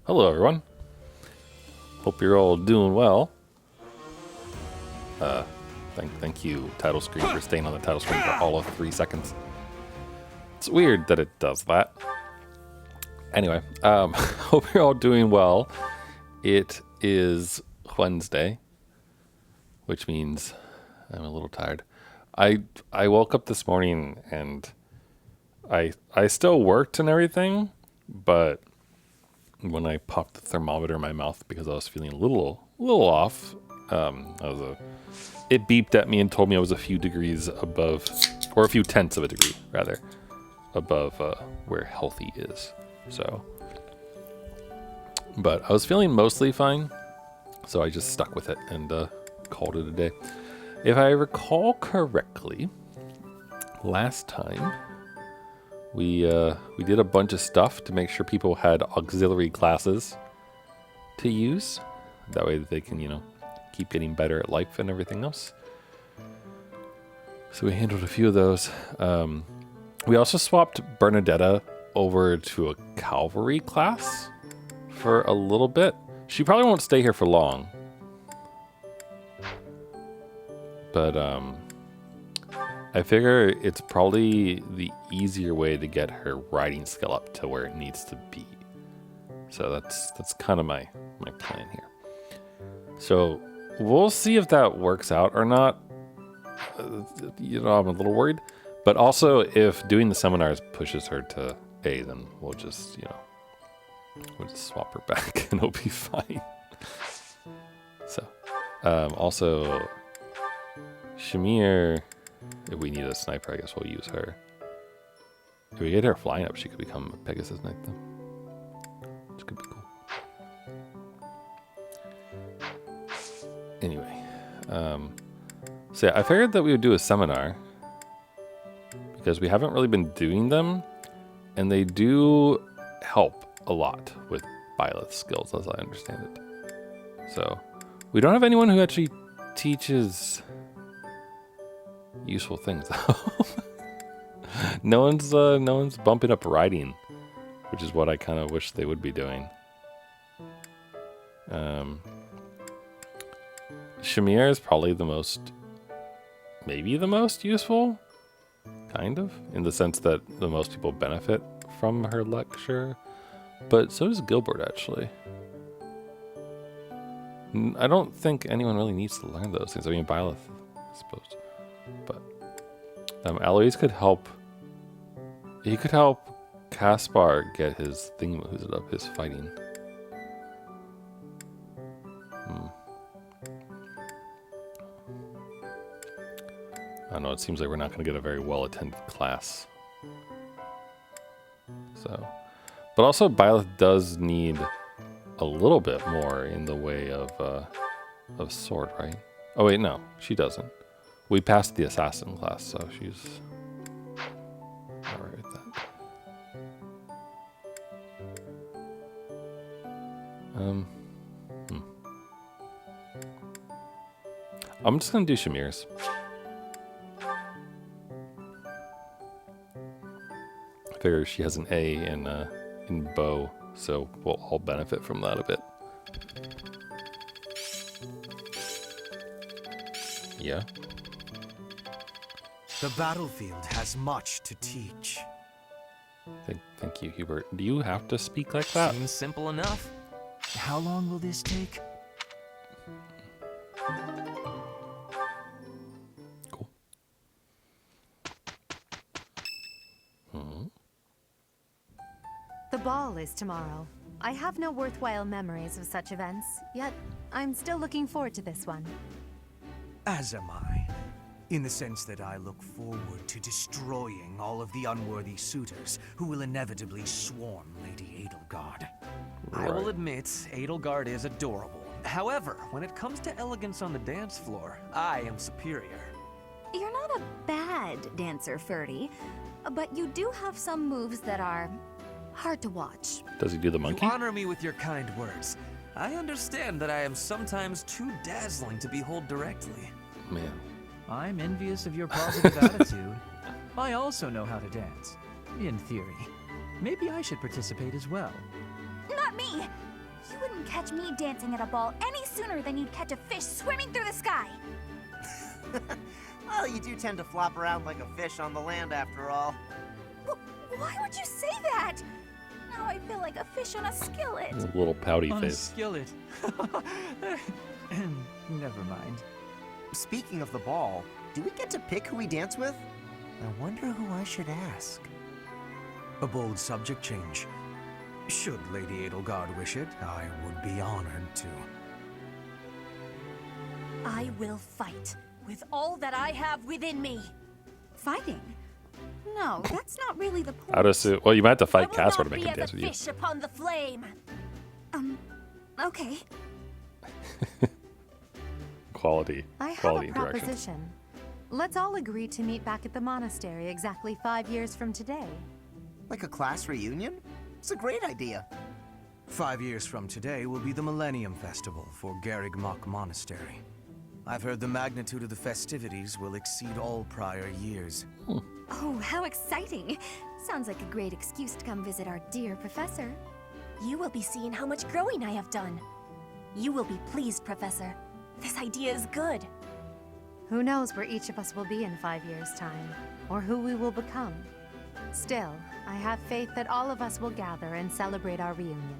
Hello, everyone. Hope you're all doing well. Thank you, title screen, for staying on the title screen for all of 3 seconds. It's weird that it does that. Anyway, hope you're all doing well. It is Wednesday, which means I'm a little tired. I woke up this morning and I still worked and everything, but when I popped the thermometer in my mouth because I was feeling a little off, it beeped at me and told me I was a few degrees above, or a few tenths of a degree rather, above where healthy is. So, but I was feeling mostly fine, so I just stuck with it and called it a day. If I recall correctly, last time we did a bunch of stuff to make sure people had auxiliary classes to use. That way they can, keep getting better at life and everything else. So we handled a few of those. We also swapped Bernadetta over to a cavalry class for a little bit. She probably won't stay here for long. But I figure it's probably the easier way to get her riding skill up to where it needs to be. So that's kind of my plan here. So we'll see if that works out or not. I'm a little worried. But also, if doing the seminars pushes her to A, then we'll just swap her back and it'll be fine. So, also, Shamir, if we need a sniper, I guess we'll use her. If we get her flying up, she could become a Pegasus Knight, though. Which could be cool. Anyway, so yeah, I figured that we would do a seminar because we haven't really been doing them, and they do help a lot with Byleth skills, as I understand it. So we don't have anyone who actually teaches useful things, though. No one's bumping up riding, which is what I kind of wish they would be doing. Shamir is probably maybe the most useful, kind of, in the sense that the most people benefit from her lecture, but so does Gilbert, actually. I don't think anyone really needs to learn those things. I mean, Byleth, I suppose. But Alois could help. He could help Caspar get his thingamahoo's up, his fighting. I don't know, it seems like we're not going to get a very well-attended class. So, but also Byleth does need a little bit more in the way of sword, right? Oh wait, no, she doesn't. We passed the assassin class, so she's all right with that. I'm just gonna do Shamir's. I figure she has an A in bow, so we'll all benefit from that a bit. Yeah. The battlefield has much to teach. Thank you, Hubert. Do you have to speak like that? Seems simple enough. How long will this take? Cool. The ball is tomorrow. I have no worthwhile memories of such events, yet I'm still looking forward to this one. As am I. In the sense that I look forward to destroying all of the unworthy suitors who will inevitably swarm Lady Edelgard. I will admit, Edelgard is adorable. However, when it comes to elegance on the dance floor, I am superior. You're not a bad dancer, Ferdy, but you do have some moves that are hard to watch. Does he do the monkey? You honor me with your kind words. I understand that I am sometimes too dazzling to behold directly. Man. I'm envious of your positive attitude. I also know how to dance, in theory. Maybe I should participate as well. Not me! You wouldn't catch me dancing at a ball any sooner than you'd catch a fish swimming through the sky. Well, you do tend to flop around like a fish on the land after all. Why would you say that? Now I feel like a fish on a skillet. A little pouty On a face. skillet. Never mind. Speaking of the ball, do we get to pick who we dance with? I wonder who I should ask. A bold subject change. Should Lady Edelgard wish it, I would be honored to. I will fight with all that I have within me. Fighting? No, that's not really the point. I'd assume. Well, you might have to I fight will Casper not to make be him as dance a with you. fish upon the flame. Okay. Quality. I have Quality a direction. proposition. Let's all agree to meet back at the monastery exactly 5 years from today. Like a class reunion? It's a great idea. 5 years from today will be the Millennium Festival for Garrigmok Monastery. I've heard the magnitude of the festivities will exceed all prior years. Oh, how exciting. Sounds like a great excuse to come visit our dear professor. You will be seeing how much growing I have done. You will be pleased, Professor. This idea is good. Who knows where each of us will be in 5 years' time, or who we will become. Still, I have faith that all of us will gather and celebrate our reunion.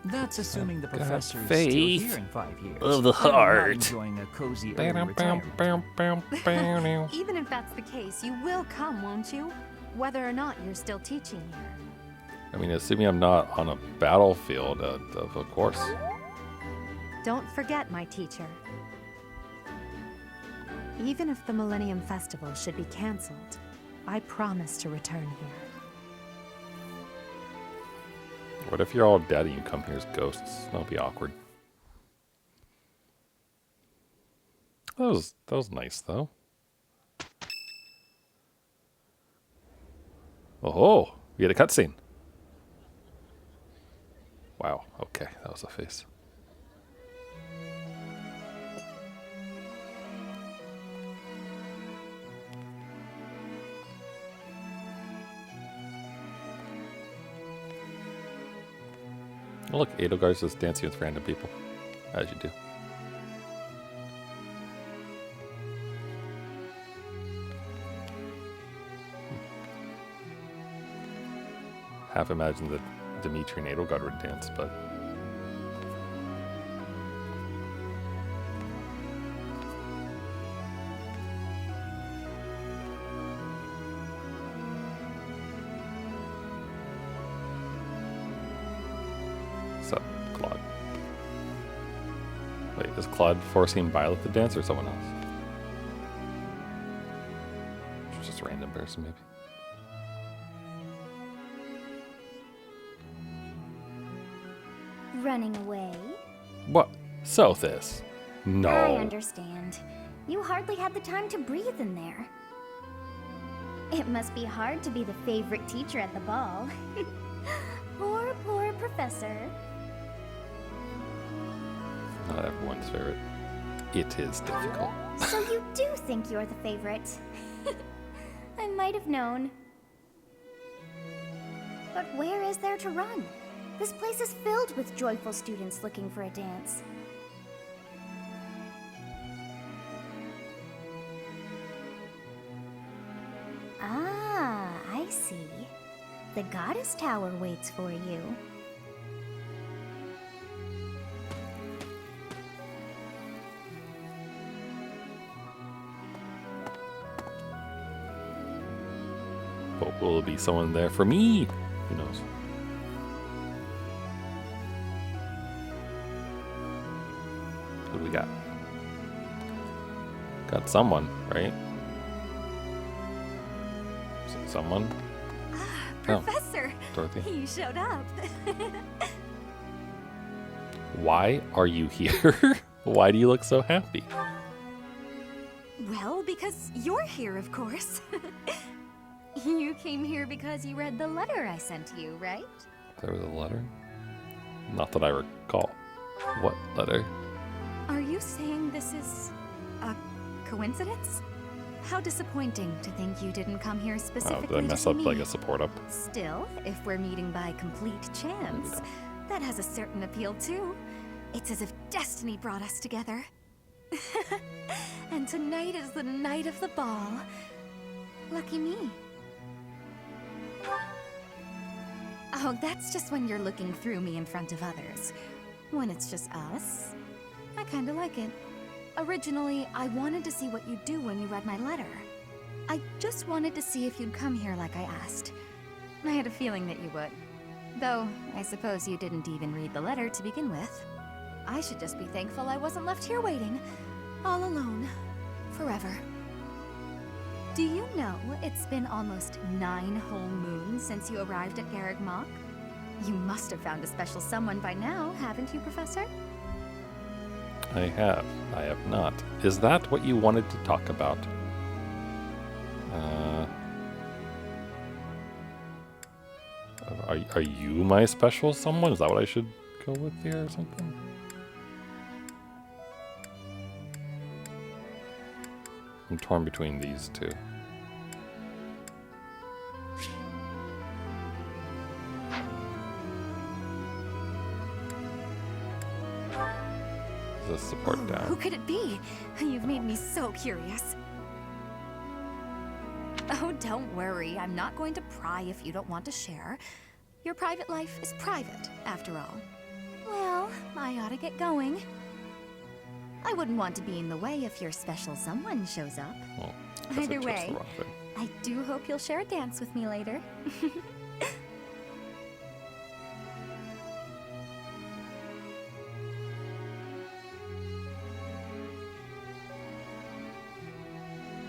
That's assuming the got professor is still faith here in 5 years. of the and not heart. enjoying a cozy early retirement. Even if that's the case, you will come, won't you? Whether or not you're still teaching here. I mean, assuming I'm not on a battlefield, of course. Don't forget, my teacher. Even if the Millennium Festival should be cancelled, I promise to return here. What if you're all dead and you come here as ghosts? That'll be awkward. That was nice, though. Oh, we had a cutscene. Wow. Okay, that was a face. Oh, look, Edelgard's just dancing with random people, as you do. Half imagined that Dimitri and Edelgard would dance, but what's up, Claude? Wait, is Claude forcing Byleth to dance or someone else? Just a random person, maybe. Running away? What? Sothis? No. I understand. You hardly had the time to breathe in there. It must be hard to be the favorite teacher at the ball. Poor, poor professor. Not everyone's favorite. It is difficult. So you do think you're the favorite? I might have known. But where is there to run? This place is filled with joyful students looking for a dance. Ah, I see. The Goddess Tower waits for you. But will there be someone there for me? Who knows? What do we got? Got someone, right? Someone? Professor, Dorothy. you showed up. Why are you here? Why do you look so happy? Well, because you're here, of course. You came here because you read the letter I sent you, right? There was a letter? Not that I recall. What letter? Are you saying this is a coincidence? How disappointing to think you didn't come here Oh, specifically did I to mess see up me. like a support up? Still, if we're meeting by complete chance, That has a certain appeal, too. It's as if destiny brought us together. And tonight is the night of the ball. Lucky me. Oh, that's just when you're looking through me in front of others. When it's just us, I kinda like it. Originally, I wanted to see what you'd do when you read my letter. I just wanted to see if you'd come here like I asked. I had a feeling that you would. Though, I suppose you didn't even read the letter to begin with. I should just be thankful I wasn't left here waiting, all alone, forever. Do you know it's been almost 9 whole moons since you arrived at Garreg Mach? You must have found a special someone by now, haven't you, Professor? I have. I have not. Is that what you wanted to talk about? Are you my special someone? Is that what I should go with here or something? I'm torn between these two. Is this support Who down? could it be? You've made me so curious. Oh, don't worry. I'm not going to pry if you don't want to share. Your private life is private, after all. Well, I ought to get going. I wouldn't want to be in the way if your special someone shows up. Well, I guess I Either chose way, the wrong thing. I do hope you'll share a dance with me later.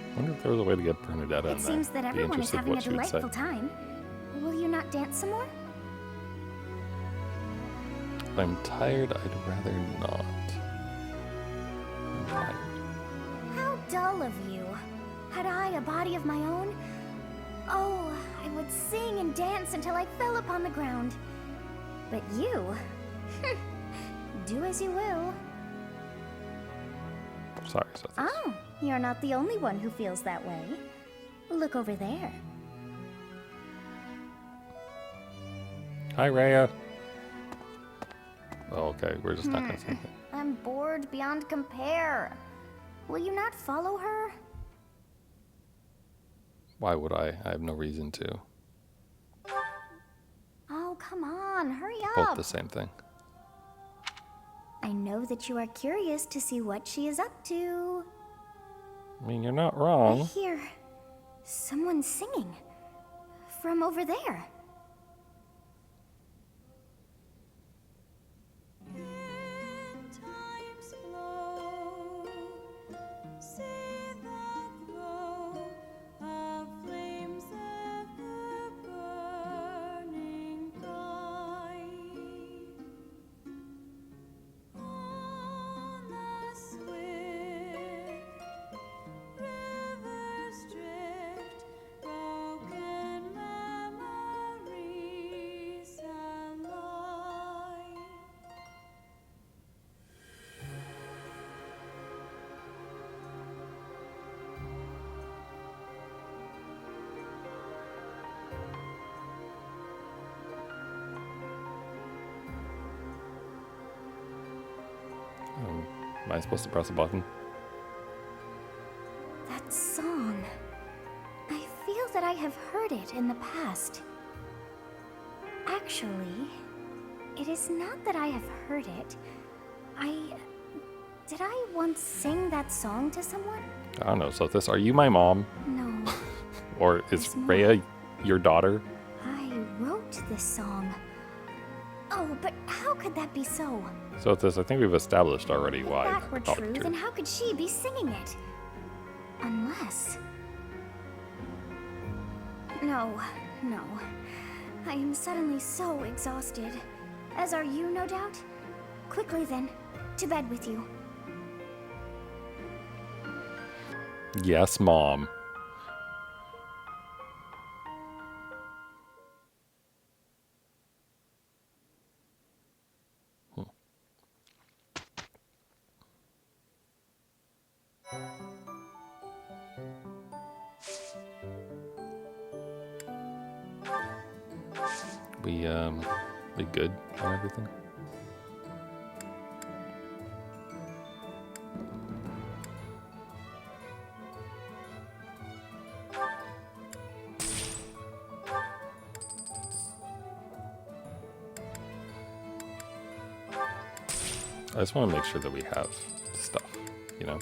I wonder if there was a way to get Bernadetta in It there. seems that Be everyone is interested having a what she would say. delightful time. Will you not dance some more? I'm tired. I'd rather not. I'm tired. How dull of you. Had I a body of my own? Oh, I would sing and dance until I fell upon the ground. But you? Do as you will. Sorry, Seth. Oh, you're not the only one who feels that way. Look over there. Hi, Rhea. Oh, okay, we're just not gonna say anything. I'm bored beyond compare. Will you not follow her? Why would I? I have no reason to. Oh, come on, hurry Both up. the same thing. I know that you are curious to see what she is up to. I mean, you're not I wrong. hear someone singing from over there. Am I supposed to press a button? That song. I feel that I have heard it in the past. Actually, it is not that I have heard it. Did I once sing that song to someone? I don't know. So this, are you my mom? No. Or is There's more. Rhea your daughter? I wrote this song. Oh, but how could that be so? So this, I think we've established already If why. that were probably true, then how could she be singing it? Unless... No. I am suddenly so exhausted. As are you, no doubt? Quickly then, to bed with you. Yes, Mom. We be good on everything. I just want to make sure that we have stuff, you know?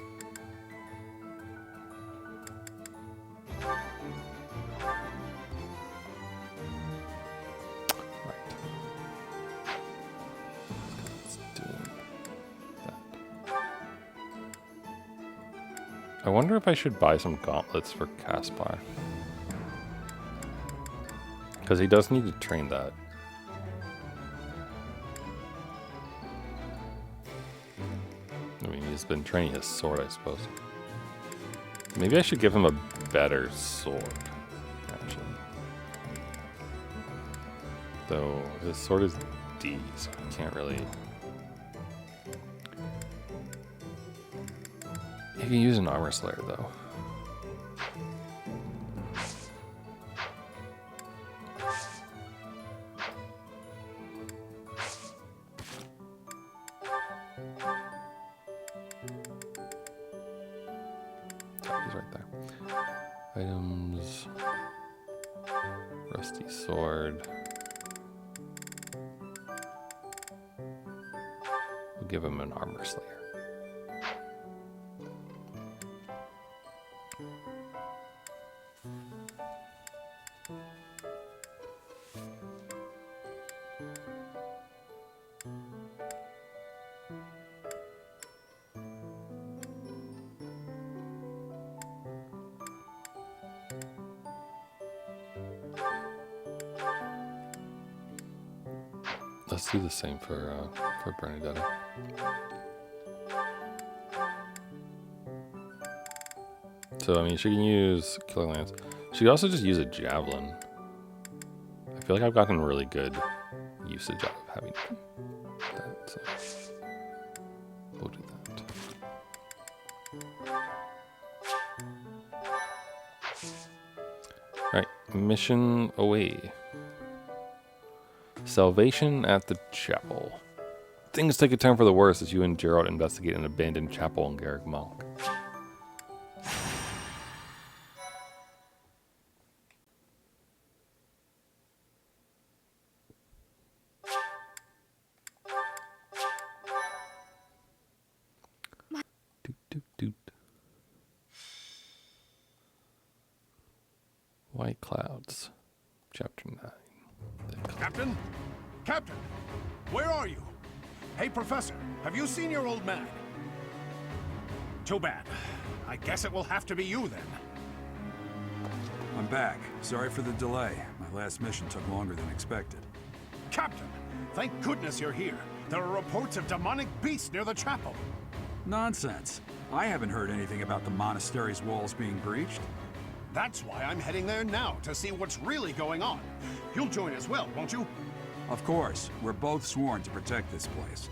Right. Let's do that. I wonder if I should buy some gauntlets for Caspar. Because he does need to train that. I mean, he's been training his sword, I suppose. Maybe I should give him a better sword, actually. Though, his sword is D, so I can't really... You can use an armor slayer, though. He's right there. Items. Rusty sword. We'll give him an armor slayer. Let's do the same for Bernadetta. So, I mean, she can use Killer Lance. She could also just use a Javelin. I feel like I've gotten really good usage out of having that, so we'll do that. Alright, mission away. Salvation at the chapel. Things take a turn for the worse as you and Gerald investigate an abandoned chapel in Garrick Malk. Doot, doot, doot. White Clouds, Chapter 9. Captain? Captain! Where are you? Hey, Professor, have you seen your old man? Too bad. I guess it will have to be you then. I'm back. Sorry for the delay. My last mission took longer than expected. Captain, thank goodness you're here. There are reports of demonic beasts near the chapel. Nonsense. I haven't heard anything about the monastery's walls being breached. That's why I'm heading there now, to see what's really going on. You'll join as well, won't you? Of course. We're both sworn to protect this place.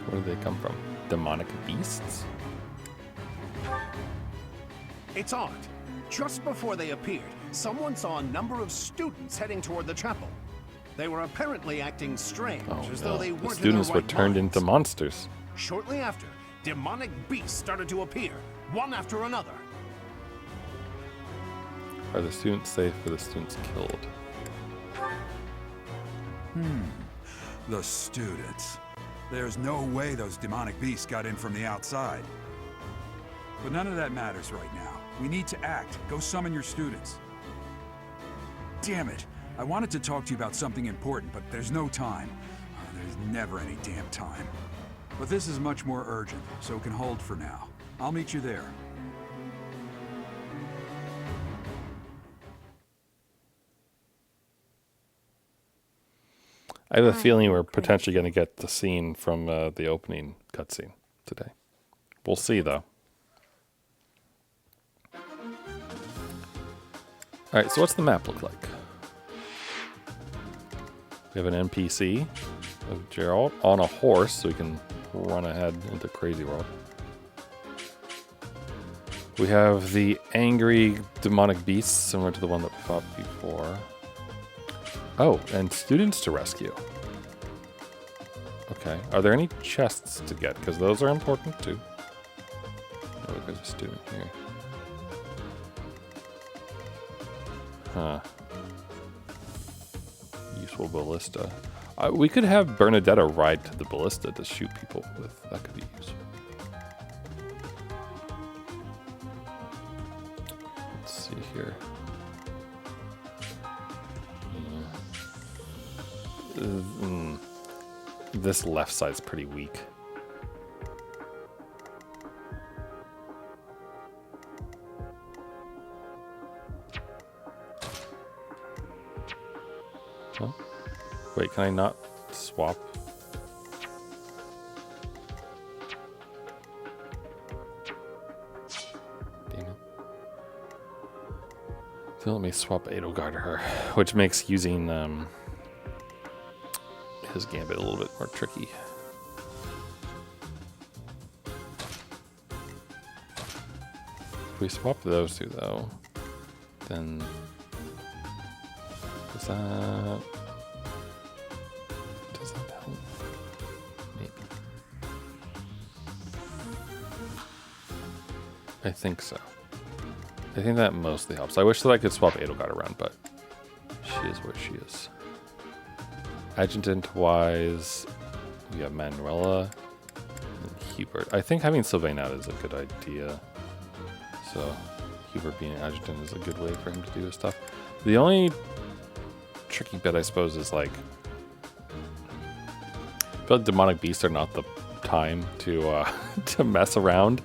Where do they come from? Demonic beasts? It's odd. Just before they appeared, someone saw a number of students heading toward the chapel. They were apparently acting strange, as though they weren't the in students their were right turned minds. into monsters. Shortly after, demonic beasts started to appear, one after another. Are the students safe or the students killed? The students. There's no way those demonic beasts got in from the outside. But none of that matters right now. We need to act. Go summon your students. Damn it. I wanted to talk to you about something important, but there's no time. There's never any damn time. But this is much more urgent, so it can hold for now. I'll meet you there. I have a feeling we're potentially going to get the scene from the opening cutscene today. We'll see, though. Alright, so what's the map look like? We have an NPC of Gerald on a horse, so we can run ahead into Crazy World. We have the angry demonic beasts, similar to the one that we fought before. Oh, and students to rescue. Okay. Are there any chests to get? Because those are important too. Oh, there's a student here. Huh. Useful ballista. We could have Bernadetta ride to the ballista to shoot people with. That could be useful. Let's see here. This left side's pretty weak. Huh? Wait, can I not swap? Damn it. So let me swap Edelgard to her, which makes using his gambit a little bit more tricky. If we swap those two though, then does that help? Maybe. I think so. I think that mostly helps. I wish that I could swap Edelgard around, but she is where she is. Adjutant-wise, we have Manuela and Hubert. I think having Sylvain out is a good idea. So Hubert being an adjutant is a good way for him to do his stuff. The only tricky bit, I suppose, is like, I feel like demonic beasts are not the time to to mess around,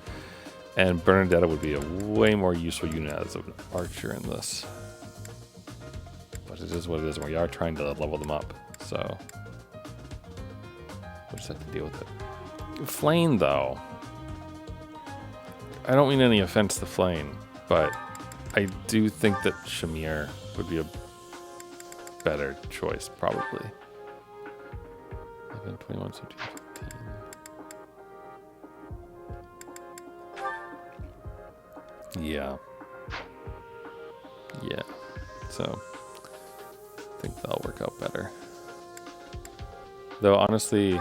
and Bernadetta would be a way more useful unit as an archer in this. But it is what it is, and we are trying to level them up. So we'll just have to deal with it. Flame, though. I don't mean any offense to Flame, but I do think that Shamir would be a better choice, probably. 11, 21, 17, 15. Yeah. Yeah. So I think that'll work out better. Though, honestly,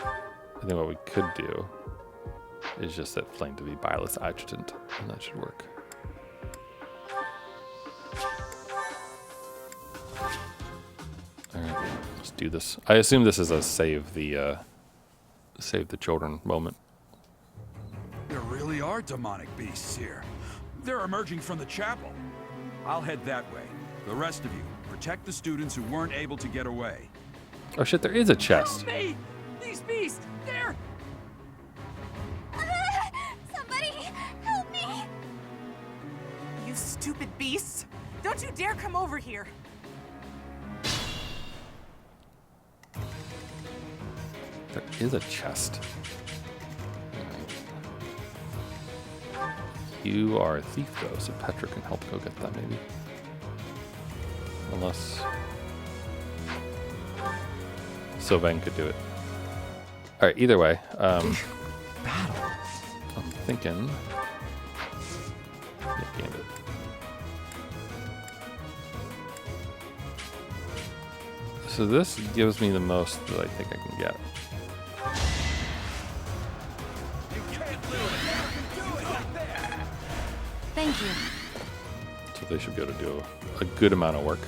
I think what we could do is just set Flame to be Byleth's adjutant, and that should work. Alright, let's do this. I assume this is a save the children moment. There really are demonic beasts here. They're emerging from the chapel. I'll head that way. The rest of you, protect the students who weren't able to get away. Oh shit, there is a chest. Help me! These beasts! They're... Somebody, help me! You stupid beasts! Don't you dare come over here! There is a chest. Right. You are a thief though, so Petra can help go get that maybe. Unless Sylvain could do it. Alright, either way. I'm thinking. Yeah, Gambit. So this gives me the most that I think I can get. Thank you. So they should be able to do a good amount of work.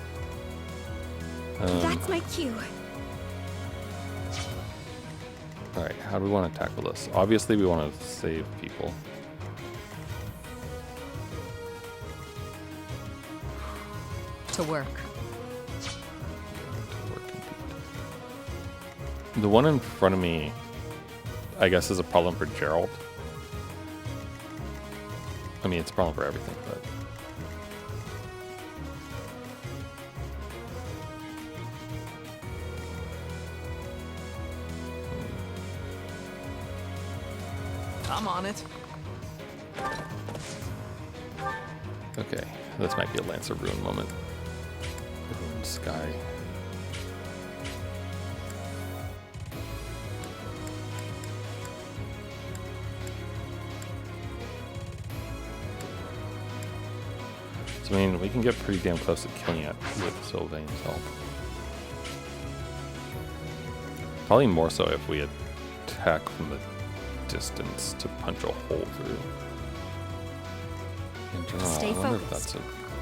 That's my cue. Alright, how do we want to tackle this? Obviously we want to save people. To work. The one in front of me, I guess, is a problem for Gerald. I mean, it's a problem for everything, but... I'm on it. Okay, this might be a Lance of Ruin moment. Ruin Sky. So So, I mean, we can get pretty damn close to killing it with Sylvain's help. Probably more so if we attack from the distance to punch a hole through. In general, Stay I wonder if focused. that's a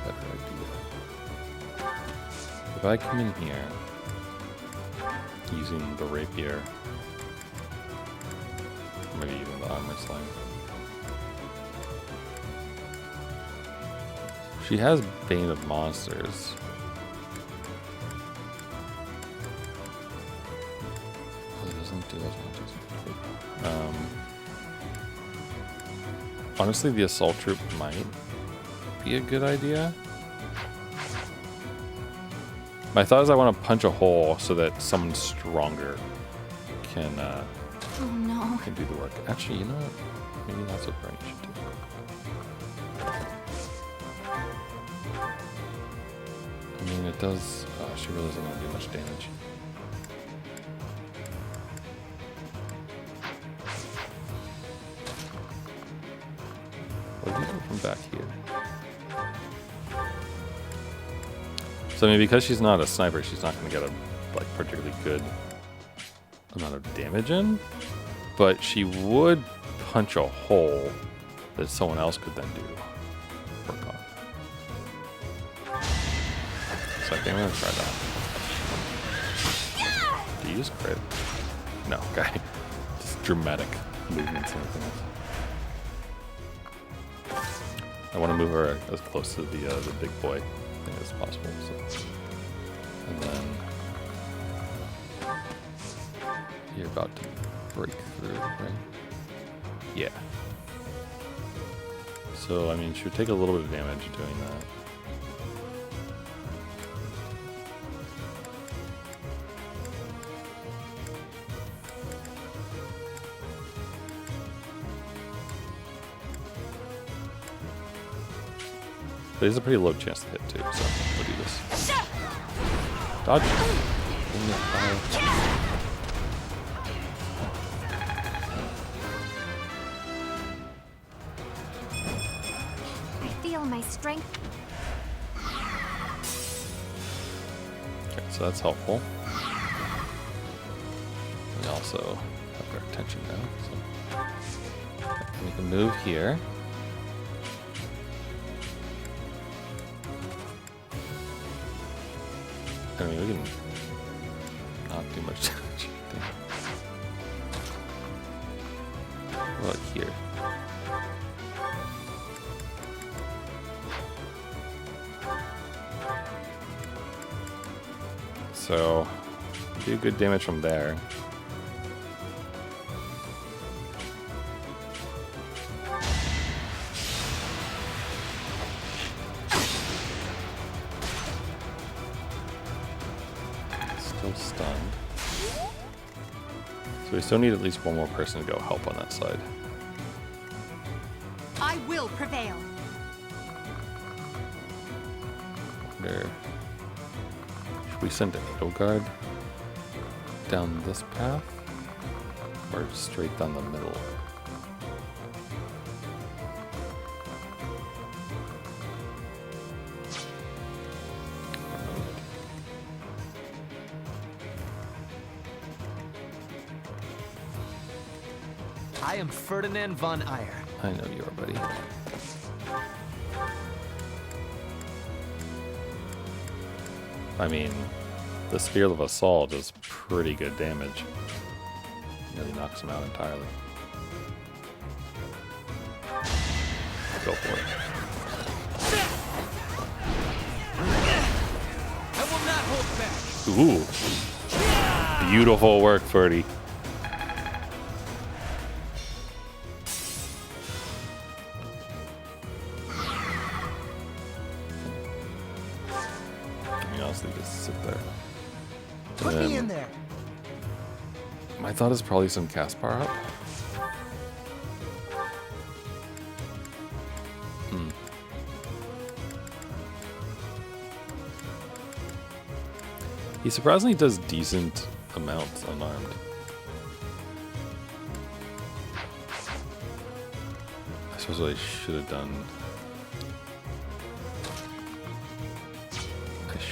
better idea. If I come in here using the rapier, maybe even the armor sling. She has Bane of Monsters. It doesn't do as much as honestly, the assault troop might be a good idea. My thought is I want to punch a hole so that someone stronger can Oh no. can do the work. Actually, you know what? Maybe that's what Bernie should do. I mean, it does. She really doesn't want to do much damage. Or do you go from back here? So, I mean, because she's not a sniper, she's not going to get a like particularly good amount of damage in. But she would punch a hole that someone else could then do work on. So I think I'm gonna try that. Do you use crit? No, okay. Just dramatic movements and everything else. I want to move her as close to the big boy thing as possible. So. And then you're about to break through, right? Yeah. So I mean, she would take a little bit of damage doing that. But there's a pretty low chance to hit too, so we'll do this. Dodge. I feel my strength. Okay, so that's helpful. We also have our attention now, so we can move here. I mean, we can not do much damage. What about here? So, do good damage from there. Still stunned. So we still need at least one more person to go help on that side. I will prevail. Wonder, should we send Edelgard down this path? Or straight down the middle? I am Ferdinand von Eyre. I know you are, buddy. I mean, the Spear of Assault does pretty good damage. Nearly knocks him out entirely. Go for it. I will not hold back. Ooh. Beautiful work, Ferdy. Honestly, just sit there. Put me in there. My thought is probably some Caspar up. He surprisingly does decent amounts unarmed. I suppose what I should have done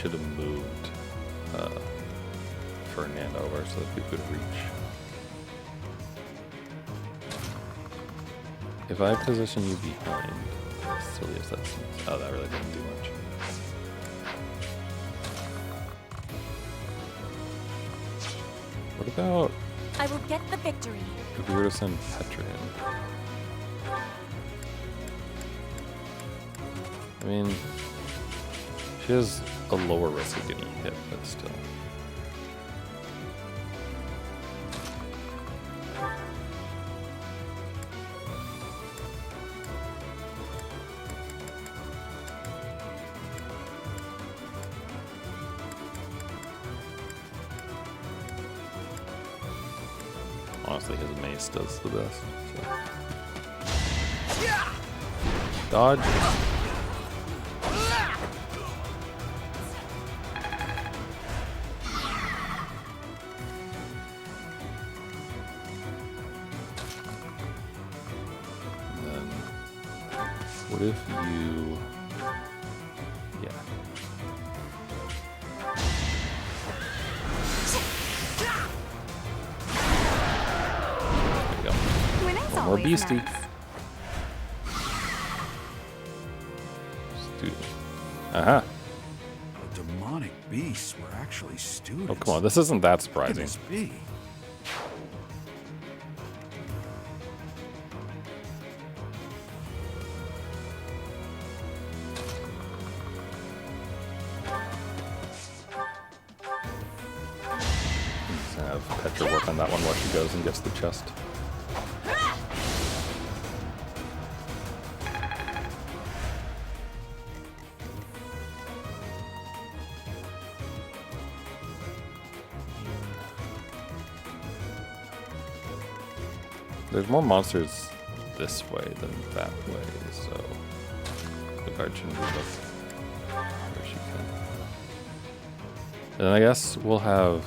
should have moved Ferdinand over so that we could reach. If I position you behind, as silly as that seems. Oh, that really didn't do much. What about I will get the victory. if we were to send Petra in? I mean, she has a lower risk of getting hit, but still. Honestly, his mace does the best. So. Dodge. And then, what if you... Yeah. One more beastie. Nice. Student. Uh-huh. The demonic beasts were actually students. Oh, come on. This isn't that What could surprising. this be? Let's have Petra work on that one while she goes and gets the chest. There's more monsters this way than that way, so the guard should move up where she can. And I guess we'll have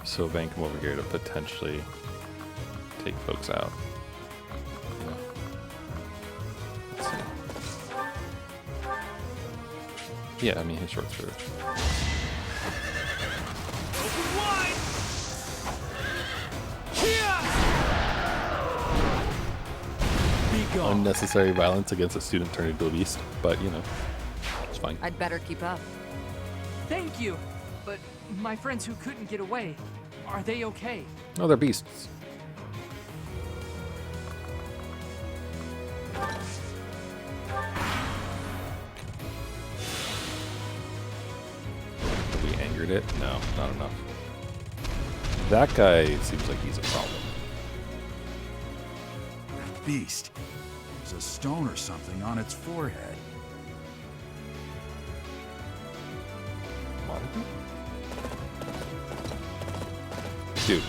Sylvain come over here to potentially take folks out. Let's see. Yeah, I mean his short sword. Unnecessary violence against a student turned into a beast, but you know, it's fine. I'd better keep up. Thank you. But my friends who couldn't get away, are they okay? No, they're beasts. Have we angered it? No, not enough. That guy seems like he's a problem. That beast. There's a stone or something on its forehead. Dude,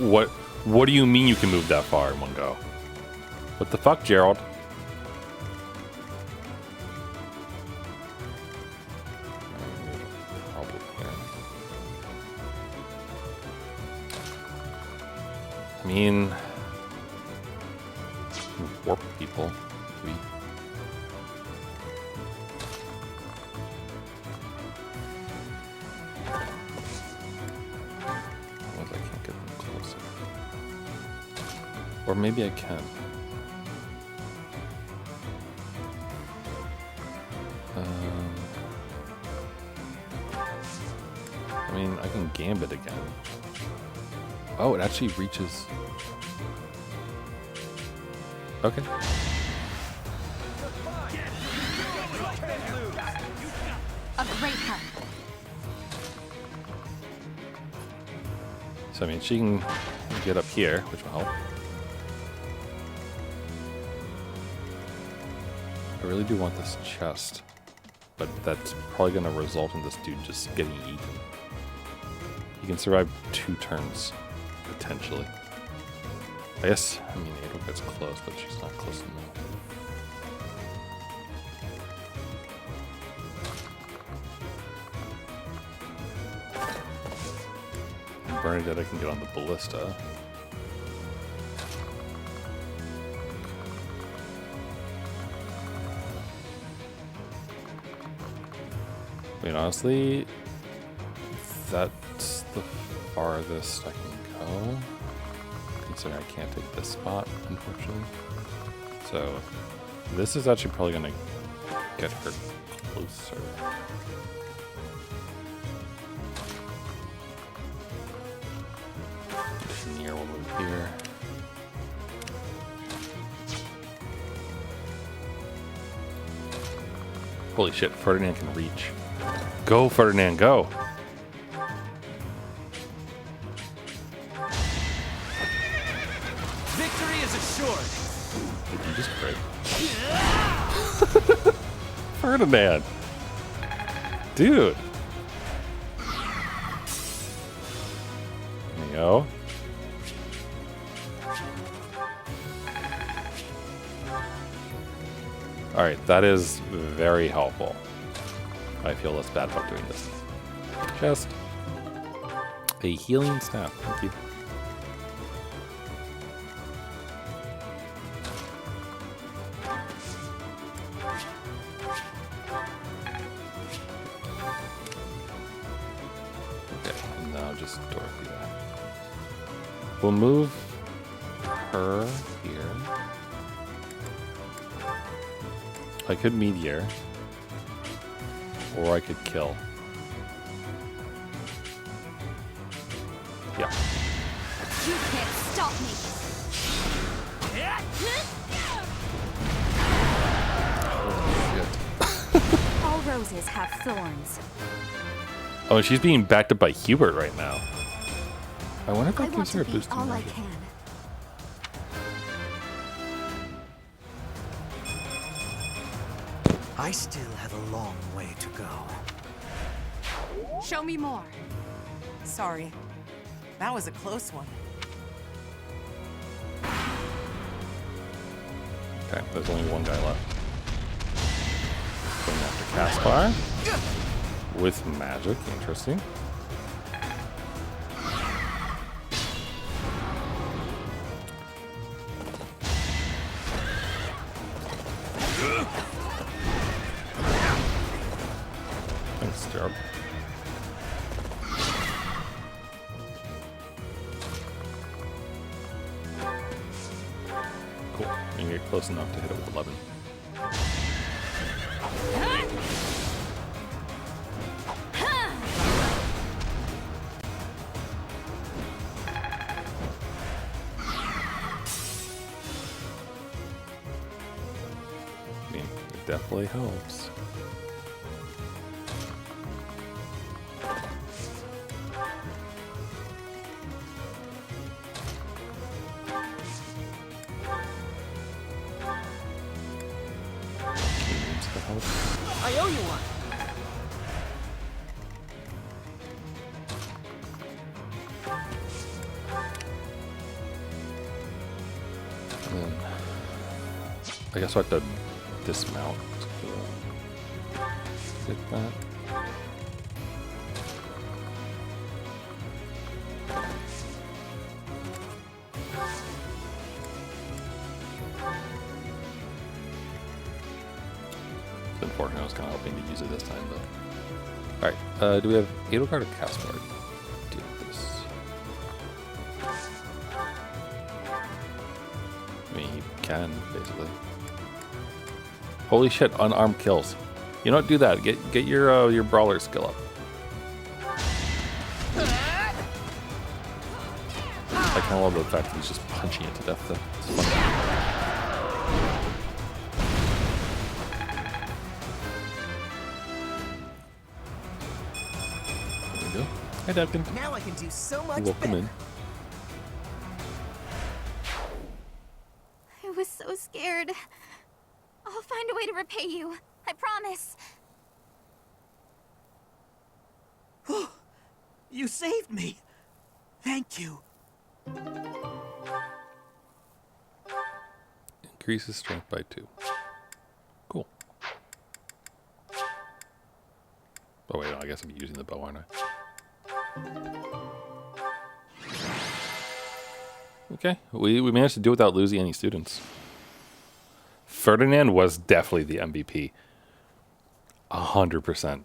what do you mean you can move that far in one go? What the fuck, Gerald? Problem here. I mean, warp people. Maybe. I can't get them closer. Or maybe I can. I mean, I can gambit again. Oh, it actually reaches. Okay. A great help. So, I mean, she can get up here, which will help. I really do want this chest, but that's probably going to result in this dude just getting eaten. He can survive 2 turns, potentially. I guess, I mean, Adel gets close, but she's not close enough. Bernadette, I can get on the ballista. I mean, honestly, that's the farthest I can go. Considering I can't take this spot, unfortunately. So, this is actually probably going to get her closer. Near, we'll move here. Holy shit, Ferdinand can reach. Go, Ferdinand, go! Victory is assured. Did you just crit? Ferdinand! Dude! There you go. Alright, that is very helpful. I feel less bad about doing this. Just a healing staff. Thank you. Okay, and now just Dorothy. We'll move her here. I could meteor, or I could kill. Yeah. You can't stop me. All roses have thorns. Oh, and she's being backed up by Hubert right now. I wonder if that I want gives her to a be boost in all I magic. can. I still have a long way to go. Show me more. Sorry. That was a close one. Okay, there's only one guy left. Going after Caspar with magic. Interesting. Thanks, Gerald. Cool. You can get close enough to hit it with 11. I mean, it definitely helps. I owe you one. And then I guess I have to dismount to get that. It's unfortunate. I was kind of hoping to use it this time, but alright. Do we have Edelgard or Caspar? Deal with this. I mean, he can, basically. Holy shit, unarmed kills. You don't do that. Get your brawler skill up. I kind of love the fact that he's just punching it to death, though. It's fun. There we go. Hi, Duncan. Now I can do so much Welcome better. in. I was so scared. I'll find a way to repay you. I promise. You saved me. Thank you. Increases strength by 2. Cool. Oh wait, no, I guess I'm using the bow, aren't I? Okay, we managed to do without losing any students. Ferdinand was definitely the MVP. 100%.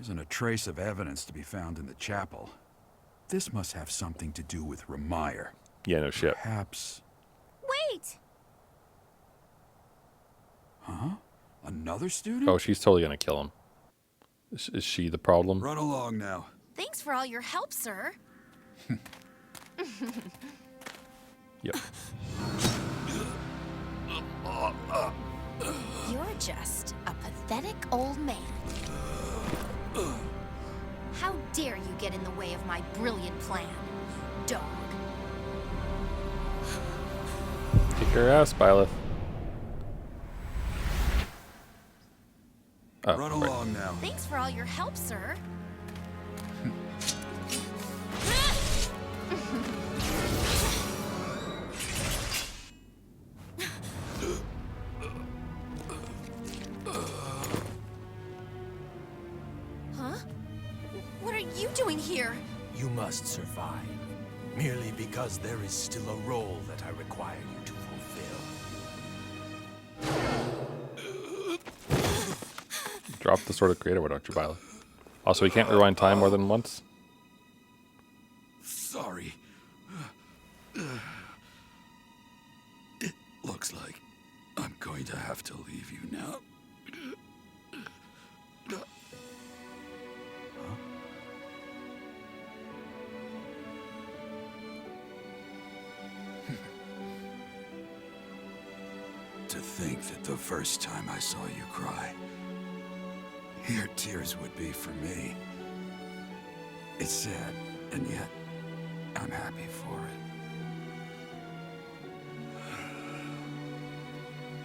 Isn't a trace of evidence to be found in the chapel. This must have something to do with Ramire. Yeah, no shit. Perhaps... Wait! Huh? Another student? Oh, she's totally gonna kill him. Is she the problem? Run along now. Thanks for all your help, sir. Yep. You're just a pathetic old man. How dare you get in the way of my brilliant plan, dog? Kick her ass, Byleth. Oh, Run right. along now. Thanks for all your help, sir. Huh? What are you doing here? You must survive, merely because there is still a role that I require you to fulfill. Drop the Sword of Creator, why don't you, Byleth? Also, we can't rewind time more than once. Sorry. It looks like I'm going to have to leave you now. To think that the first time I saw you cry, your tears would be for me. It's sad, and yet I'm happy for it.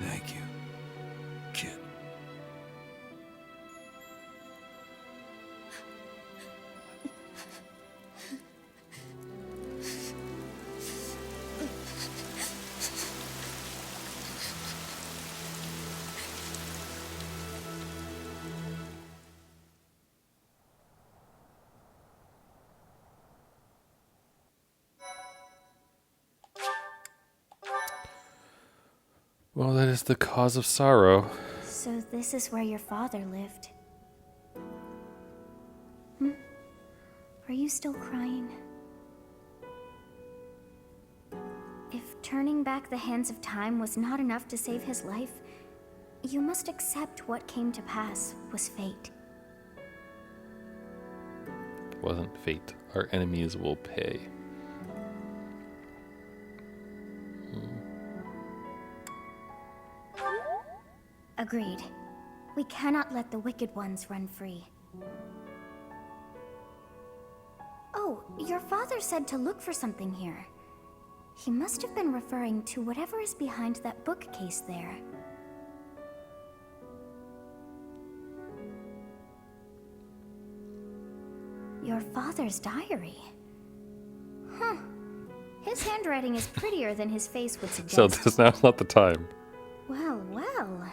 Thank you, kid. Well, that is the cause of sorrow. So this is where your father lived. Are you still crying? If turning back the hands of time was not enough to save his life, you must accept what came to pass was fate. It wasn't fate. Our enemies will pay. Agreed. We cannot let the wicked ones run free. Oh, your father said to look for something here. He must have been referring to whatever is behind that bookcase there. Your father's diary. Huh. His handwriting is prettier than his face would suggest. So this now's not the time. Well, well.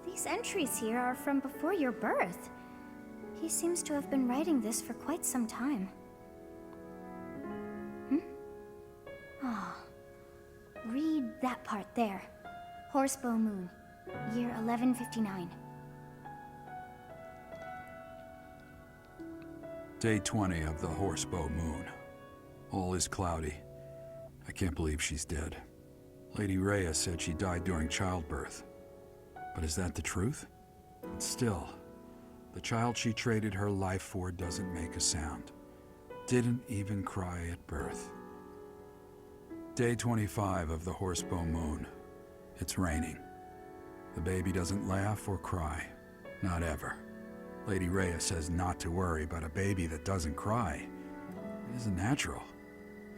These entries here are from before your birth. He seems to have been writing this for quite some time. Read that part there. Horsebow Moon, year 1159. Day 20 of the Horsebow Moon. All is cloudy. I can't believe she's dead. Lady Rhea said she died during childbirth. But is that the truth? But still, the child she traded her life for doesn't make a sound. Didn't even cry at birth. Day 25 of the Horsebow Moon. It's raining. The baby doesn't laugh or cry. Not ever. Lady Rhea says not to worry about a baby that doesn't cry. It isn't natural.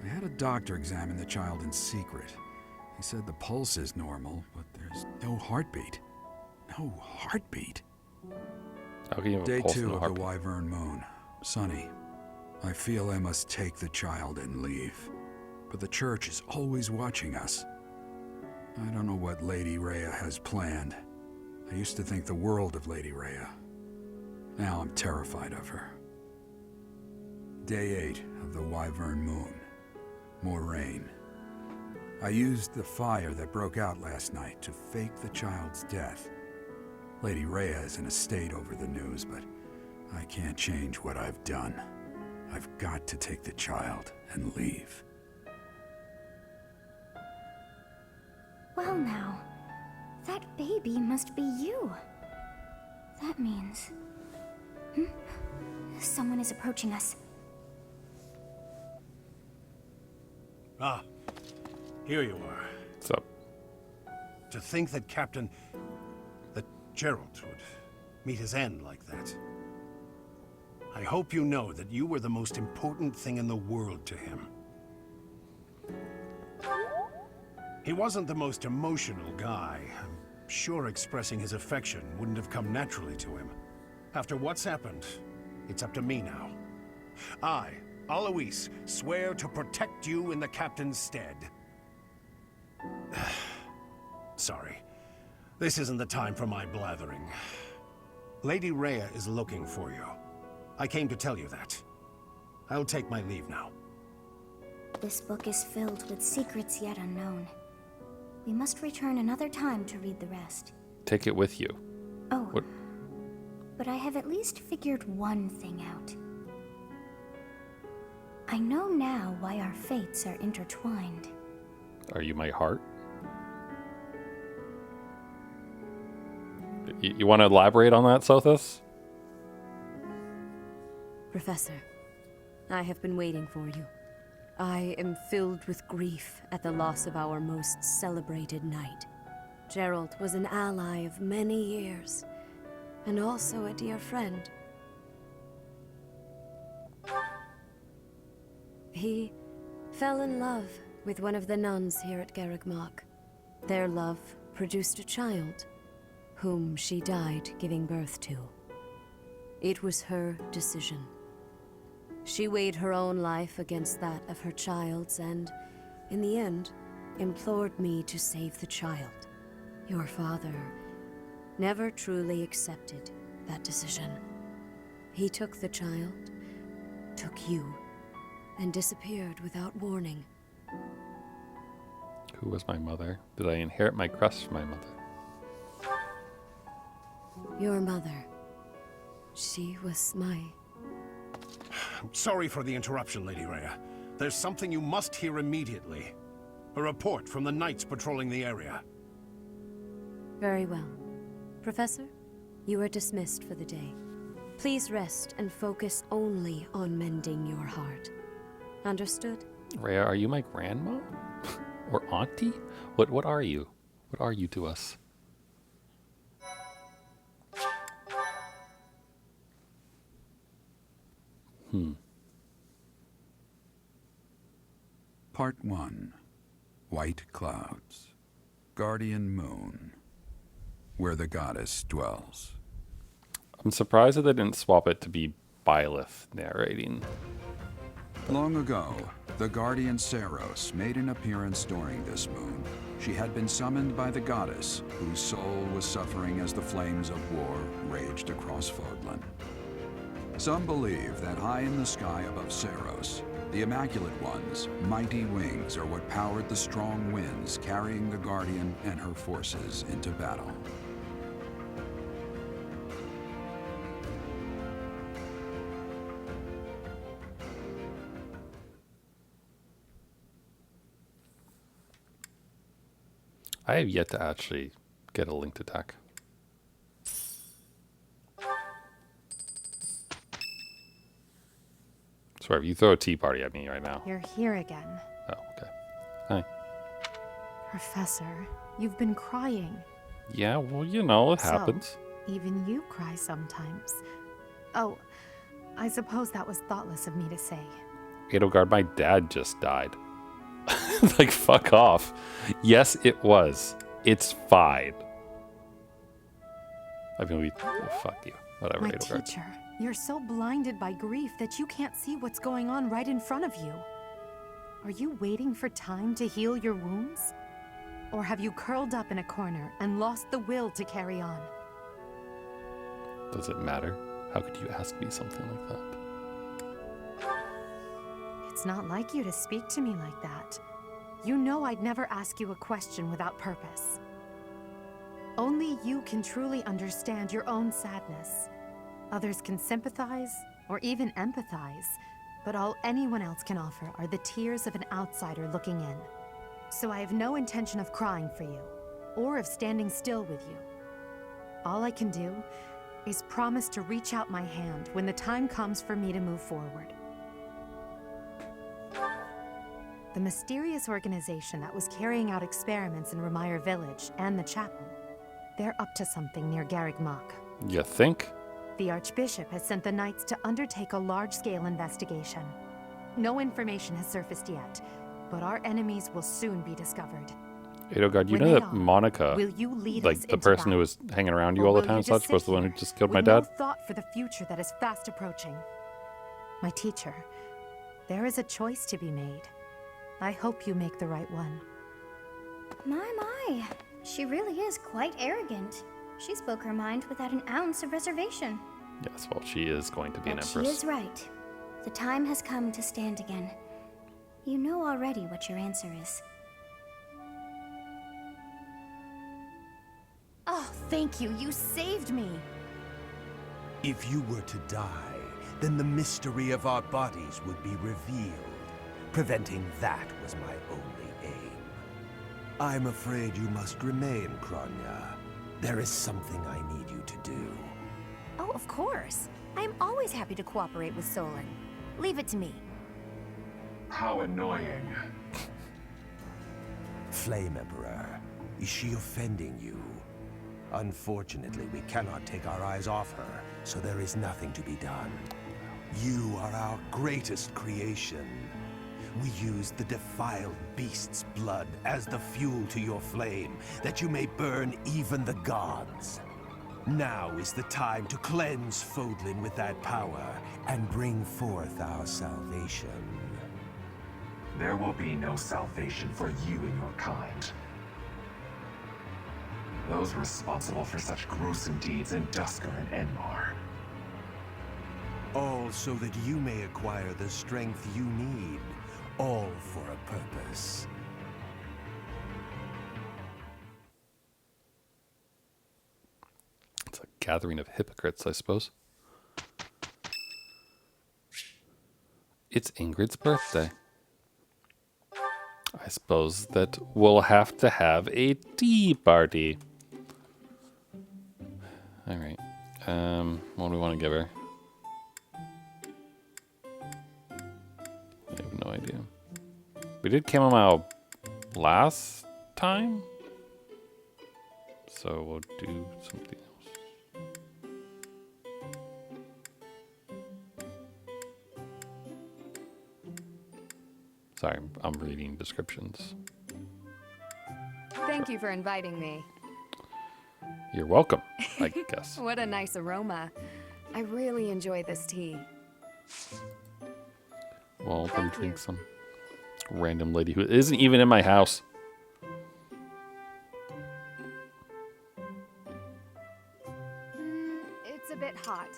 I had a doctor examine the child in secret. He said the pulse is normal, but there's no heartbeat. No heartbeat. How can you have a Day pulse 2 and no of the heartbeat? Wyvern Moon. Sunny. I feel I must take the child and leave. But the church is always watching us. I don't know what Lady Rhea has planned. I used to think the world of Lady Rhea. Now I'm terrified of her. Day 8 of the Wyvern Moon. More rain. I used the fire that broke out last night to fake the child's death. Lady Rhea is in a state over the news, but I can't change what I've done. I've got to take the child and leave. Well now, that baby must be you. That means... Someone is approaching us. Ah, here you are. What's up? To think that that Gerald would meet his end like that. I hope you know that you were the most important thing in the world to him. He wasn't the most emotional guy. I'm sure expressing his affection wouldn't have come naturally to him. After what's happened, it's up to me now. I, Alois, swear to protect you in the captain's stead. Sorry. This isn't the time for my blathering. Lady Rhea is looking for you. I came to tell you that. I'll take my leave now. This book is filled with secrets yet unknown. We must return another time to read the rest. Take it with you. Oh. What? But I have at least figured one thing out. I know now why our fates are intertwined. Are you my heart? You want to elaborate on that, Sothis? Professor, I have been waiting for you. I am filled with grief at the loss of our most celebrated knight. Gerald was an ally of many years, and also a dear friend. He fell in love with one of the nuns here at Garreg-Mach. Their love produced a child, whom she died giving birth to. It was her decision. She weighed her own life against that of her child's and, in the end, implored me to save the child. Your father never truly accepted that decision. He took the child, took you, and disappeared without warning. Who was my mother? Did I inherit my crust from my mother? Your mother. She was my... I'm sorry for the interruption, Lady Rhea. There's something you must hear immediately. A report from the knights patrolling the area. Very well. Professor, you are dismissed for the day. Please rest and focus only on mending your heart. Understood? Rhea, are you my grandma? Or auntie? What are you? What are you to us? Part 1. White Clouds. Guardian Moon. Where the goddess dwells. I'm surprised that they didn't swap it to be Byleth narrating. Long ago, the guardian Seros made an appearance during this moon. She had been summoned by the goddess, whose soul was suffering as the flames of war raged across Fodlan. Some believe that high in the sky above Seros, the Immaculate One's mighty wings are what powered the strong winds carrying the Guardian and her forces into battle. I have yet to actually get a linked attack. Swear, if you throw a tea party at me right now. You're here again. Oh, okay. Hi. Professor, you've been crying. Yeah, well, you know, it So, happens. Even you cry sometimes. Oh, I suppose that was thoughtless of me to say. Edelgard, my dad just died. Like, fuck off. Yes, it was. It's fine. I mean, fuck you. Whatever, My Edelgard. teacher, you're so blinded by grief that you can't see what's going on right in front of you. Are you waiting for time to heal your wounds? Or have you curled up in a corner and lost the will to carry on? Does it matter? How could you ask me something like that? It's not like you to speak to me like that. You know I'd never ask you a question without purpose. Only you can truly understand your own sadness. Others can sympathize or even empathize, but all anyone else can offer are the tears of an outsider looking in. So I have no intention of crying for you, or of standing still with you. All I can do is promise to reach out my hand when the time comes for me to move forward. The mysterious organization that was carrying out experiments in Remire Village and the chapel, they're up to something near Garreg Mach. You think? The Archbishop has sent the Knights to undertake a large-scale investigation. No information has surfaced yet, but our enemies will soon be discovered. Edelgard, you When know they that are, Monica, will you lead like us the into person who battle? was hanging around you Or all the will time, you and such, just was sit the one who here just killed my with dad? No thought for the future that is fast approaching. My teacher, there is a choice to be made. I hope you make the right one. My. She really is quite arrogant. She spoke her mind without an ounce of reservation. Yes, well, she is going to be an But she empress. is right. The time has come to stand again. You know already what your answer is. Oh, thank you. You saved me. If you were to die, then the mystery of our bodies would be revealed. Preventing that was my only aim. I'm afraid you must remain, Kronya. There is something I need you to do. Oh, of course. I'm always happy to cooperate with Solon. Leave it to me. How annoying. Flame Emperor, is she offending you? Unfortunately, we cannot take our eyes off her, so there is nothing to be done. You are our greatest creation. We use the defiled beast's blood as the fuel to your flame, that you may burn even the gods. Now is the time to cleanse Fodlan with that power and bring forth our salvation. There will be no salvation for you and your kind. Those responsible for such gruesome deeds in Dusker and Enmar. All so that you may acquire the strength you need. All for a purpose. It's a gathering of hypocrites, I suppose. It's Ingrid's birthday. I suppose that we'll have to have a tea party. Alright. What do we want to give her? I have no idea. We did chamomile last time, so we'll do something else. Sorry, I'm reading descriptions. Thank you for inviting me. You're welcome, I guess. What a nice aroma. I really enjoy this tea. Well, then drink some random lady who isn't even in my house. It's a bit hot.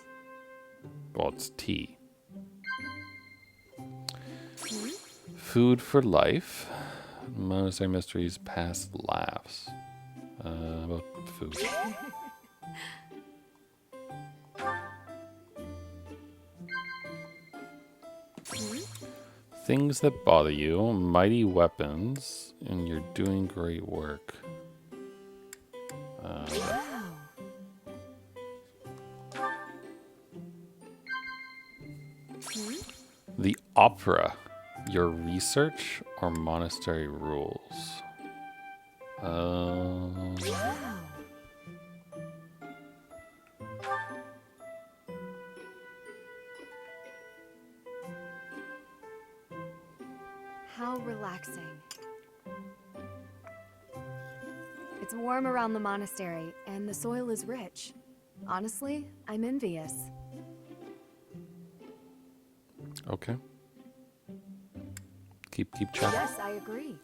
Well, it's tea. Food for life. Monastery mysteries, past laughs. About food. Things that bother you, mighty weapons, and you're doing great work. The opera, your research or monastery rules. How relaxing. It's warm around the monastery, and the soil is rich. Honestly, I'm envious. Okay. Keep chatting. Yes, I agree.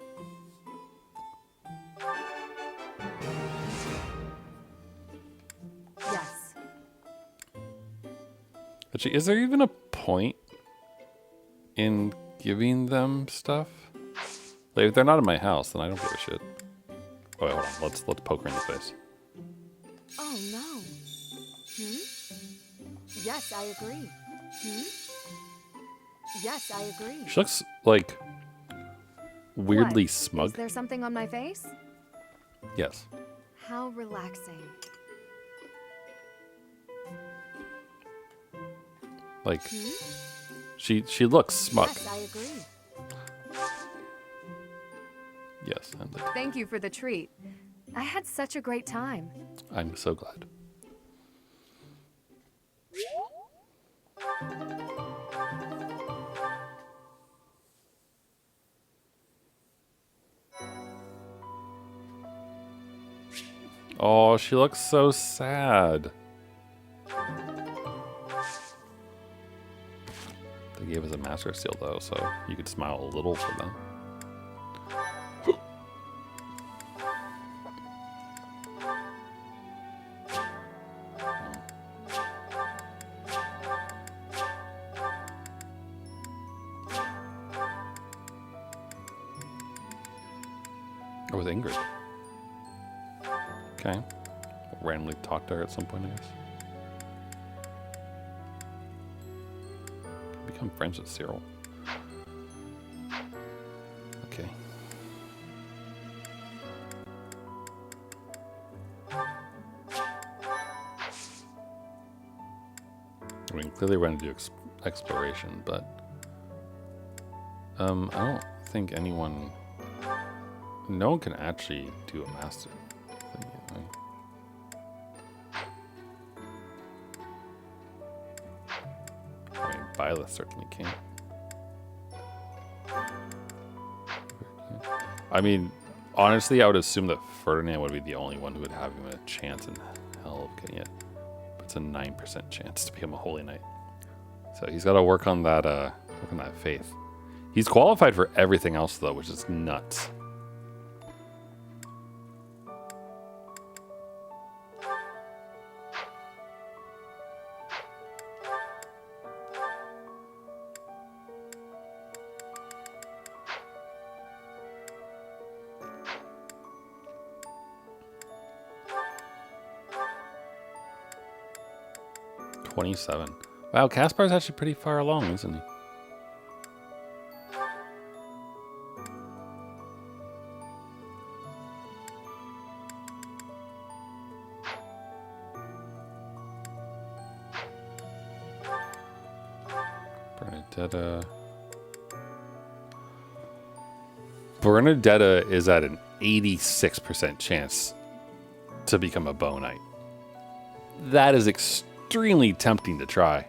Yes. Actually, is there even a point in giving them stuff? Like, if they're not in my house, then I don't give a shit. Oh, wait, hold on. Let's poke her in the face. Oh no. Yes, I agree. Yes, I agree. She looks like weirdly What? smug. Is there something on my face? Yes. How relaxing. Like she looks smug. Yes, I agree. Yes, Thank you for the treat. I had such a great time. I'm so glad. Oh, she looks so sad. They gave us a master seal though, so you could smile a little for them. Or with Ingrid. Okay. Randomly talk to her at some point, I guess. Become friends with Cyril. Okay. I mean, clearly we're going to do exploration, but I don't think anyone... No one can actually do a master thing yet, right? I mean, Byleth certainly can't. I mean, honestly, I would assume that Ferdinand would be the only one who would have even a chance in hell of getting it. But it's a 9% chance to become a Holy Knight. So he's got to work on that faith. He's qualified for everything else, though, which is nuts. Wow, Caspar's actually pretty far along, isn't he? Bernadetta is at an 86% chance to become a Bow Knight. That is extremely tempting to try.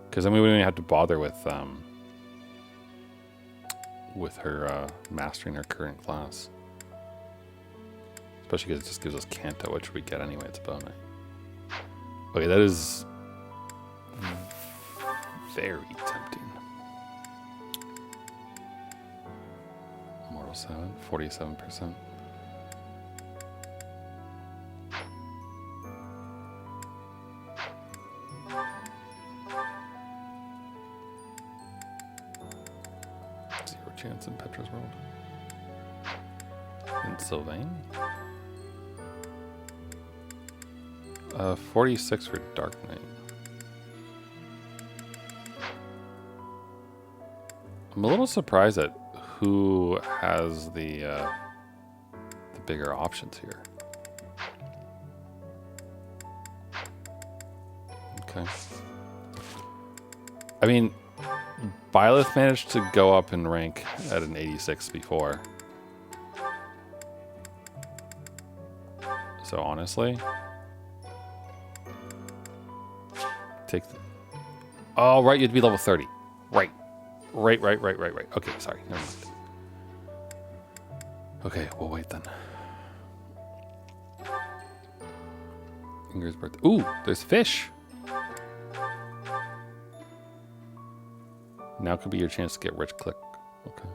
Because I mean, we don't even have to bother with her mastering her current class. Especially because it just gives us Kanto, which we get anyway. It's a Bow Knight. Okay, that is very tempting. Mortal 7, 47%. Chance in Petra's world. In Sylvain? 46 for Dark Knight. I'm a little surprised at who has the bigger options here. Okay. I mean, Byleth managed to go up in rank at an 86 before. So honestly, take the... Oh, right, you'd be level 30. Right. Right. Okay, sorry, never mind. Okay, we'll wait then. Ingrid's birthday. Ooh, there's fish. Now could be your chance to get rich. Click. Okay.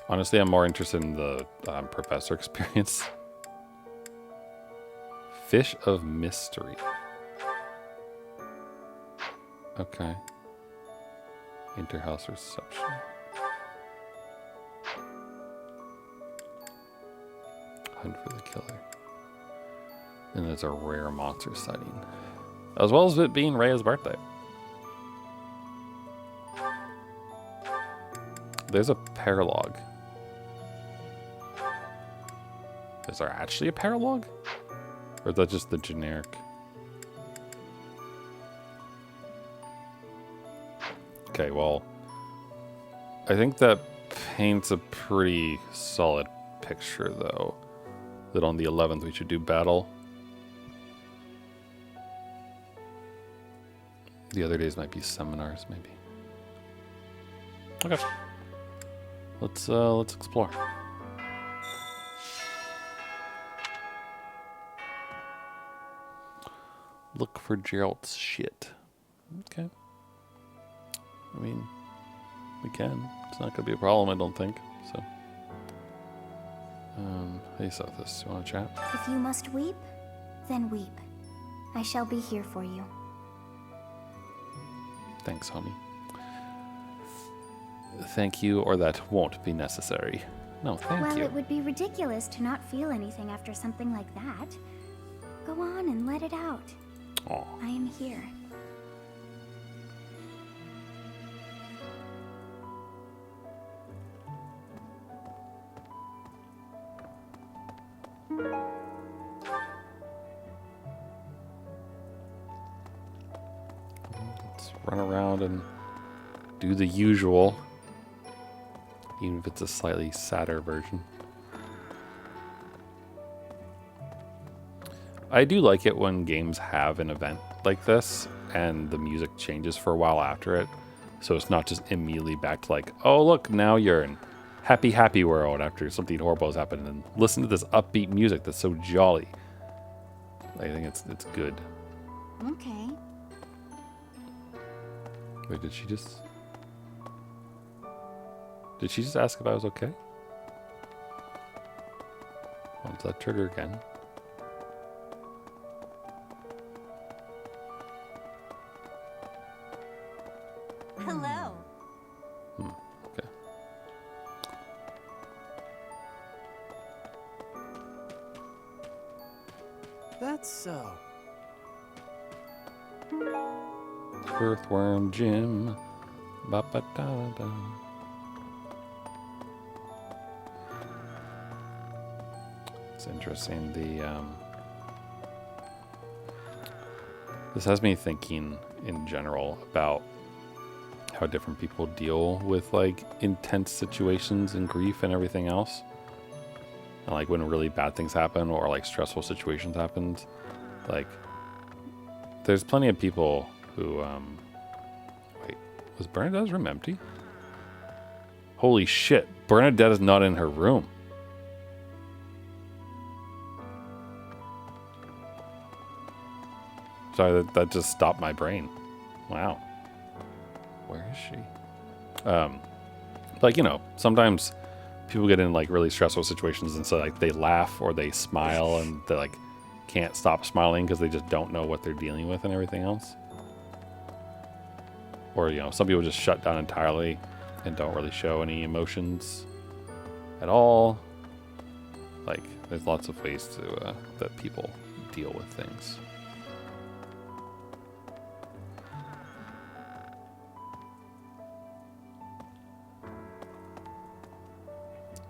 Honestly, I'm more interested in the professor experience. Fish of Mystery. Okay. Interhouse reception. Hunt for the killer. And there's a rare monster sighting. As well as it being Rhea's birthday. There's a paralog. Is there actually a paralog? Or is that just the generic? Okay, well, I think that paints a pretty solid picture, though. That on the 11th we should do battle. The other days might be seminars, maybe. Okay. Let's explore. Look for Gerald's shit. Okay. I mean, we can. It's not gonna be a problem, I don't think. So, hey, Sothis, you want to chat? If you must weep, then weep. I shall be here for you. Thanks, homie. Thank you, or that won't be necessary. No, thank Well, you. it would be ridiculous to not feel anything after something like that. Go on and let it out. Aw. I am here. Let's run around and do the usual, even if it's a slightly sadder version. I do like it when games have an event like this and the music changes for a while after it. So it's not just immediately back to like, oh look, now you're in happy, happy world after something horrible has happened, and listen to this upbeat music that's so jolly. I think it's good. Okay. Wait, did she just ask if I was okay? Well, does that trigger again? Hello. Okay. That's so. Earthworm Jim. Ba ba da da. It's interesting. This has me thinking in general about how different people deal with like intense situations and grief and everything else. And like when really bad things happen or like stressful situations happen, like there's plenty of people who wait, was Bernadette's room empty? Holy shit, Bernadette is not in her room. Sorry, that just stopped my brain. Wow. Where is she? Like, you know, sometimes people get in like really stressful situations and so like they laugh or they smile and they like can't stop smiling because they just don't know what they're dealing with and everything else. Or, you know, some people just shut down entirely and don't really show any emotions at all. Like, there's lots of ways to that people deal with things.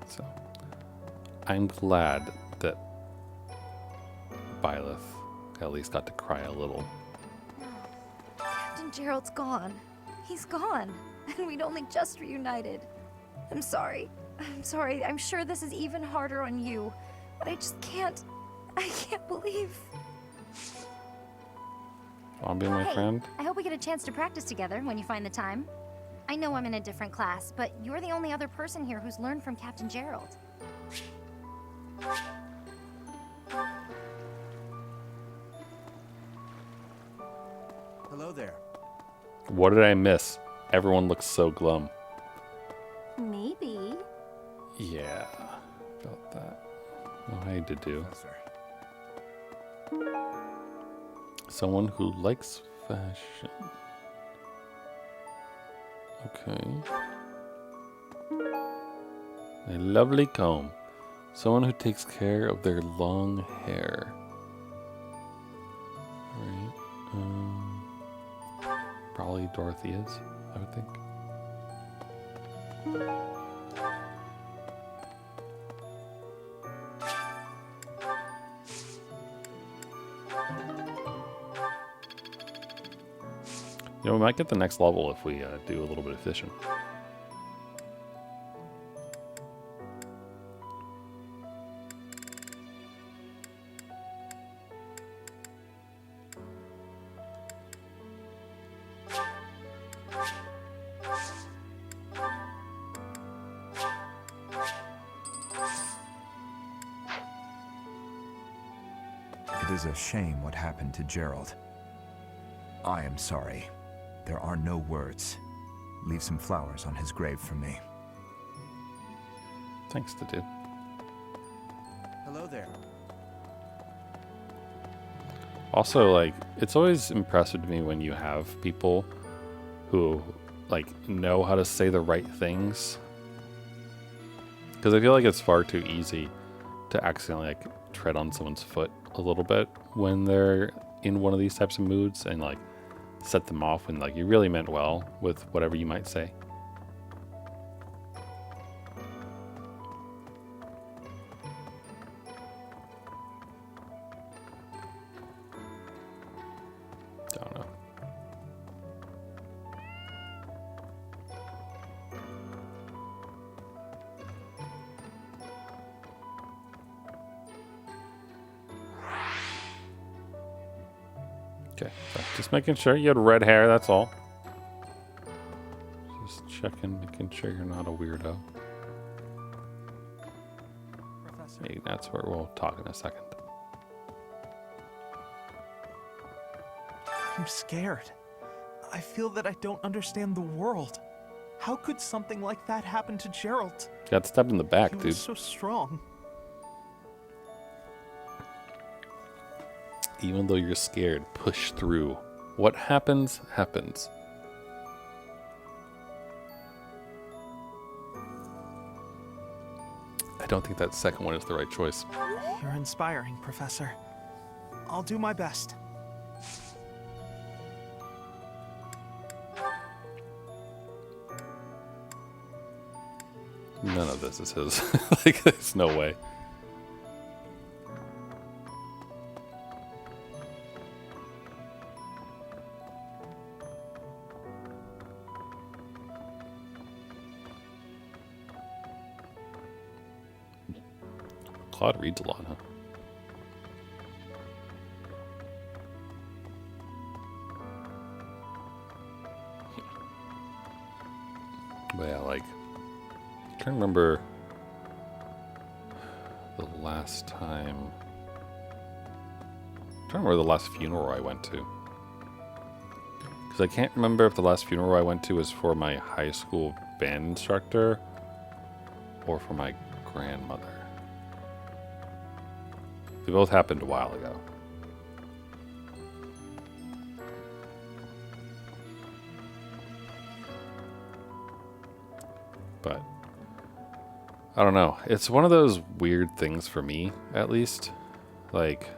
So, I'm glad that Byleth at least got to cry a little. Captain Gerald's gone. He's gone. And we'd only just reunited. I'm sorry. I'm sorry. I'm sure this is even harder on you. But I just can't. I can't believe. Want to be my friend? I hope we get a chance to practice together when you find the time. I know I'm in a different class, but you're the only other person here who's learned from Captain Gerald. Hello there. What did I miss? Everyone looks so glum. Maybe. Yeah, about that. Oh, I did do. Someone who likes fashion. Okay. A lovely comb. Someone who takes care of their long hair. Right. Probably Dorothy is, I would think. You know, we might get the next level if we do a little bit of fishing. It is a shame what happened to Gerald. I am sorry. There are no words. Leave some flowers on his grave for me. Thanks to do. Hello there. Also, like, it's always impressive to me when you have people who, like, know how to say the right things. Because I feel like it's far too easy to accidentally, like, tread on someone's foot a little bit when they're in one of these types of moods and, like, set them off when, like, you really meant well with whatever you might say. Don't know. Okay, so just making sure you had red hair, that's all. Just checking, making sure you're not a weirdo. Professor. Maybe that's where we'll talk in a second. I'm scared. I feel that I don't understand the world. How could something like that happen to Gerald? Got stabbed in the back, He dude. was so strong. Even though you're scared, push through. What happens, happens. I don't think that second one is the right choice. You're inspiring, Professor. I'll do my best. None of this is his. Like, there's no way. Claude reads a lot, huh? But yeah, like, I'm trying to remember the last time. I'm trying to remember the last funeral I went to. Because I can't remember if the last funeral I went to was for my high school band instructor or for my grandmother. They both happened a while ago. But I don't know. It's one of those weird things for me, at least. Like,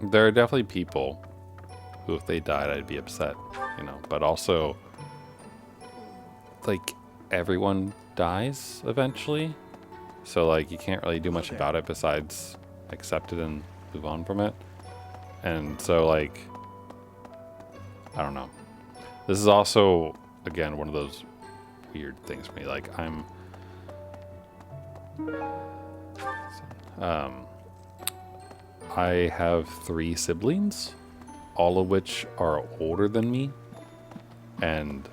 there are definitely people who, if they died, I'd be upset, you know. But also, like, everyone dies eventually. So, like, you can't really do much about it besides accept it and move on from it. And so, like, I don't know. This is also, again, one of those weird things for me. Like, I have 3 siblings, all of which are older than me. And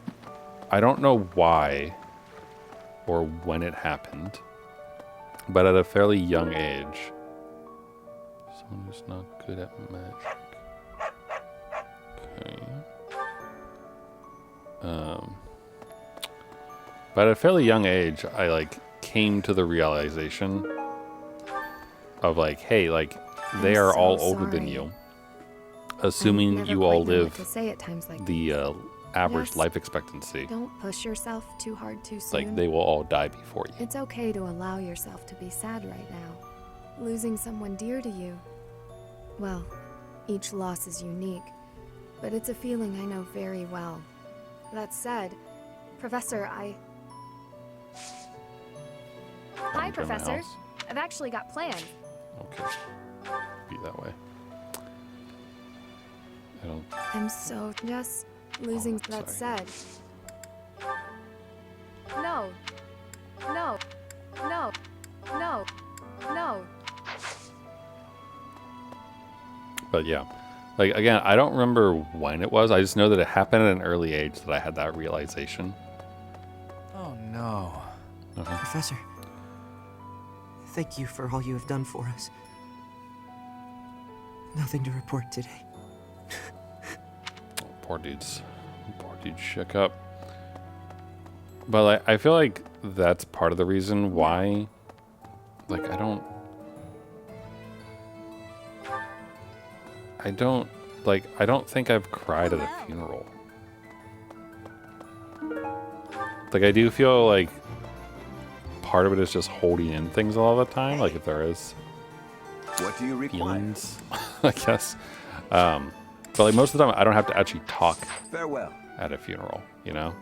I don't know why or when it happened, but at a fairly young age, someone who's not good at magic. Okay. But at a fairly young age, I, like, came to the realization of, like, hey, like, they are so all older than sorry. you. Assuming never you quite all know what live to say at times like the average Yes. life expectancy. Don't push yourself too hard too soon. Like, they will all die before you. It's okay to allow yourself to be sad right now. Losing someone dear to you, well, Each loss is unique, but it's a feeling I know very well. That said, Professor, Hi, Come to my Professor. house. I've actually got plans. Okay. Be that way. I don't. I'm so just losing. That said, No. No. No. No. No. But yeah, like again, I don't remember when it was. I just know that it happened at an early age that I had that realization. Oh no. Professor, thank you for all you have done for us. Nothing to report today. Poor dudes shook up. But like, I feel like that's part of the reason why, like, I don't think I've cried at a funeral. Like, I do feel like part of it is just holding in things all the time. Like, if there is what do you require? Feelings, I guess. But like most of the time, I don't have to actually talk Farewell. at a funeral, you know?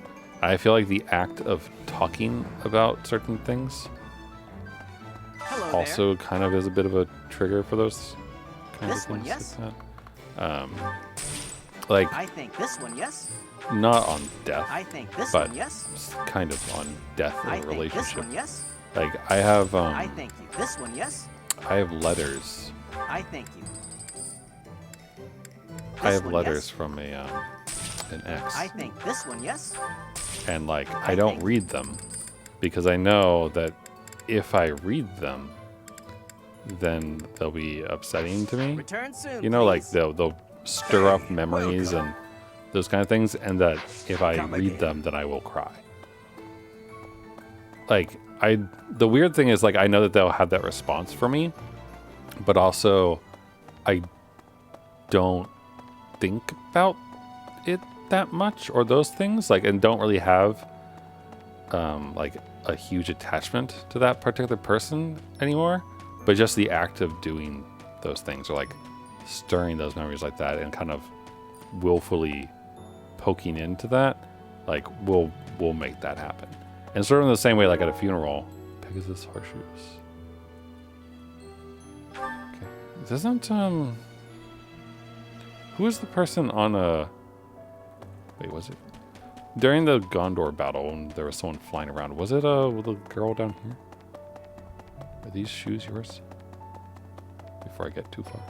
I feel like the act of talking about certain things also kind of is a bit of a trigger for those kinds This of one, things yes. like that. Like, I think this one, yes. not on death, I think this but one, yes. kind of on death in I a think relationship. this one, yes. Like, I have, I thank you. This one, yes. I have letters. I thank you. I have one, letters yes. from an ex. I think this one, yes. And like I don't read them because I know that if I read them, then they'll be upsetting to me. Return soon, you know, like please. they'll stir up memories and those kind of things, and that if I read them, then I will cry. Like the weird thing is, like, I know that they'll have that response for me, but also I don't think about it that much or those things, like, and don't really have like a huge attachment to that particular person anymore. But just the act of doing those things, or like stirring those memories like that and kind of willfully poking into that, like will make that happen. And sort of in the same way, like at a funeral, Pegasus horseshoes. Okay, doesn't who is the person on a? Wait, was it during the Gondor battle when there was someone flying around? Was it the girl down here? Are these shoes yours? Before I get too far.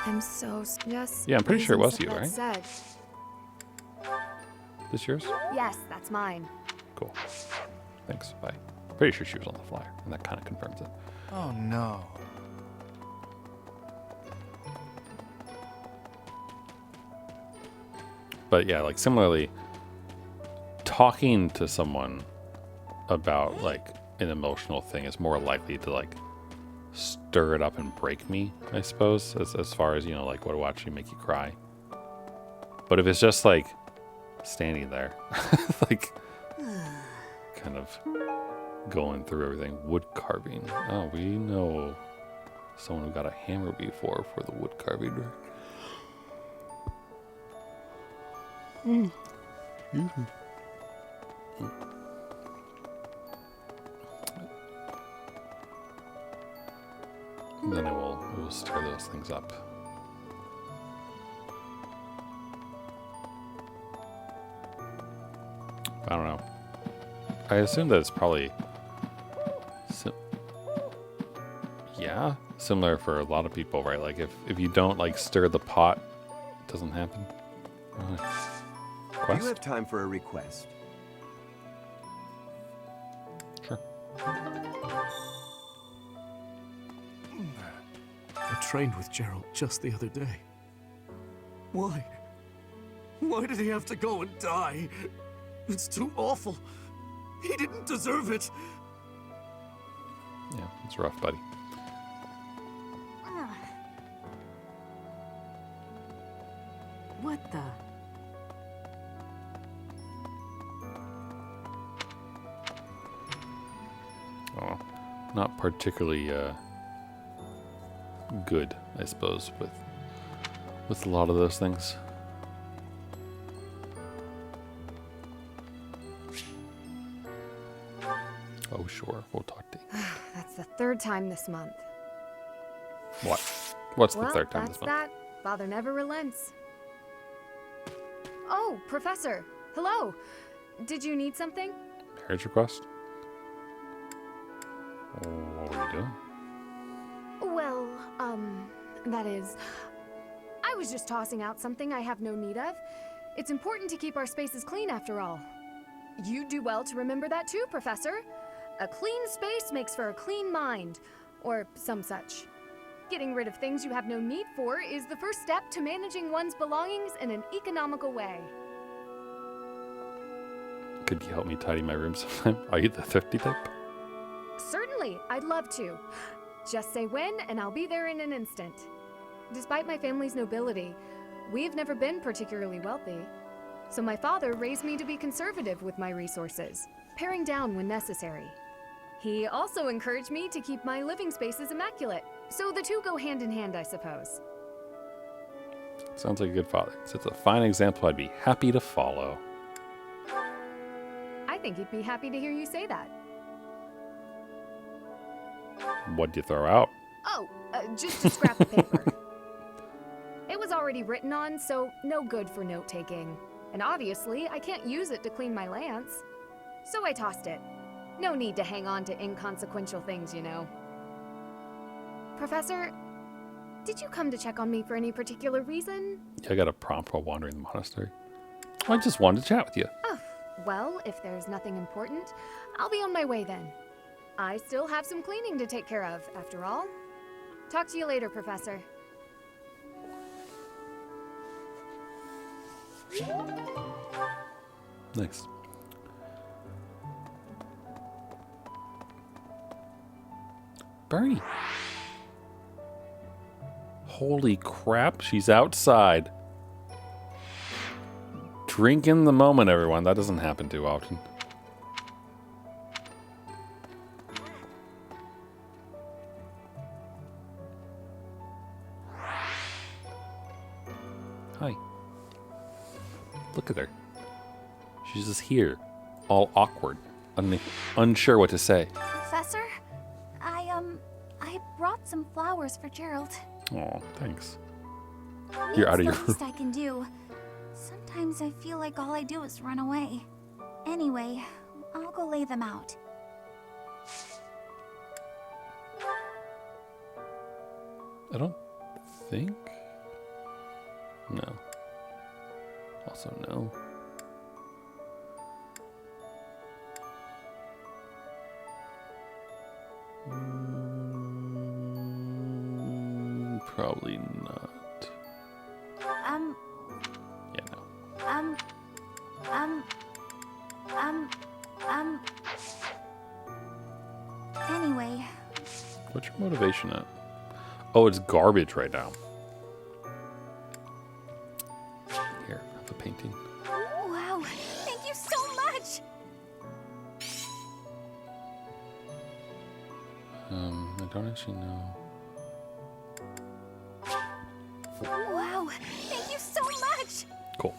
I'm so just. Yeah, I'm pretty sure it was you, that right? said, This yours? yes, that's mine. Cool. Thanks. Bye. Pretty sure she was on the flyer, and that kind of confirms it. Oh no. But yeah, like similarly, talking to someone about like an emotional thing is more likely to like stir it up and break me, I suppose, as far as, you know, like what will actually make you cry. But if it's just like standing there, like kind of going through everything, wood carving. Oh, we know someone who got a hammer before for the wood carving. Excuse me. Then it will stir those things up. I don't know. I assume that it's probably similar for a lot of people, right? Like if you don't like stir the pot, it doesn't happen. Do you have time for a request? Sure. I trained with Gerald just the other day. Why? Why did he have to go and die? It's too awful. He didn't deserve it. Yeah, it's rough, buddy. What the? Oh, not particularly good, I suppose, with with a lot of those things. Oh, sure. We'll talk to you. That's the third time this month. What? What's the Well, third time that's this month? that. Father never relents. Oh, Professor. Hello. Did you need something? Marriage request? Oh, what were you doing? Well, that is... I was just tossing out something I have no need of. It's important to keep our spaces clean after all. You'd do well to remember that too, Professor. A clean space makes for a clean mind, or some such. Getting rid of things you have no need for is the first step to managing one's belongings in an economical way. Could you help me tidy my room sometime? Are you the thrifty type? Certainly, I'd love to. Just say when, and I'll be there in an instant. Despite my family's nobility, we've never been particularly wealthy. So my father raised me to be conservative with my resources, paring down when necessary. He also encouraged me to keep my living spaces immaculate, so the two go hand in hand, I suppose. Sounds like a good father. So it's a fine example I'd be happy to follow. I think he'd be happy to hear you say that. What'd you throw out? Oh, just a scrap of paper. It was already written on, so no good for note-taking. And obviously, I can't use it to clean my lance. So I tossed it. No need to hang on to inconsequential things, you know. Professor, did you come to check on me for any particular reason? I got a prompt while wandering the monastery. I just wanted to chat with you. Oh, well, if there's nothing important, I'll be on my way then. I still have some cleaning to take care of, after all. Talk to you later, Professor. Nice. Bernie. Holy crap, she's outside. Drink in the moment, everyone. That doesn't happen too often. Hi. Look at her. She's just here, all awkward, unsure what to say. Professor, I brought some flowers for Gerald. Oh, thanks. It's You're out of your the least I can do. Sometimes I feel like all I do is run away. Anyway, I'll go lay them out. I don't think. No. Also, no. Probably not. Yeah, no. Anyway. What's your motivation at? Oh, it's garbage right now. Here, have a painting. Wow, thank you so much! I don't actually know. Wow, thank you so much! Cool.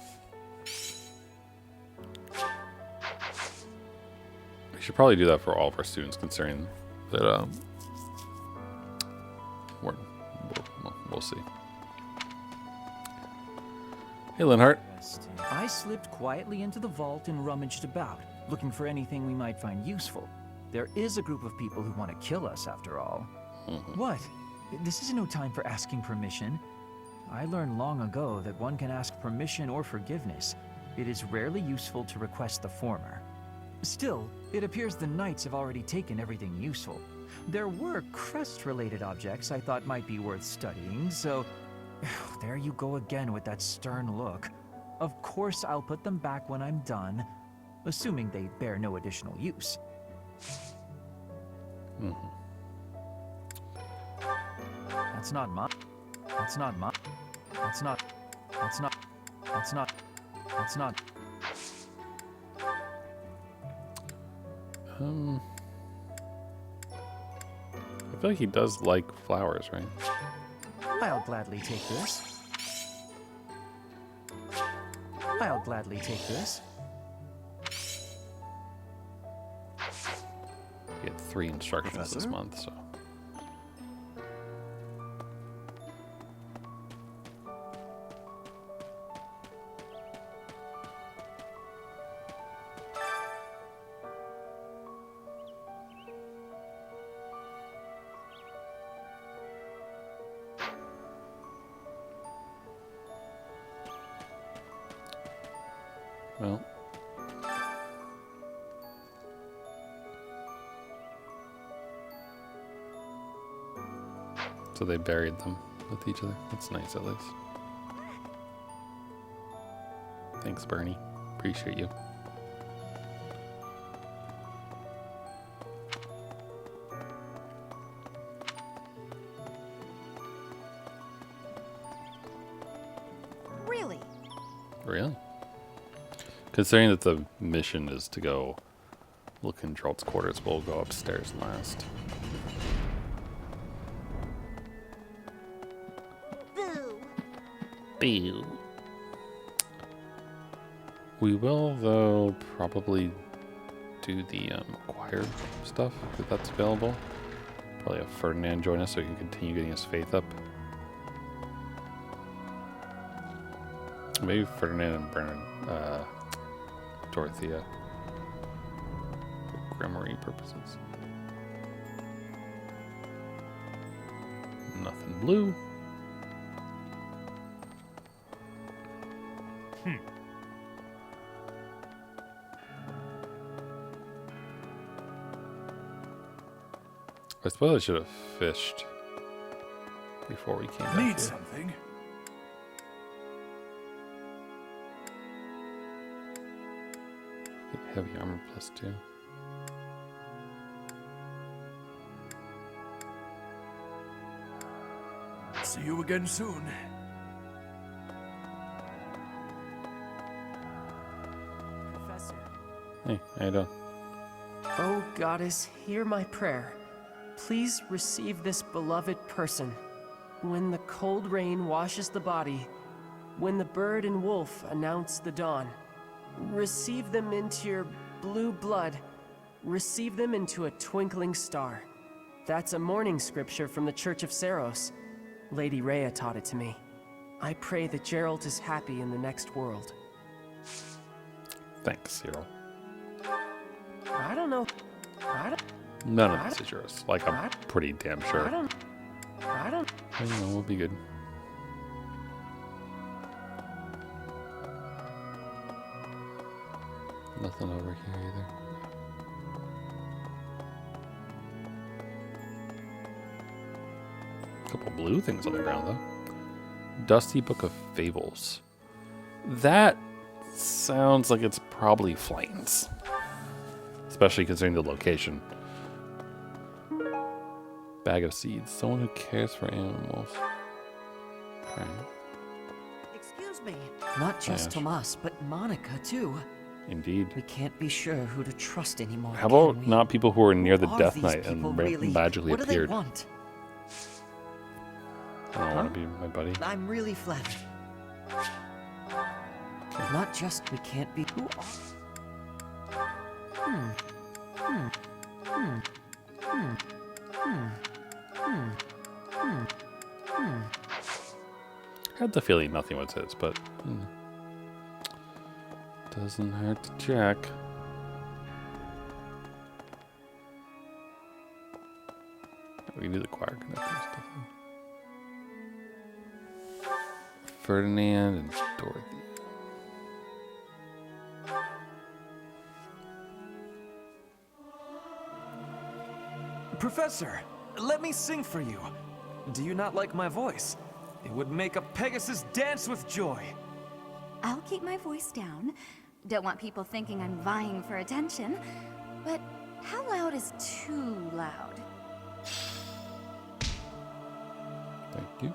We should probably do that for all of our students, considering that we'll see. Hey, Linhart. I slipped quietly into the vault and rummaged about, looking for anything we might find useful. There is a group of people who want to kill us, after all. What? This is no time for asking permission. I learned long ago that one can ask permission or forgiveness. It is rarely useful to request the former. Still, it appears the knights have already taken everything useful. There were crest-related objects I thought might be worth studying, so... There you go again with that stern look. Of course I'll put them back when I'm done, assuming they bear no additional use. That's not mine. That's not mine. That's not. That's not. That's not. That's not. I feel like he does like flowers, right? I'll gladly take this. I'll gladly take this. You get 3 instructions this Professor? month, so. Well. So they buried them with each other. That's nice, at least. Thanks, Bernie. Appreciate you. Really? Really? Considering that the mission is to go look in Gerald's quarters, we'll go upstairs last. Boo. We will, though, probably do the choir stuff, if that's available. Probably have Ferdinand join us so he can continue getting his faith up. Maybe Ferdinand and Bernard, Dorothea, for grammary purposes. Nothing blue. I suppose I should have fished before we came back Need here. something? Heavy armor +2. See you again soon. Professor. Hey, how you doing? Oh, Goddess, hear my prayer. Please receive this beloved person. When the cold rain washes the body, when the bird and wolf announce the dawn, receive them into your blue blood. Receive them into a twinkling star. That's a morning scripture from the Church of Saros. Lady Rhea taught it to me. I pray that Geralt is happy in the next world. Thanks, Cyril. I don't know. None of this is yours. Like, I'm pretty damn sure. I don't. But, you know, we'll be good. Nothing over here either. Couple blue things on the ground, though. Dusty Book of Fables. That sounds like it's probably Flames. Especially considering the location. Bag of Seeds. Someone who cares for animals. Okay. Excuse me. Not just Ash. Tomas, but Monica, too. Indeed. We can't be sure who to trust anymore. How about can we? not people who are near the Who are Death these Knight and people really? magically What appeared? do they want? I don't want to be my buddy. I'm really flattered. Not just we can't be who are. I had the feeling nothing was his, but doesn't hurt to check. We can do the choir connector stuff. Ferdinand and Dorothy. Professor, let me sing for you. Do you not like my voice? It would make a Pegasus dance with joy. I'll keep my voice down. Don't want people thinking I'm vying for attention. But how loud is too loud? Thank you.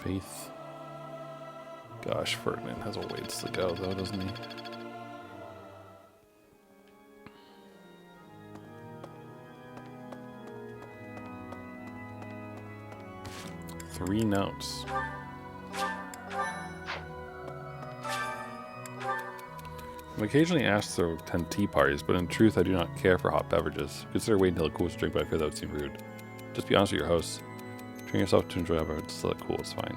Faith. Gosh, Ferdinand has a ways to go, though, doesn't he? Three notes. I occasionally ask to attend tea parties, but in truth, I do not care for hot beverages. Consider waiting until it cools to drink, but I fear that would seem rude. Just be honest with your hosts. Train yourself to enjoy it, just let it cool, it's fine.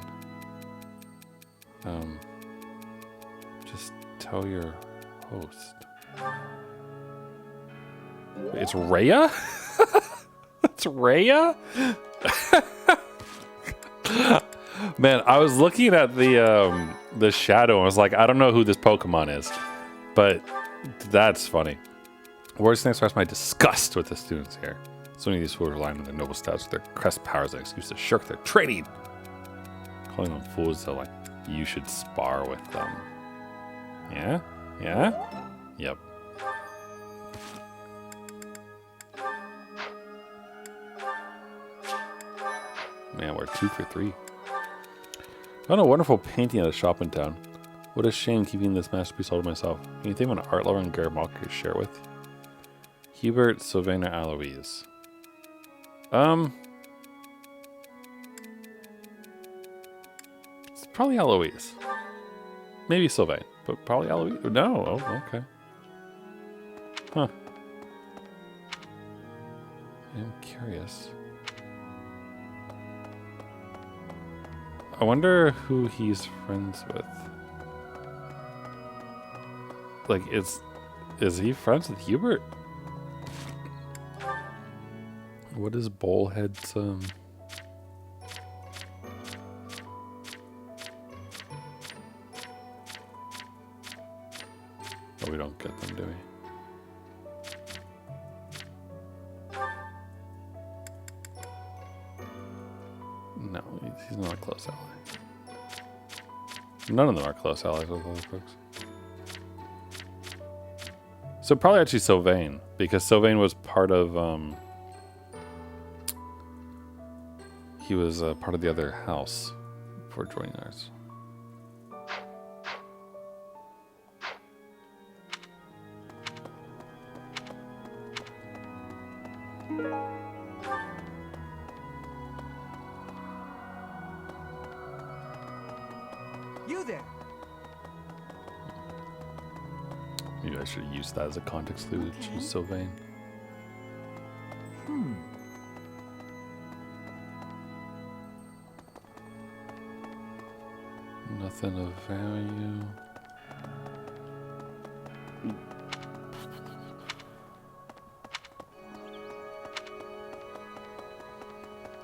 Just tell your host. Wait, it's Rhea? It's Rhea? Man, I was looking at the shadow and I was like, I don't know who this Pokemon is, but that's funny. Words can express my disgust with the students here. So many of these fools rely on their noble stats with their crest powers as an excuse to shirk their training. Calling them fools so like you should spar with them. Yeah? Yeah? Yep. Man, we're 2 for 3. Found a wonderful painting at a shop in town. What a shame keeping this masterpiece all to myself. Can you think of an art lover in Garreg could share it with? Hubert, Sylvain, or Aloise? It's probably Aloise. Maybe Sylvain, but probably Aloise. No, oh, okay. Huh. I'm curious. I wonder who he's friends with. Like, is he friends with Hubert? What is Bullhead's, Oh, we don't get them, do we? No, he's not a close ally. None of them are close allies with other folks. So probably actually Sylvain, because Sylvain was part of, he was part of the other house before joining ours. You there? Maybe I should use that as a context clue to choose Sylvain. Nothing of value.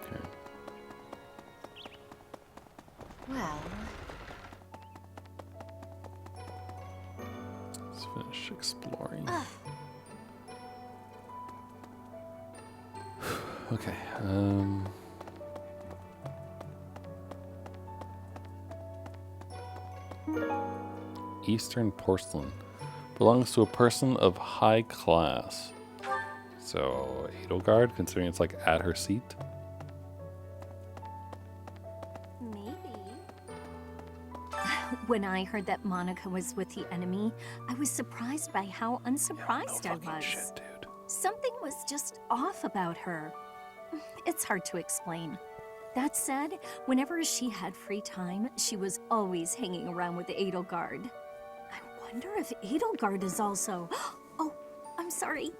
Okay. Well, Let's finish exploring. Okay. Eastern porcelain belongs to a person of high class. So Edelgard, considering it's like at her seat. maybe. When I heard that Monica was with the enemy, I was surprised by how unsurprised I was. Something was just off about her. It's hard to explain. That said, whenever she had free time, she was always hanging around with Edelgard. I wonder if Edelgard is also... Oh, I'm sorry.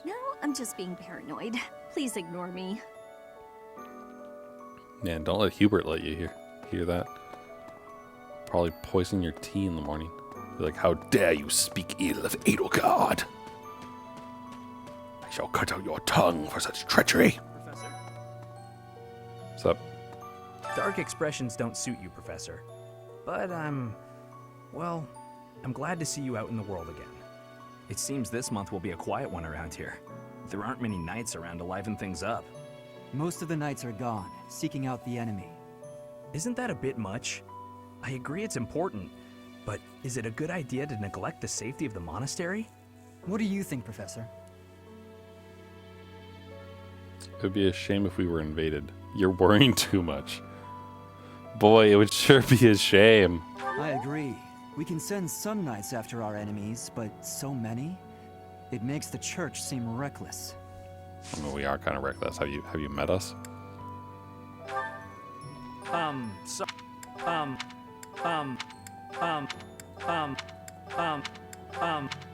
No, I'm just being paranoid. Please ignore me. Man, don't let Hubert let you hear that. Probably poison your tea in the morning. Be like, how dare you speak ill of Edelgard? I shall cut out your tongue for such treachery. Professor? What's up? Dark expressions don't suit you, Professor. But well, I'm glad to see you out in the world again. It seems this month will be a quiet one around here. There aren't many knights around to liven things up. Most of the knights are gone, seeking out the enemy. Isn't that a bit much? I agree it's important, but is it a good idea to neglect the safety of the monastery? What do you think, Professor? It would be a shame if we were invaded. You're worrying too much. Boy, it would sure be a shame. I agree. We can send some knights after our enemies, but so many? It makes the church seem reckless. I mean, we are kind of reckless. Have you met us? Are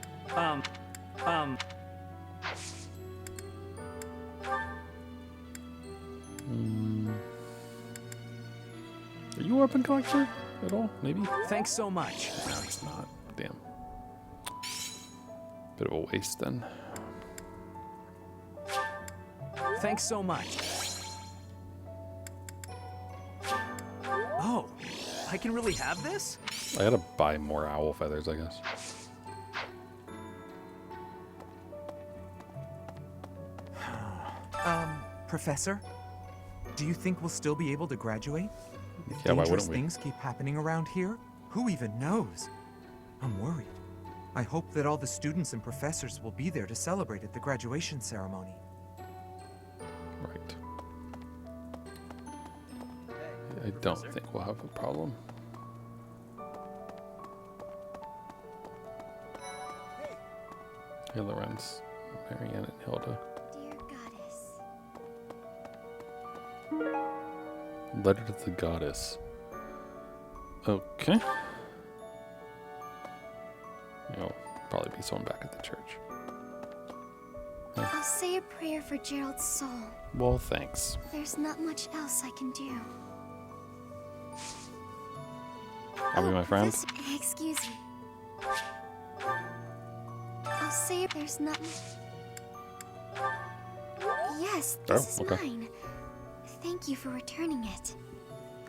you a weapon collector at all? Maybe? Thanks so much. No, he's not. Damn. Bit of a waste then. Thanks so much. Oh, I can really have this? I gotta buy more owl feathers, I guess. Professor? Do you think we'll still be able to graduate? If Yeah, why dangerous wouldn't we? things keep happening around here, who even knows? I'm worried. I hope that all the students and professors will be there to celebrate at the graduation ceremony. Right. I don't think we'll have a problem. Hey, Lorenz, Marianne, and Hilda. Dear goddess. Letter to the goddess. Okay. There'll probably be someone back at the church. I'll say a prayer for Gerald's soul. Well, thanks. There's not much else I can do. Are we my friend? Professor, excuse me. I'll say there's nothing. Yes, this Oh, is okay. mine. Thank you for returning it.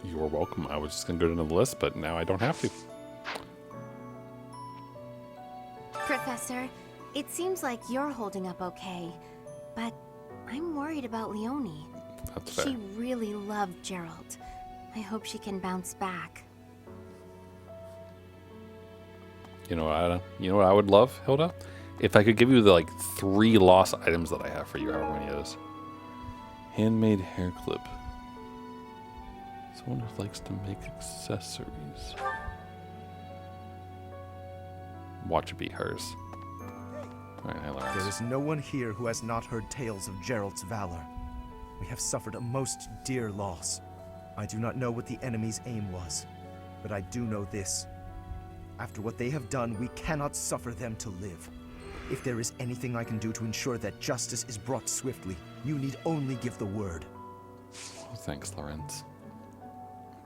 You are welcome. I was just gonna go down the list, but now I don't have to. Professor, it seems like you're holding up okay, but I'm worried about Leonie. That's fair. She really loved Gerald. I hope she can bounce back. You know what I would love, Hilda? If I could give you the like 3 lost items that I have for you, however many it is. Handmade hair clip. Someone who likes to make accessories. Watch it be hers. Alright, hi Lawrence. There is no one here who has not heard tales of Gerald's valor. We have suffered a most dear loss. I do not know what the enemy's aim was, but I do know this. After what they have done, we cannot suffer them to live. If there is anything I can do to ensure that justice is brought swiftly, you need only give the word. Oh, thanks, Lawrence.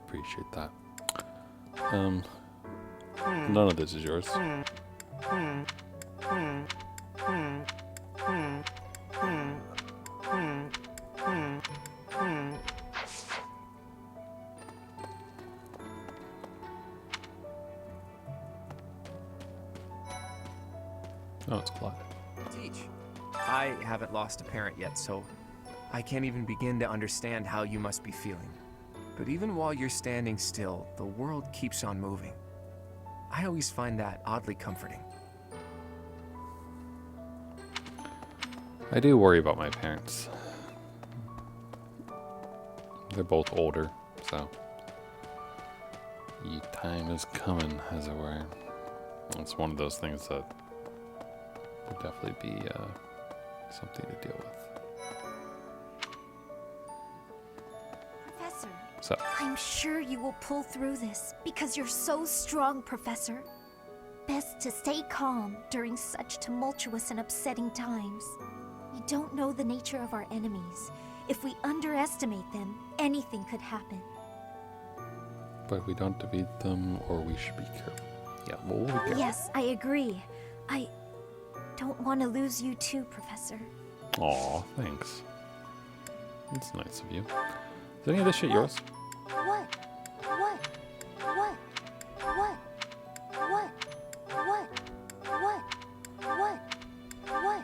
Appreciate that. None of this is yours. Oh, it's Clyde. Teach. I haven't lost a parent yet, so I can't even begin to understand how you must be feeling. But even while you're standing still, the world keeps on moving. I always find that oddly comforting. I do worry about my parents. They're both older, so your time is coming, as it were. It's one of those things that would definitely be something to deal with. Professor, So, I'm sure you will pull through this because you're so strong, Professor. Best to stay calm during such tumultuous and upsetting times. We don't know the nature of our enemies. If we underestimate them, anything could happen. but we don't defeat them, or we should be careful. Yeah, well, we'll be careful. Yes, I agree. I don't want to lose you too, Professor. Aw, thanks. That's nice of you. Is any of this shit yours? What? What? What? What? What? What? What? What? What?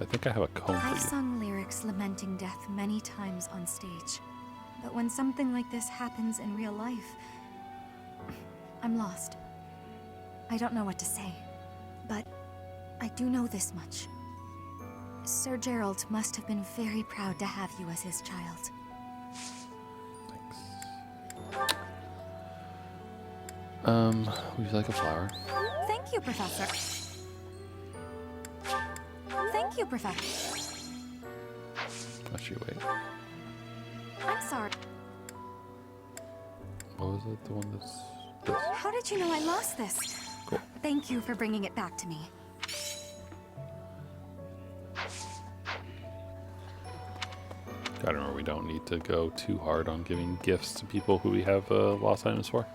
I think I have a comb for I've you. sung lyrics lamenting death many times on stage. But when something like this happens in real life, I'm lost. I don't know what to say. But I do know this much. Sir Gerald must have been very proud to have you as his child. Would you like a flower? Thank you, Professor. Thank you, Professor. Actually, wait. I'm sorry. What was it? The one that's this? How did you know I lost this? Cool. Thank you for bringing it back to me. I don't know. We don't need to go too hard on giving gifts to people who we have lost items for.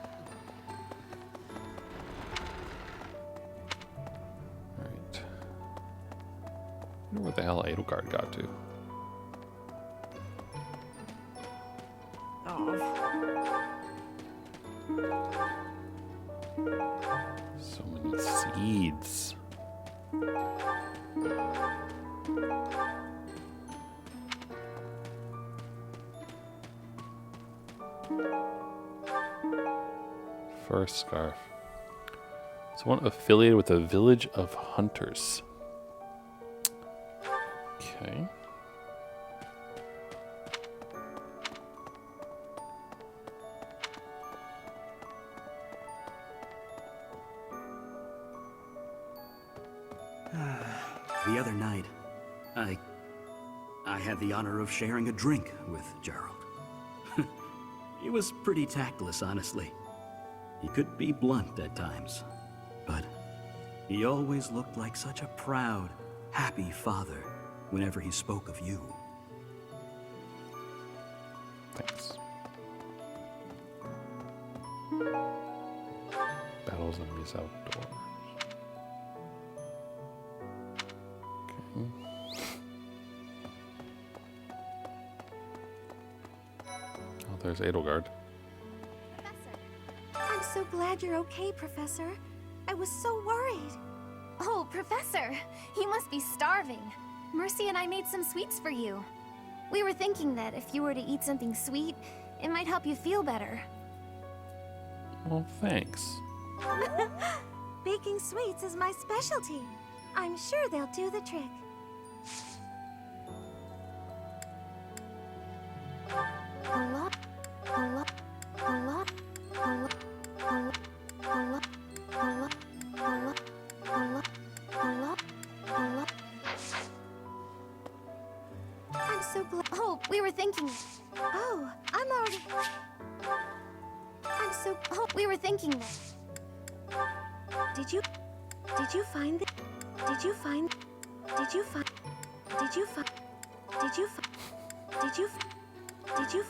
Alright. I wonder where the hell Edelgard got to. So many seeds. First scarf. It's one affiliated with the Village of Hunters. Okay. The other night, I had the honor of sharing a drink with Gerald. He was pretty tactless, honestly. He could be blunt at times, but he always looked like such a proud, happy father whenever he spoke of you. Thanks. Battles enemies outdoors. Okay. Oh, there's Edelgard. I'm so glad you're okay, Professor. I was so worried. Oh, Professor, you must be starving. Mercy and I made some sweets for you. We were thinking that if you were to eat something sweet, it might help you feel better. Well, thanks. Baking sweets is my specialty. I'm sure they'll do the trick. I'm so glad. Oh, we were thinking. Oh, I'm already. I'm so. Oh, we were thinking that. Did you find the? Did you find? Did you find? Did you find? Did you find? Did you? Did you?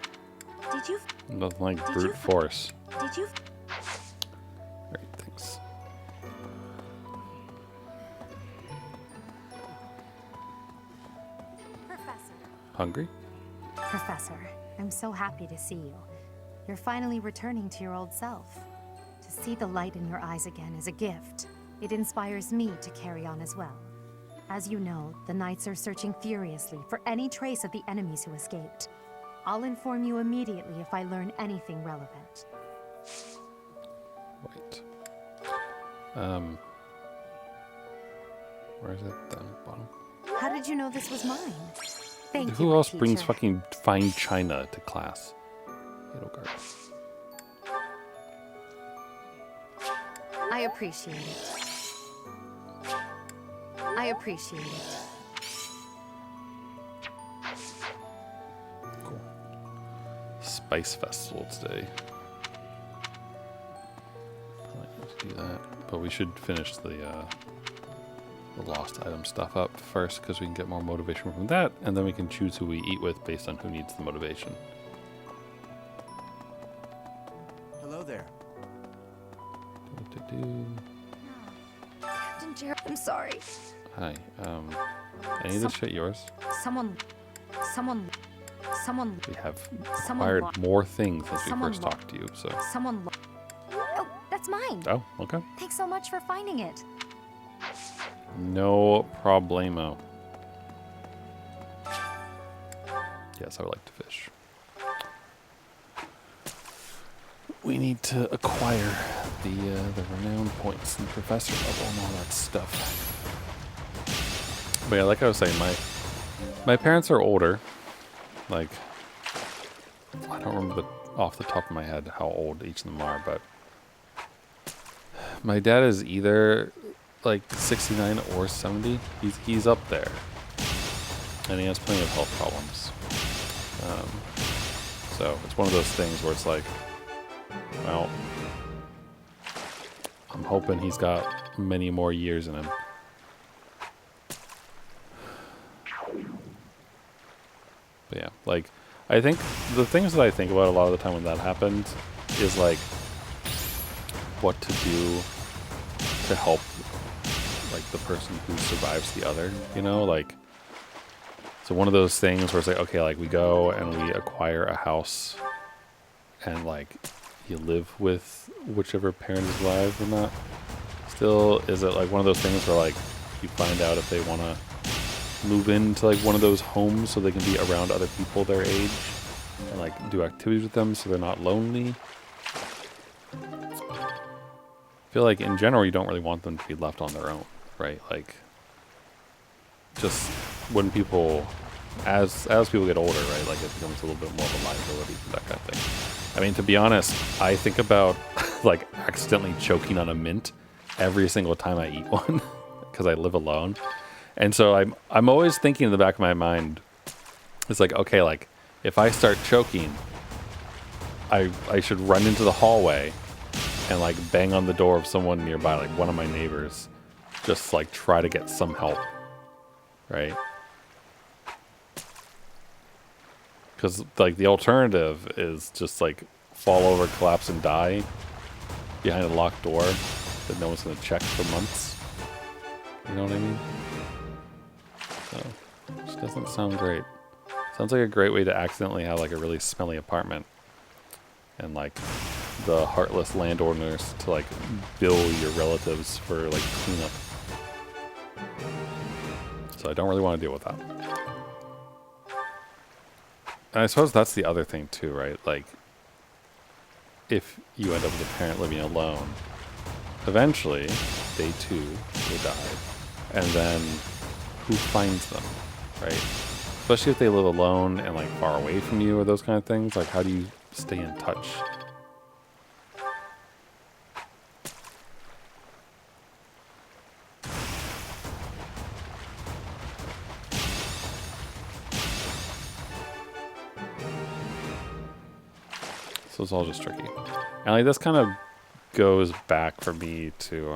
Did you? Nothing like brute force. Did you? Alright, thanks. Professor. Hungry? Professor, I'm so happy to see you. You're finally returning to your old self. To see the light in your eyes again is a gift. It inspires me to carry on as well. As you know, the Knights are searching furiously for any trace of the enemies who escaped. I'll inform you immediately if I learn anything relevant. Wait. Where is it? Down at the bottom. How did you know this was mine? Thank you, Who my else brings teacher. fucking fine china to class? Edelgard. I appreciate it. I appreciate it. Cool. Spice Festival today. Probably need to do that, but we should finish the lost item stuff up first because we can get more motivation from that, and then we can choose who we eat with based on who needs the motivation. Hello there. Captain Gerald, I'm sorry. Hi. Any of this shit yours? Someone. We have Someone acquired lo- more things since we someone first lo- talked to you, so. Someone. Oh, that's mine. Oh, okay. Thanks so much for finding it. No problemo. Yes, I would like to fish. We need to acquire the renown points and professor level and all that stuff. But yeah, like I was saying, my parents are older. Like, I don't remember off the top of my head how old each of them are, but my dad is either like 69 or 70. He's up there, and he has plenty of health problems. So it's one of those things where it's like, well, I'm hoping he's got many more years in him. But yeah, like, I think the things that I think about a lot of the time when that happens is like what to do to help like the person who survives the other, you know, like, so one of those things where it's like, okay, like we go and we acquire a house and like you live with whichever parent is alive or not. Still, is it like one of those things where like you find out if they want to move into like one of those homes so they can be around other people their age and like do activities with them so they're not lonely? I feel like in general you don't really want them to be left on their own, right? Like, just when people, as people get older, right, like it becomes a little bit more of a liability for that kind of thing. I mean, to be honest, I think about like accidentally choking on a mint every single time I eat one because I live alone. And so I'm always thinking in the back of my mind, it's like, okay, like if I start choking, I should run into the hallway and like bang on the door of someone nearby, like one of my neighbors, just like try to get some help, right? Because like the alternative is just like fall over, collapse, and die behind a locked door that no one's gonna check for months. You know what I mean? So, which doesn't sound great. Sounds like a great way to accidentally have like a really smelly apartment and like the heartless landowners to like bill your relatives for like cleanup. So I don't really want to deal with that. And I suppose that's the other thing too, right? Like, if you end up with a parent living alone, eventually they too will die. And then who finds them, right? Especially if they live alone and like far away from you or those kind of things. Like, how do you stay in touch? So it's all just tricky. And like this kind of goes back for me to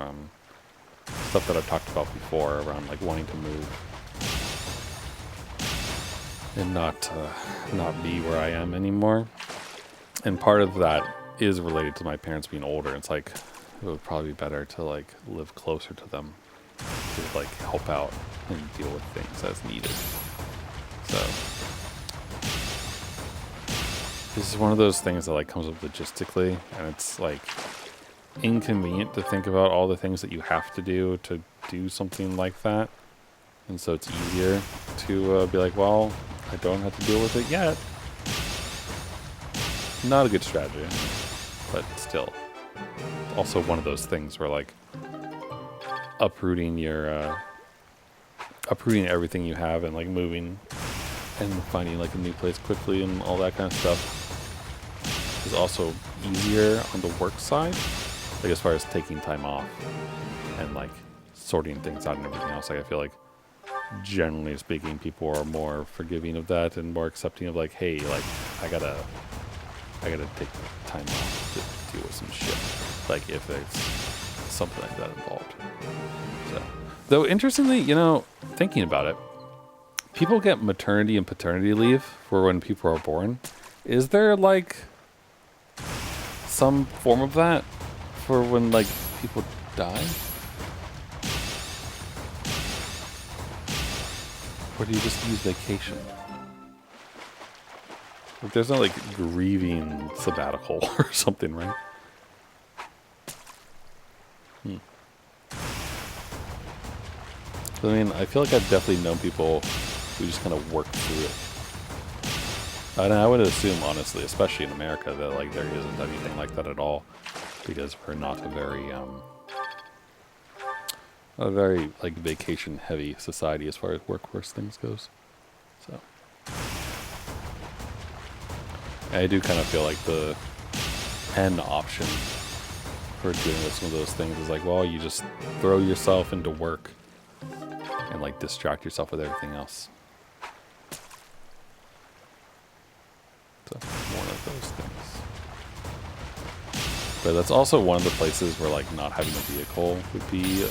stuff that I've talked about before around like wanting to move and not be where I am anymore. And part of that is related to my parents being older. It's like it would probably be better to like live closer to them to like help out and deal with things as needed. So this is one of those things that like comes up logistically, and it's like inconvenient to think about all the things that you have to do something like that. And so it's easier to be like, well, I don't have to deal with it yet. Not a good strategy, but still. Also one of those things where like uprooting everything you have and like moving and finding like a new place quickly and all that kind of stuff is also easier on the work side, like as far as taking time off and like sorting things out and everything else. Like I feel like generally speaking people are more forgiving of that and more accepting of like, hey, like I gotta take time off to deal with some shit, like if there's something like that involved. So, though interestingly, you know, thinking about it, people get maternity and paternity leave for when people are born. Is there like some form of that for when like people die? Or do you just use vacation? Like there's no like grieving sabbatical or something, right? I mean, I feel like I've definitely known people who just kind of work through it. And I would assume, honestly, especially in America, that like there isn't anything like that at all, because we're not a very like vacation-heavy society as far as workforce things goes. So, and I do kind of feel like the end option for dealing with some of those things is like, well, you just throw yourself into work and like distract yourself with everything else. So, one of of those things. But that's also one of the places where like not having a vehicle would be a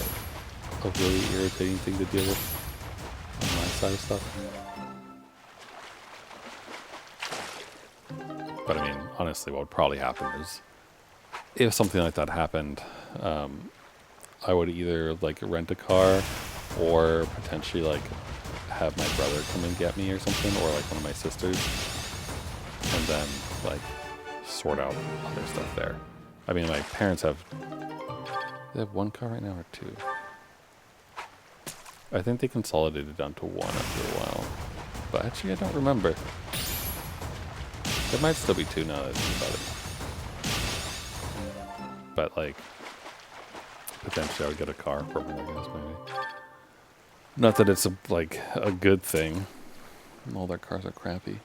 really irritating thing to deal with on my side of stuff. But I mean, honestly, what would probably happen is if something like that happened, I would either like rent a car or potentially like have my brother come and get me or something, or like one of my sisters, and then like sort out other stuff there. I mean, my parents have, they have one car right now or two? I think they consolidated down to one after a while, but actually I don't remember. There might still be two now that I think about it. But like, potentially I would get a car for me, I guess, maybe. Not that it's like a good thing. All their cars are crappy.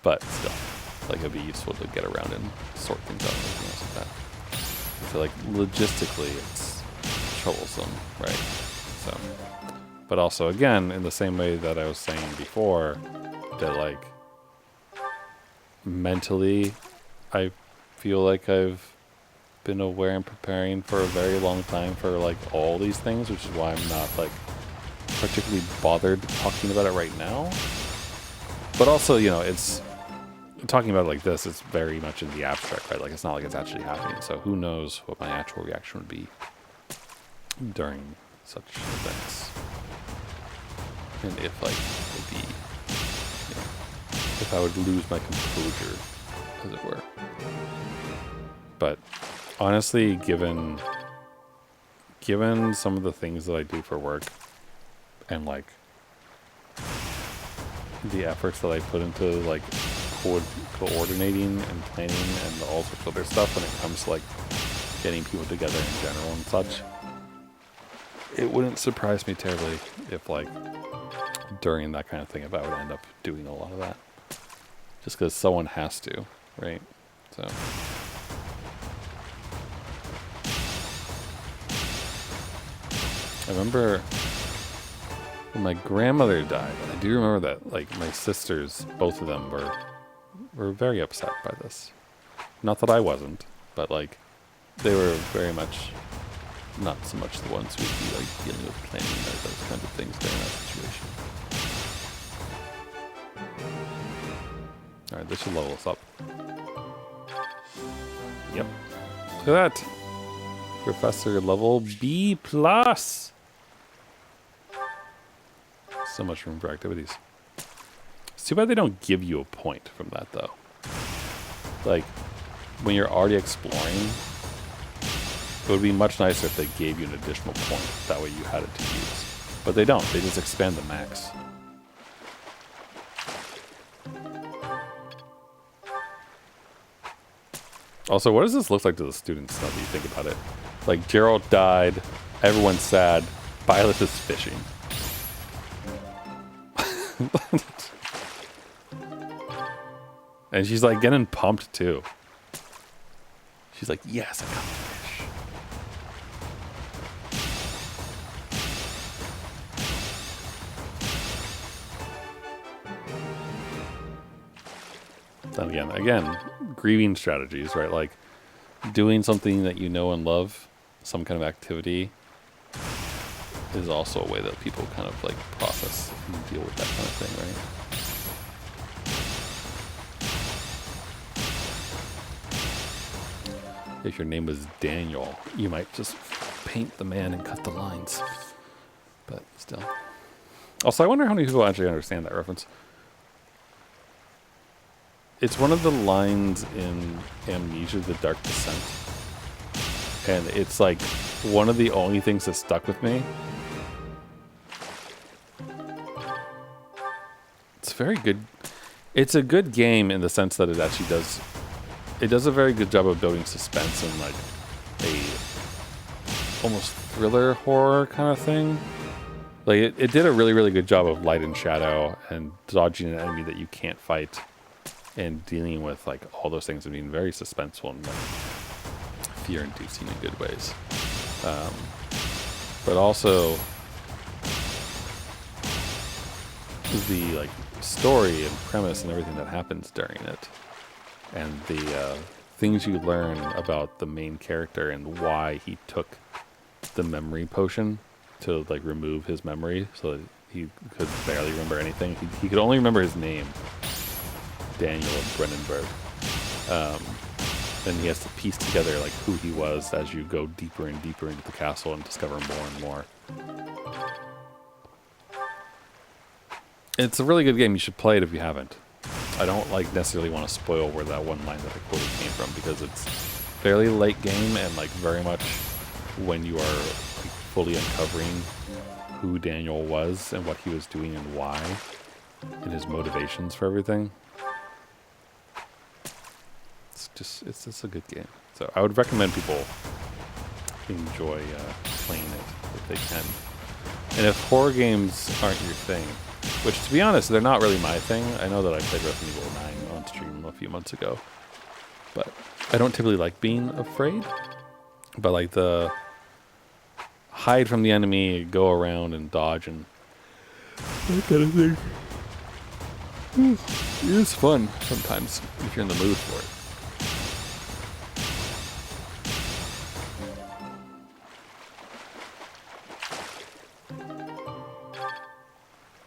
But still, like it'd be useful to get around and sort things out and everything else like that. I feel like logistically it's troublesome, right? So, but also again, in the same way that I was saying before, that like mentally, I feel like I've been aware and preparing for a very long time for like all these things, which is why I'm not like particularly bothered talking about it right now. But also, you know, it's talking about it like this, it's very much in the abstract, right? Like it's not like it's actually happening. So who knows what my actual reaction would be during such events, and if like it would be, you know, if I would lose my composure, as it were. But honestly, given some of the things that I do for work and like the efforts that I put into like coordinating and planning and all sorts of other stuff when it comes to like getting people together in general and such, it wouldn't surprise me terribly if like during that kind of thing, if I would end up doing a lot of that, just because someone has to, right? So I remember when my grandmother died, I do remember that like my sisters, both of them were very upset by this. Not that I wasn't, but like they were very much not so much the ones who would be like dealing with planning or those kinds of things during that situation. Alright, this should level us up. Yep. Look at that. Professor level B+. So much room for activities. It's too bad they don't give you a point from that though. Like, when you're already exploring, it would be much nicer if they gave you an additional point. That way you had it to use. But they don't. They just expand the max. Also, what does this look like to the students now that you think about it? Like, Gerald died, everyone's sad, Byleth is fishing. And she's like getting pumped too. She's like, yes, I got the fish. Then again, grieving strategies, right? Like doing something that you know and love, some kind of activity, is also a way that people kind of like process and deal with that kind of thing, right? If your name was Daniel, you might just paint the man and cut the lines. But still. Also, I wonder how many people actually understand that reference. It's one of the lines in Amnesia: The Dark Descent. And it's like one of the only things that stuck with me. It's very good. It's a good game in the sense that it actually does... It does a very good job of building suspense and like a almost thriller horror kind of thing. Like it did a really, really good job of light and shadow and dodging an enemy that you can't fight and dealing with like all those things and being very suspenseful and like fear-inducing in good ways. But also the like story and premise and everything that happens during it, and the things you learn about the main character and why he took the memory potion to like remove his memory so that he could barely remember anything. He could only remember his name, Daniel of Brennenburg. Then he has to piece together like who he was as you go deeper and deeper into the castle and discover more and more. It's a really good game. You should play it if you haven't. I don't like necessarily want to spoil where that one line that I quoted came from, because it's fairly late game and like very much when you are like fully uncovering who Daniel was and what he was doing and why and his motivations for everything. It's just a good game. So I would recommend people enjoy playing it if they can. And if horror games aren't your thing, which to be honest, they're not really my thing. I know that I played Resident Evil 9 on stream a few months ago, but I don't typically like being afraid. But like the hide from the enemy, go around and dodge and that kind of thing. It is fun sometimes if you're in the mood for it.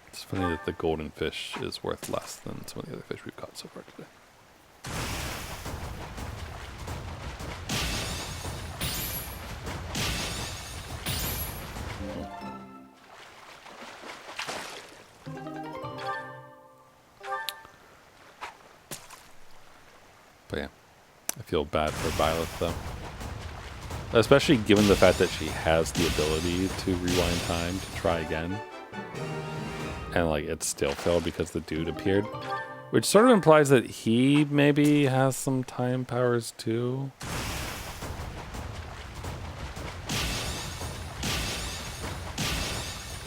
It's funny that the golden fish is worth less than some of the other fish we've caught so far today. But yeah, I feel bad for Byleth though. Especially given the fact that she has the ability to rewind time to try again. And like it still failed because the dude appeared. Which sort of implies that he maybe has some time powers too.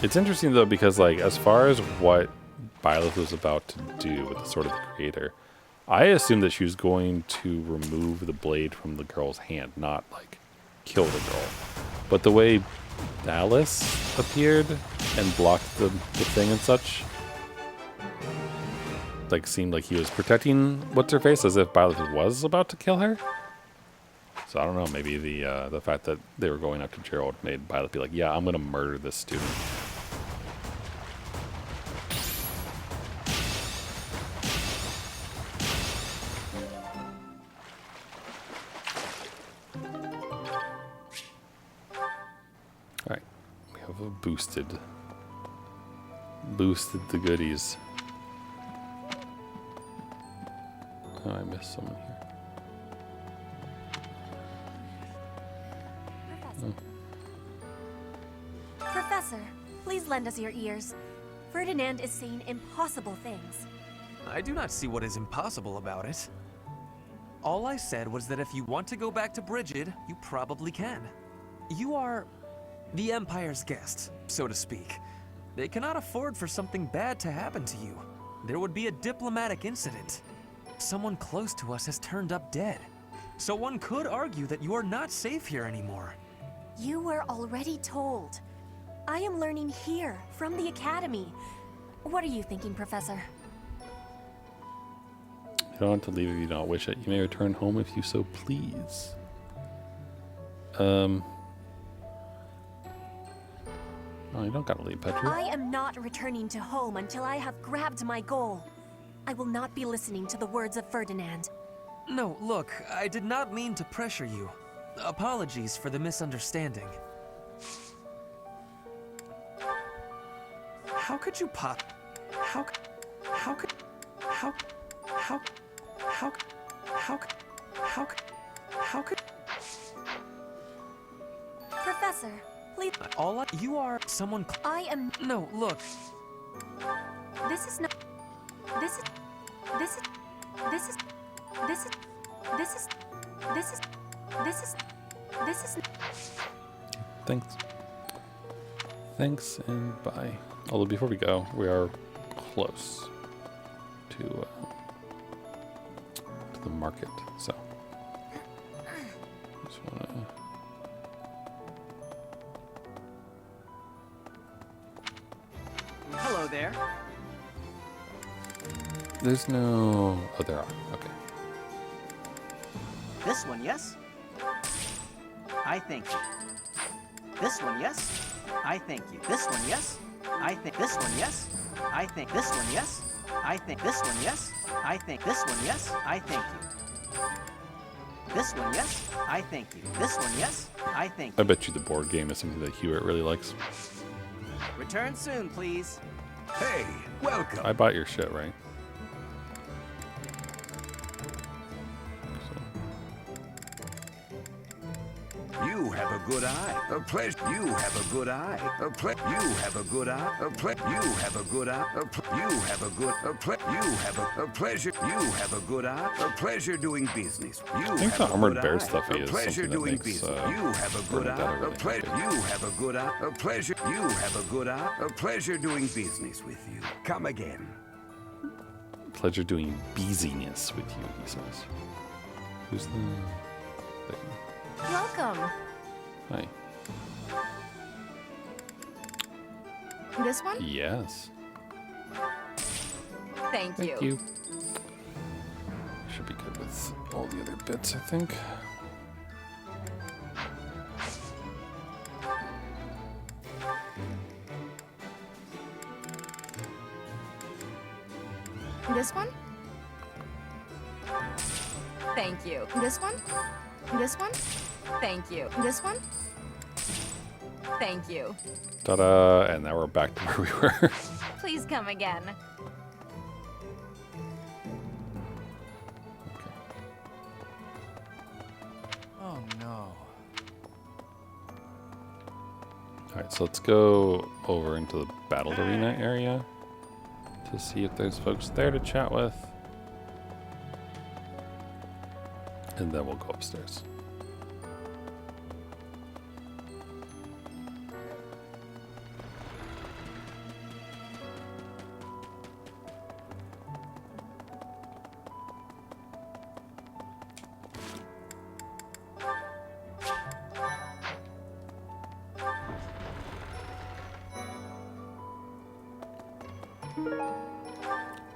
It's interesting though because like as far as what Byleth was about to do with the Sword of the Creator, I assumed that she was going to remove the blade from the girl's hand, not like kill the girl. But the way Dallas appeared and blocked the thing and such, like seemed like he was protecting what's-her-face as if Byleth was about to kill her. So I don't know, maybe the fact that they were going after Gerald made Byleth be like, yeah, I'm gonna murder this student. Alright, we have a boosted the goodies. Oh, I missed someone here. Professor, please lend us your ears. Ferdinand is saying impossible things. I do not see what is impossible about it. All I said was that if you want to go back to Brigid, you probably can. You are the Empire's guest, so to speak. They cannot afford for something bad to happen to you. There would be a diplomatic incident. Someone close to us has turned up dead. So one could argue that you are not safe here anymore. You were already told. I am learning here, from the Academy. What are you thinking, Professor? You don't have to leave if you don't wish it. You may return home if you so please. Oh, you don't gotta leave, Petra. I am not returning to home until I have grabbed my goal. I will not be listening to the words of Ferdinand. No, look, I did not mean to pressure you. Apologies for the misunderstanding. How could you Professor, please. You are someone. I am. No, look. This is not. This is. Thanks and bye. Although before we go, we are close to the market, so just wanna. Hello there. There's no... Oh, there are. Okay. This one, yes? I thank you. This one, yes? I thank you. This one, yes? I think this one, yes? I think this one, yes? I think this one, yes? I think this one, yes? I thank you. This one, yes? I thank you. This one, yes? I thank I you. bet you the board game is something that Hewitt really likes. Return soon, please. Hey, welcome. I bought your shit, right? You have a good eye. A pleasure. You have a good eye. A You have a good eye. A You have a good eye. You have a good. You have a pleasure. You have a good eye. A pleasure doing business. You I think have the a Armored good Bear eye. stuff A is pleasure something that doing makes business. You have a good eye. A pleasure. You have a good eye. A pleasure. You have a good eye. A pleasure doing business with you. Come again. Pleasure doing beeziness with you, he says. Who's the... Welcome. Hi. This one? Yes. Thank Thank you. Should be good with all the other bits, I think. This one? Thank you. This one? This one? Thank you. This one? Thank you. Ta-da! And now we're back to where we were. Please come again. Oh no. Alright, so let's go over into the battle arena area to see if there's folks there to chat with. And then we'll go upstairs.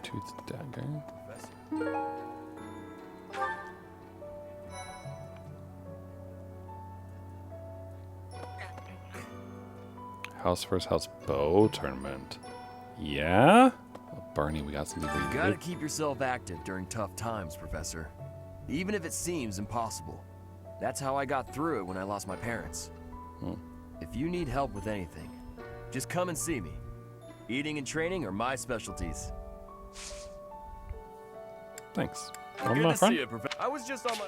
Tooth dagger. House vs. House bow tournament. Yeah? Oh, Barney, we got something for You you. gotta to do. keep yourself active during tough times, Professor. Even if it seems impossible. That's how I got through it when I lost my parents. If you need help with anything, just come and see me. Eating and training are my specialties. Thanks. Good my to friend. see you, Professor. I was just on my...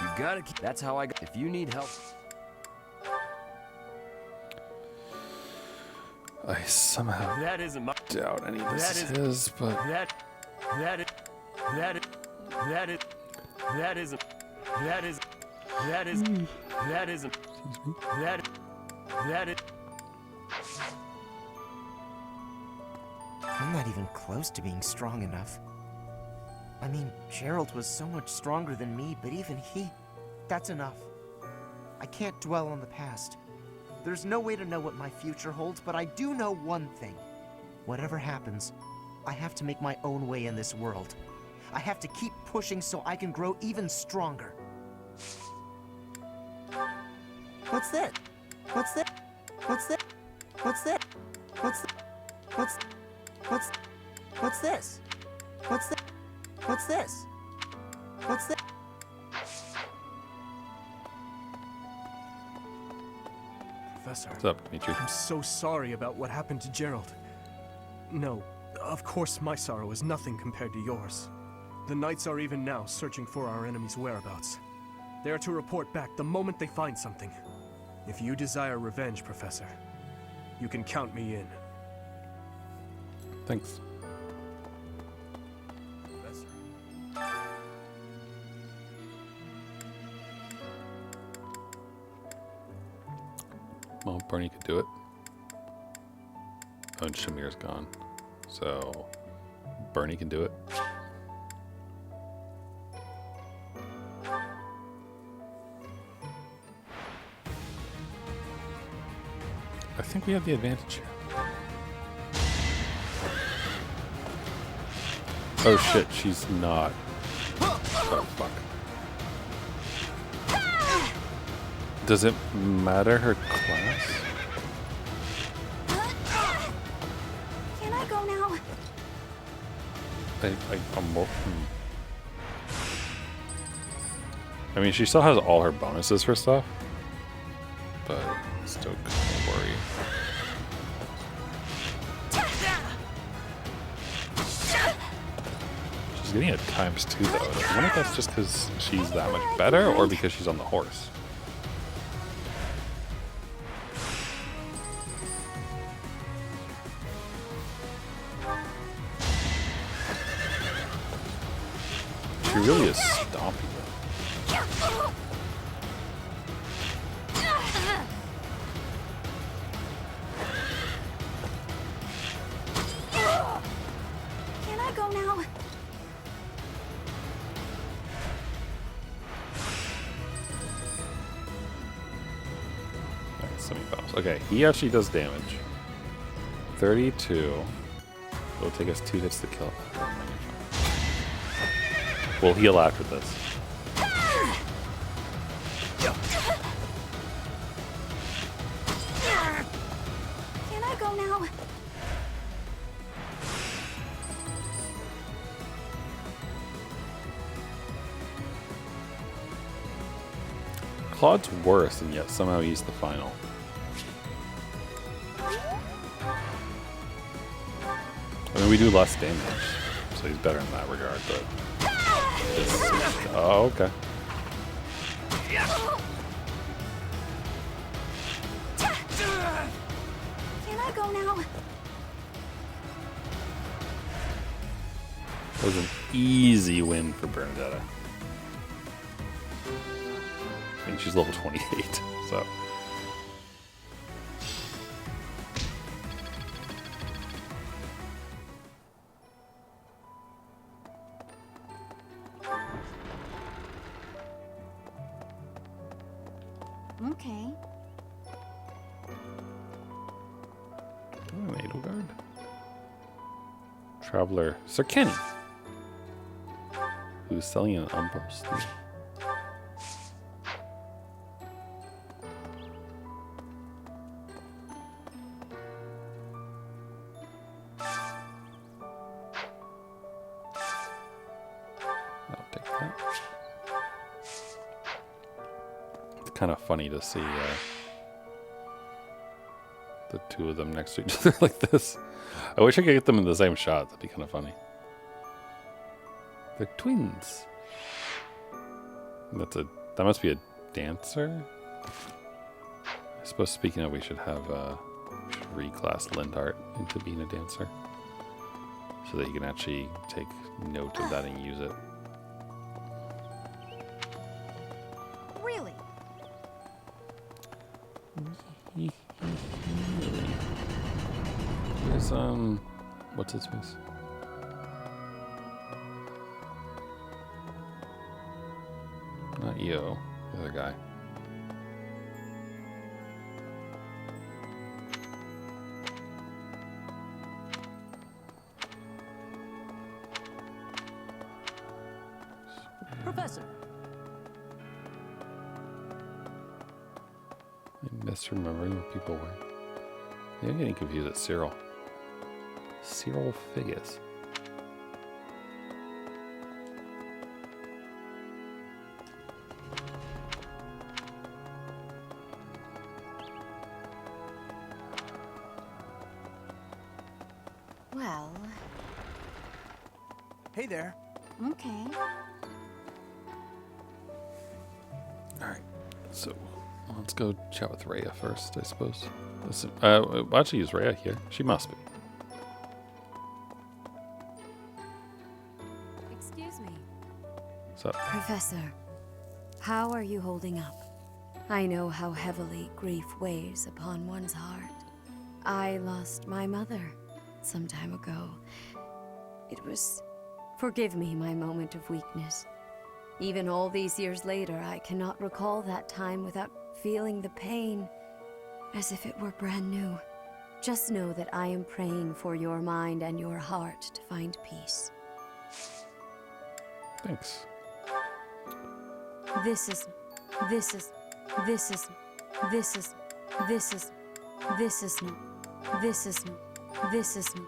You gotta keep... That's how I got... If you need help... I somehow That isn't my... doubt any of this That is, but... That is... That is... That is... That isn't... That is... That is... That isn't... That is... I'm not even close to being strong enough. I mean, Gerald was so much stronger than me, but even he... That's enough. I can't dwell on the past. There's no way to know what my future holds, but I do know one thing. Whatever happens, I have to make my own way in this world. I have to keep pushing so I can grow even stronger. What's that? What's that? What's that? What's that? What's that? What's this? What's that? What's this? What's that? Professor. What's up, Dimitri? I'm so sorry about what happened to Gerald. No, of course my sorrow is nothing compared to yours. The Knights are even now searching for our enemy's whereabouts. They are to report back the moment they find something. If you desire revenge, Professor, you can count me in. Thanks. Well, Bernie could do it. Oh, and Shamir's gone. So, Bernie can do it. I think we have the advantage here. Oh shit, she's not. Oh fuck. Does it matter her class? Can I go now? I mean, she still has all her bonuses for stuff, but still kind of worry. She's getting it ×2 though. I wonder if that's just because she's that much better or because she's on the horse. She really is stomping them. Can I go now? Alright, semi-finals. Okay, he actually does damage. 32. It'll take us 2 hits to kill. We'll heal after this. Can I go now? Claude's worse, and yet somehow he's the final. I mean, we do less damage, so he's better in that regard, but... Oh, okay. Can I go now? That was an easy win for Bernadetta. I mean, she's level 28, so... Okay. Oh, an Edelgard. Traveler Sir Kenny, who's selling an unbossed. I'll take that. It's kind of funny to see the two of them next to each other like this. I wish I could get them in the same shot. That'd be kind of funny. They're twins. That must be a dancer. I suppose speaking of, we should have reclass Lindhart into being a dancer, so that he can actually take note of that and use it. Really? There's what's his face? Not you, the other guy. Professor. I'm misremembering what people were. Yeah, I'm getting confused at Cyril. Cyril Figgis. Well, Hey there. okay. Alright, so let's go chat with Rhea first, I suppose. Listen, why don't you use Rhea here? She must be. Excuse me. So, Professor, how are you holding up? I know how heavily grief weighs upon one's heart. I lost my mother some time ago. It was... Forgive me my moment of weakness. Even all these years later, I cannot recall that time without feeling the pain as if it were brand new. Just know that I am praying for your mind and your heart to find peace. Thanks. This is new. This is new. This is new. This is new. This is new.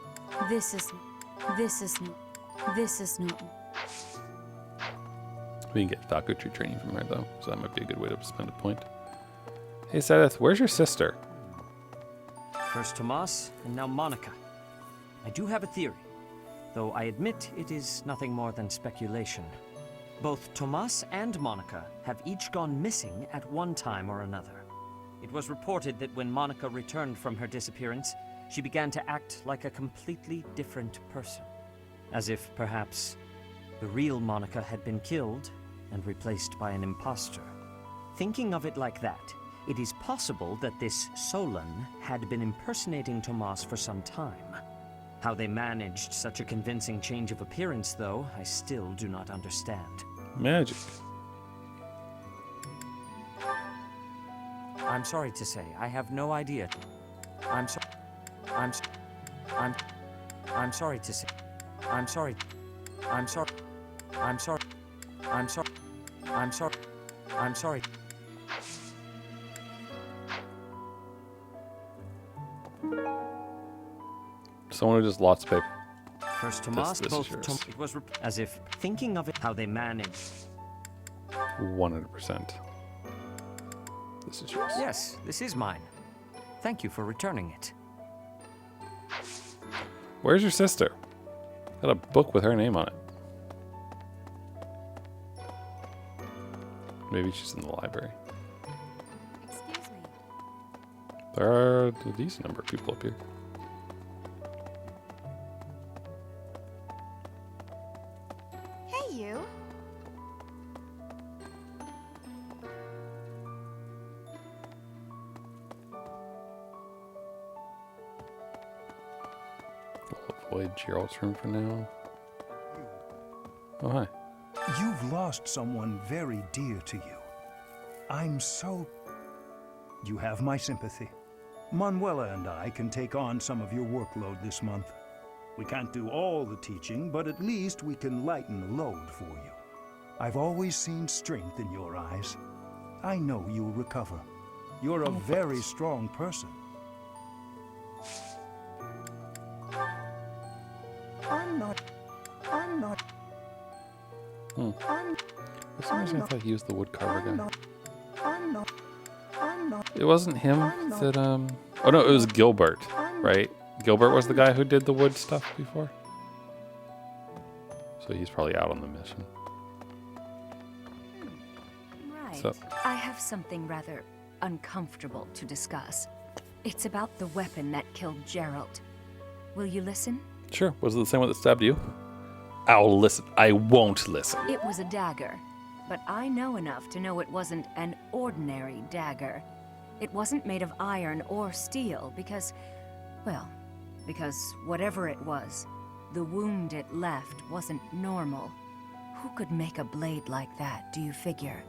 This is new. This is new. We can get faculty training from her though, so that might be a good way to spend a point. Hey Seth, where's your sister? First Tomas, and now Monica. I do have a theory, though I admit it is nothing more than speculation. Both Tomas and Monica have each gone missing at one time or another. It was reported that when Monica returned from her disappearance, she began to act like a completely different person. As if, perhaps, the real Monica had been killed and replaced by an imposter. Thinking of it like that, it is possible that this Solon had been impersonating Tomas for some time. How they managed such a convincing change of appearance, though, I still do not understand. Magic. I'm sorry to say, I have no idea. I'm sorry to say. I'm sorry. I'm sorry. I'm sorry. I'm sorry. I'm sorry. I'm sorry. Someone who just lots of paper. First Tomas, This both is yours. It was as if thinking of it, how they managed. 100%. This is yours. Yes, this is mine. Thank you for returning it. Where's your sister? Got a book with her name on it. Maybe she's in the library. Excuse me. There are a decent number of people up here. Hey, you. We'll avoid Gerald's room for now. Oh, hi. You've lost someone very dear to you. I'm so... You have my sympathy. Manuela and I can take on some of your workload this month. We can't do all the teaching, but at least we can lighten the load for you. I've always seen strength in your eyes. I know you'll recover. You're a very strong person. I'm not... For some reason I thought he was the woodcarver guy. I'm not... It wasn't him that, Oh no, it was Gilbert, right? Gilbert was the guy who did the wood stuff before? So he's probably out on the mission. Right. So- I have something rather uncomfortable to discuss. It's about the weapon that killed Gerald. Will you listen? Sure. Was it the same one that stabbed you? I'll listen. I won't listen. It was a dagger, but I know enough to know it wasn't an ordinary dagger. It wasn't made of iron or steel because, well, because whatever it was, the wound it left wasn't normal. Who could make a blade like that, do you figure?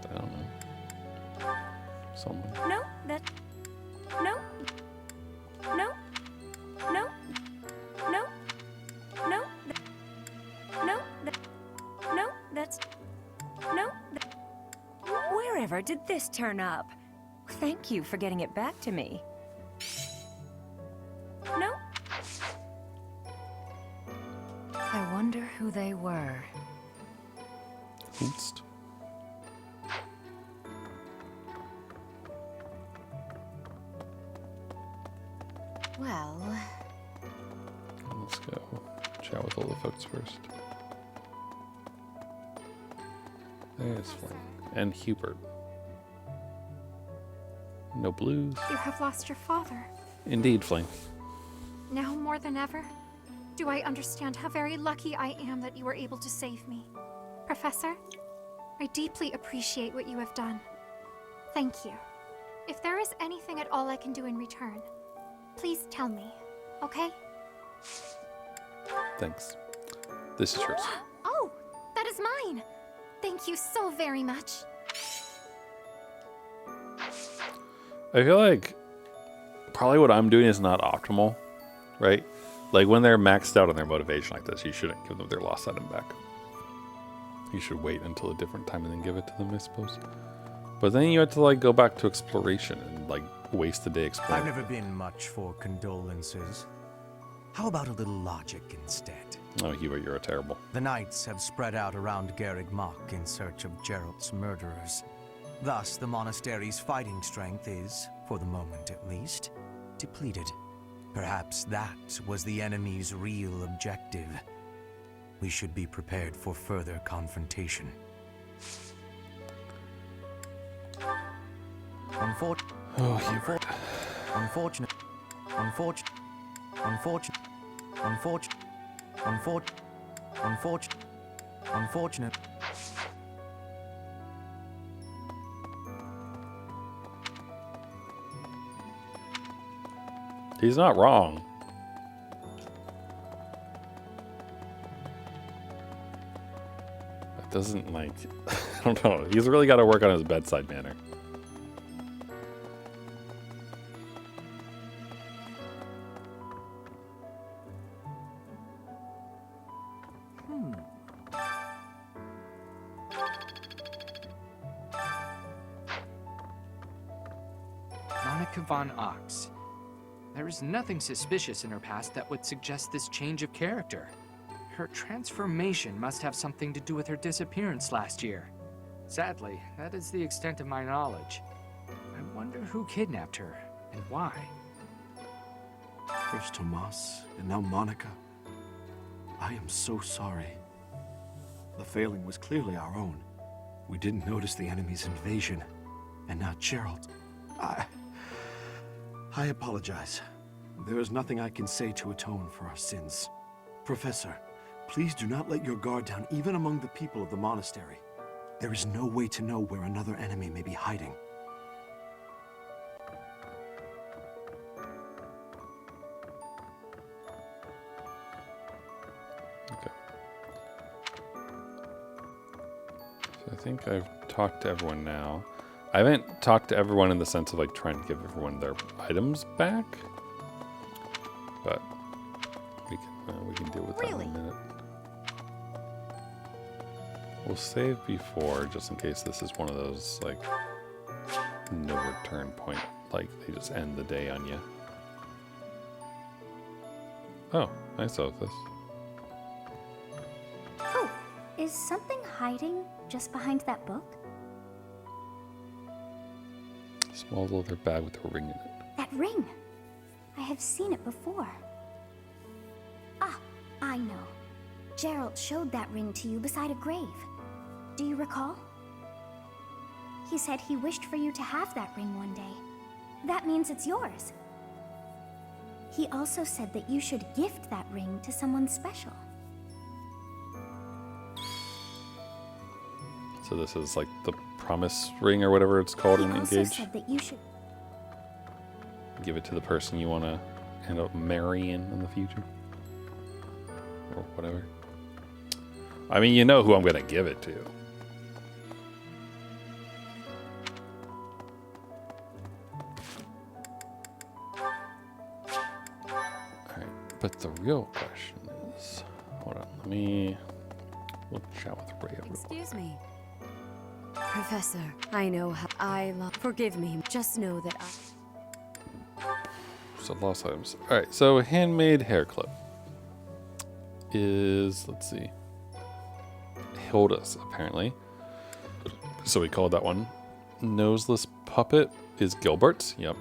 I don't know. Someone. No, that... No. No. No. No. No. No. No. That's... No. Wherever did this turn up? Thank you for getting it back to me. No. I wonder who they were. Oops. Well... Let's go chat with all the folks first. There's Flynn. And Hubert. No blues. You have lost your father. Indeed, Flynn. Now more than ever, do I understand how very lucky I am that you were able to save me. Professor, I deeply appreciate what you have done. Thank you. If there is anything at all I can do in return, please tell me, okay? Thanks. This is yours. Oh, that is mine! Thank you so very much. I feel like probably what I'm doing is not optimal, right? Like when they're maxed out on their motivation like this, you shouldn't give them their lost item back. You should wait until a different time and then give it to them, I suppose. But then you have to like go back to exploration and like waste a day exploring. I've never been much for condolences. How about a little logic instead? Oh, Hubert, you're a terrible. The knights have spread out around Garreg Mach in search of Geralt's murderers. Thus, the monastery's fighting strength is, for the moment at least, depleted. Perhaps that was the enemy's real objective. We should be prepared for further confrontation. Unfortunate. He's not wrong. That doesn't like, I don't know. He's really got to work on his bedside manner. Monica von Ox. There is nothing suspicious in her past that would suggest this change of character. Her transformation must have something to do with her disappearance last year. Sadly, that is the extent of my knowledge. I wonder who kidnapped her, and why. First Tomas, and now Monica. I am so sorry. The failing was clearly our own. We didn't notice the enemy's invasion, and now Geralt. I apologize. There is nothing I can say to atone for our sins. Professor, please do not let your guard down even among the people of the monastery. There is no way to know where another enemy may be hiding. Okay. So I think I've talked to everyone now. I haven't talked to everyone in the sense of like trying to give everyone their items back, but we can deal with that in a minute. We'll save before just in case this is one of those like no return point, like they just end the day on you. Oh, I saw this. Oh, is something hiding just behind that book? Small leather bag with a ring in it. That ring! I have seen it before. Ah, I know. Geralt showed that ring to you beside a grave. Do you recall? He said he wished for you to have that ring one day. That means it's yours. He also said that you should gift that ring to someone special. So this is like the promise ring or whatever it's called in He also Engage. said that you should... Give it to the person you want to end up marrying in the future. Or whatever. I mean, you know who I'm going to give it to. Alright, but the real question is... Hold on, we'll chat with Rhea real quick. Excuse me. Professor, I know how I love. Forgive me. Just know that So lost items. Alright, so handmade hair clip is, let's see, Hilda's apparently. So we called that one. Noseless puppet is Gilbert's. Yep.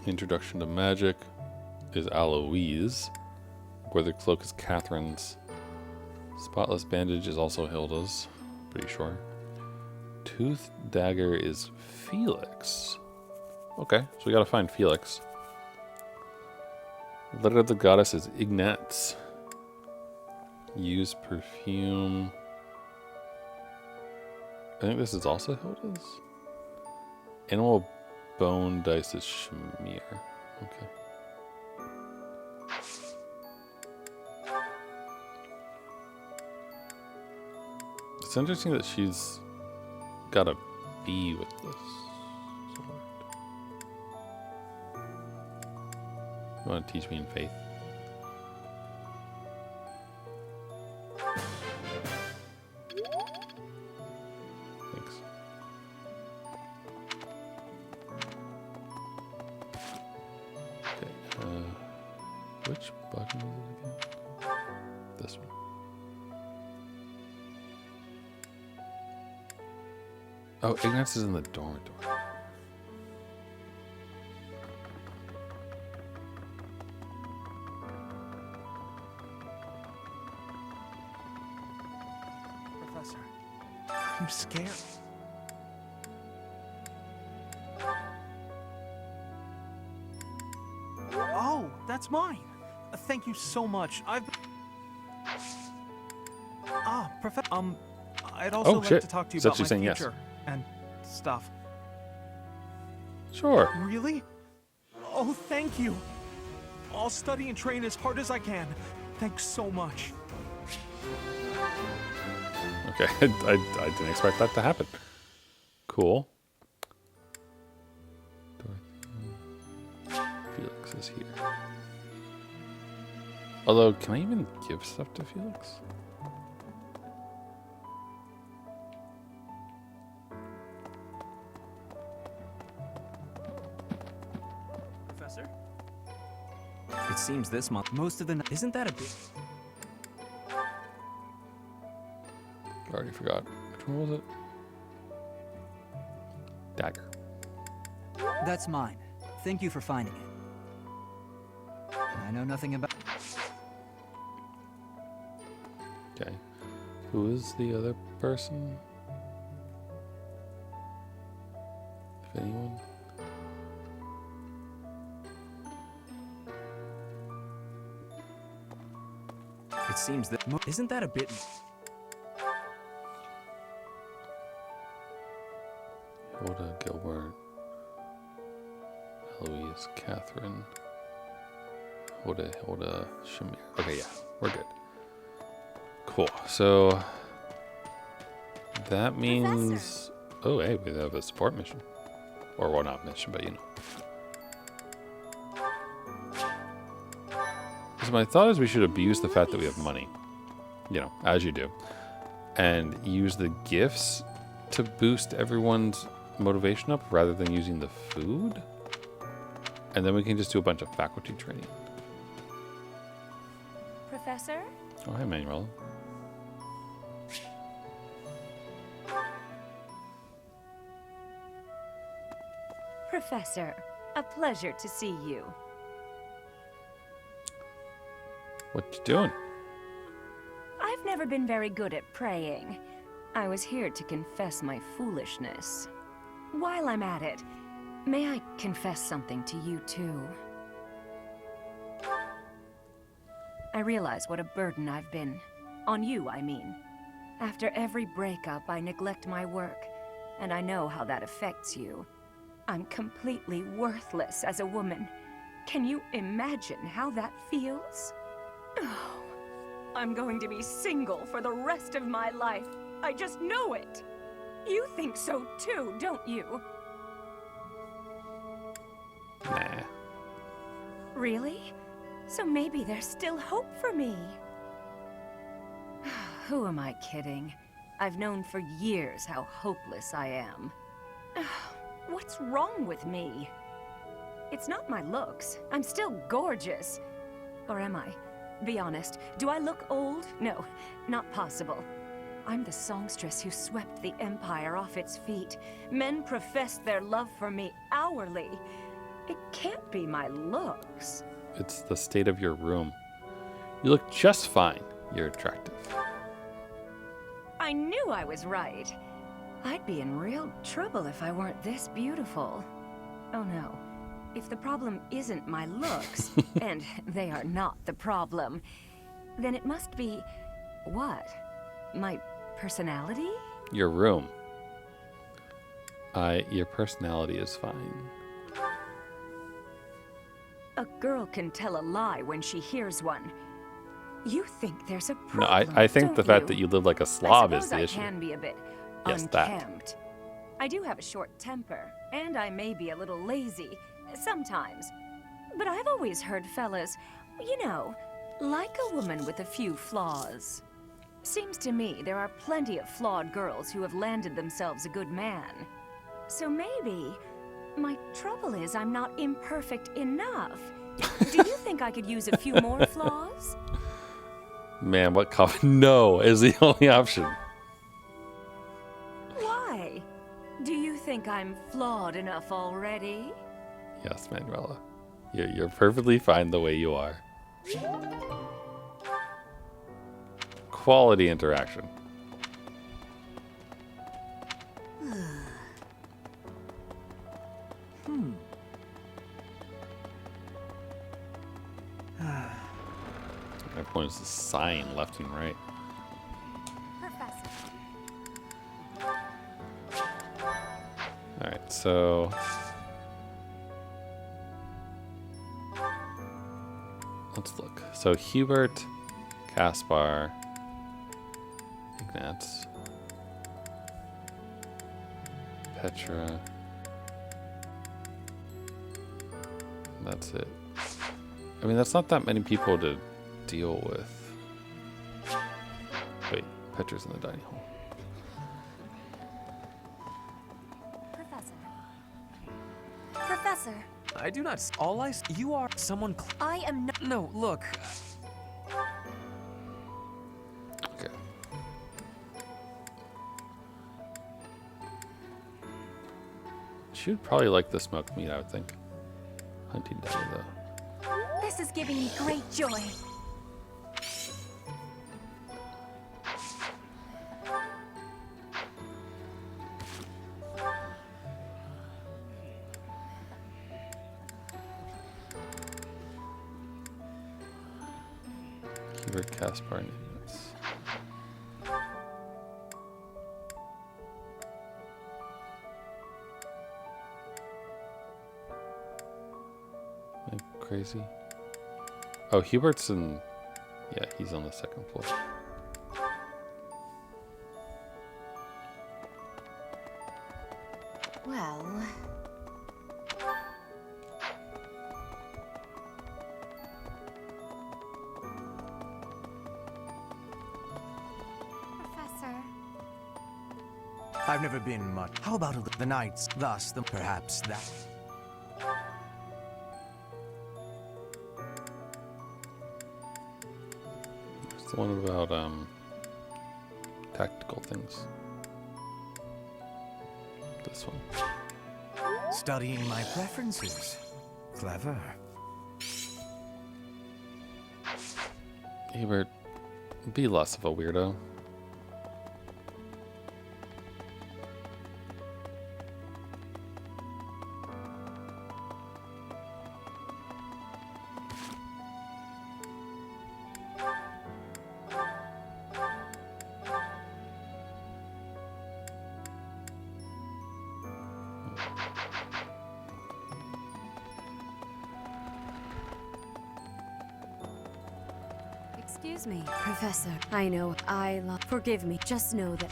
Introduction to magic is Aloise. Weathered cloak is Catherine's. Spotless bandage is also Hilda's. Pretty sure. Tooth dagger is Felix. Okay, so we gotta find Felix. Letter of the goddess is Ignatz. Use perfume. I think this is also Hilda's. Animal bone dice is Shamir. Okay. It's interesting that she's got a B with this. You want to teach me in faith? direction is it again? This one. Oh, ignorance is in the dormitory. Professor, I'm scared. Oh, that's mine. Thank you so much. Professor. I'd also like shit. to talk to you Is that about you my saying yes? future and stuff. Sure. Really? Oh, thank you. I'll study and train as hard as I can. Thanks so much. Okay, I didn't expect that to happen. Cool. Felix is here. Although, can I even give stuff to Felix? Professor? It seems this month, most of the night. Isn't that a bit? I already forgot. Which one was it? Dagger. That's mine. Thank you for finding it. I know nothing about... Okay. Who is the other person? If anyone? It seems that... Isn't that a bit... Hilda, Gilbert, Eloise, Catherine, Hilda, Shamir. Okay, yeah, we're good. Cool. So that means, oh, hey, we have a support mission, or well, not mission, but you know. So my thought is we should abuse the fact that we have money, you know, as you do, and use the gifts to boost everyone's motivation up rather than using the food. And then we can just do a bunch of faculty training. Professor? Oh, hi, Manuela. Professor, a pleasure to see you. What you doing? I've never been very good at praying. I was here to confess my foolishness. While I'm at it, may I confess something to you too? I realize what a burden I've been. On you, I mean. After every breakup, I neglect my work, and I know how that affects you. I'm completely worthless as a woman. Can you imagine how that feels? Oh, I'm going to be single for the rest of my life. I just know it. You think so too, don't you? Nah. Really? So maybe there's still hope for me. Who am I kidding? I've known for years how hopeless I am. What's wrong with me? It's not my looks. I'm still gorgeous. Or am I? Be honest, do I look old? No, not possible. I'm the songstress who swept the Empire off its feet. Men professed their love for me hourly. It can't be my looks. It's the state of your room. You look just fine. You're attractive. I knew I was right. I'd be in real trouble if I weren't this beautiful. Oh no. If the problem isn't my looks, and they are not the problem, then it must be... what? My personality? Your room. Your personality is fine. A girl can tell a lie when she hears one. You think there's a No, problem, I think don't the fact you? that you live like a slob I is the suppose issue. I can be a bit Yes, that. unkempt. I do have a short temper, and I may be a little lazy, sometimes. But I've always heard fellas, you know, like a woman with a few flaws. Seems to me there are plenty of flawed girls who have landed themselves a good man. So maybe my trouble is I'm not imperfect enough. Do you think I could use a few more flaws? Man, what no is the only option. Why? Do you think I'm flawed enough already? Yes, Manuela. You're perfectly fine the way you are. Quality interaction. Everyone is sighing left and right. Professor. Alright, so let's look. So Hubert, Caspar, Ignatz, Petra. That's it. I mean, that's not that many people to deal with. Wait, Petra's in the dining hall. Professor, I do not. All I. You are someone. I am not. No, look. Okay. She would probably like the smoked meat, I would think. Hunting down though. This is giving me great joy. Hubert, Caspar, and Ignatz. Am I crazy? Oh, Hubert's in. Yeah, he's on the second floor. Well, Professor. I've never been much. How about the knights? Thus, perhaps that. It's the one about tactical things. This one. Studying my preferences. Clever. Hubert, be less of a weirdo. Excuse me, Professor. I know I love. Forgive me. Just know that.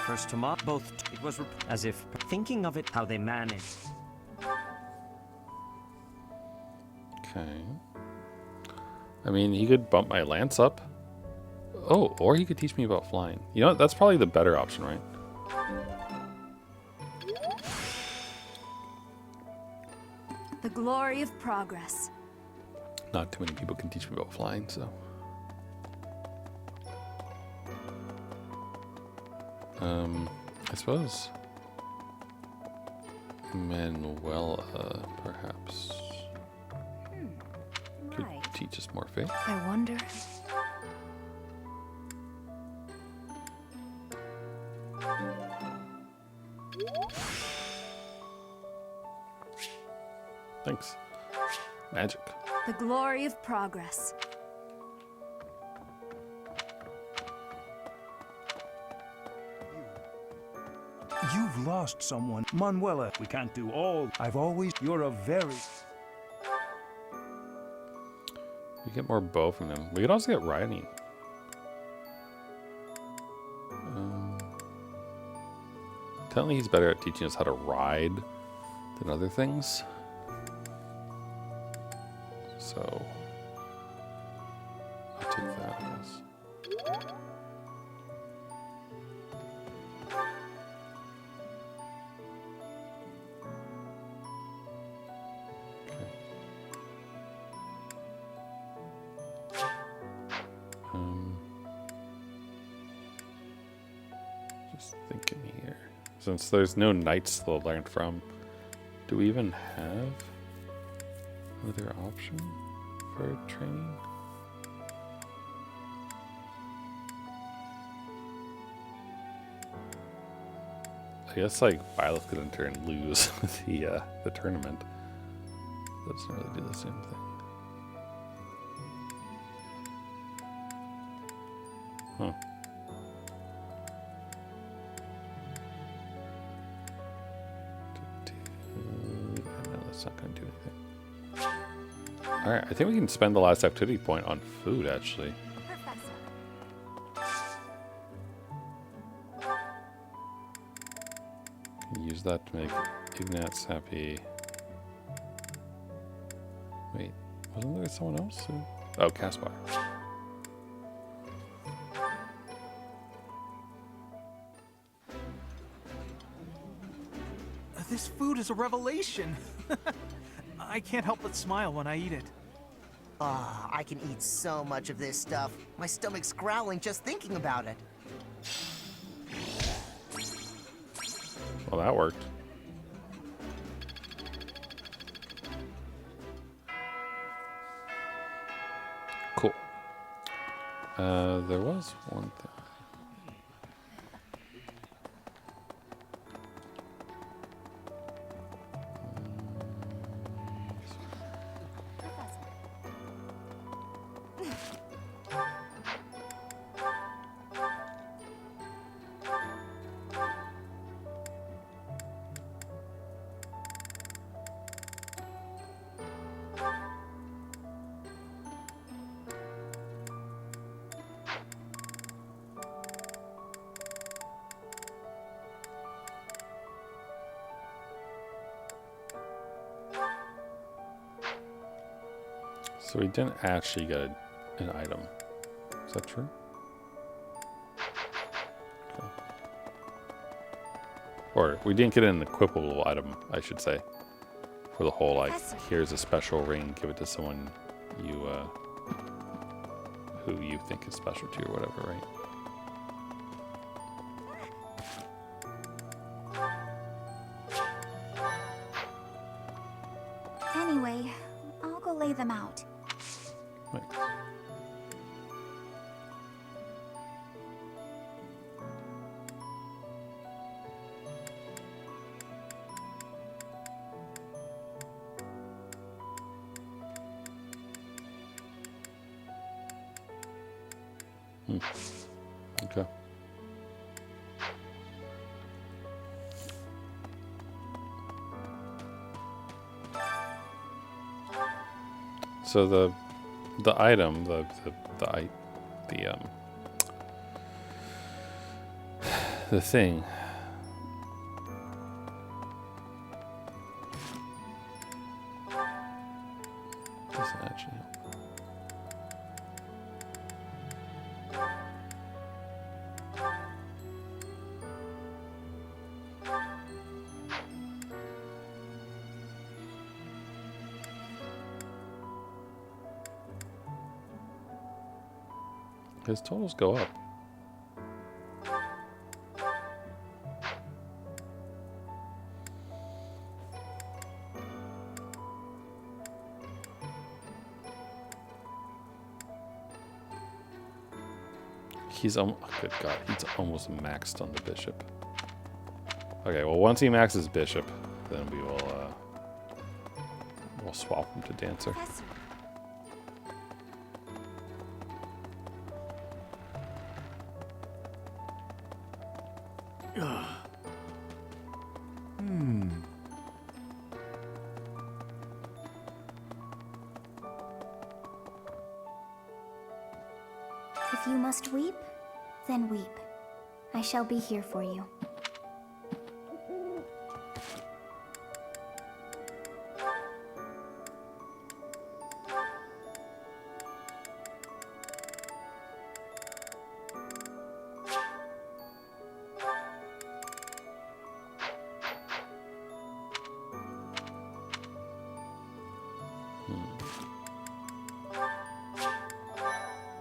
First Tomas, both. It was as if thinking of it, how they managed. Okay. I mean, he could bump my lance up. Oh, or he could teach me about flying. You know what? That's probably the better option, right? The glory of progress. Not too many people can teach me about flying, so. I suppose Manuela perhaps could teach us more faith. I wonder. Thanks. Magic. The glory of progress. You've lost someone. Manuela, we can't do all. You're a very... We get more bow from him. We could also get riding. Technically he's better at teaching us how to ride than other things. So I'll take that, I guess. Just thinking here. Since there's no knights to learn from, do we even have another option for training? I guess like Byleth could in turn lose the tournament. Doesn't really do the same thing. Huh. No, that's not going to do anything. Alright, I think we can spend the last activity point on food, actually. Use that to make Ignatz happy. Wait, wasn't there someone else? Oh, Caspar. This food is a revelation. I can't help but smile when I eat it. Ah, I can eat so much of this stuff. My stomach's growling just thinking about it. Well, that worked. Cool. There was one thing. So we didn't actually get an item. Is that true? Okay. Or we didn't get an equipable item, I should say. For the whole, like, here's a special ring, give it to someone you, who you think is special to you or whatever, right? Anyway, I'll go lay them out. Right. Okay. So the item, the thing. Doesn't actually help. His totals go up. He's good God, he's almost maxed on the bishop. Okay, well once he maxes bishop, then we will we'll swap him to dancer. If you must weep, then weep. I shall be here for you.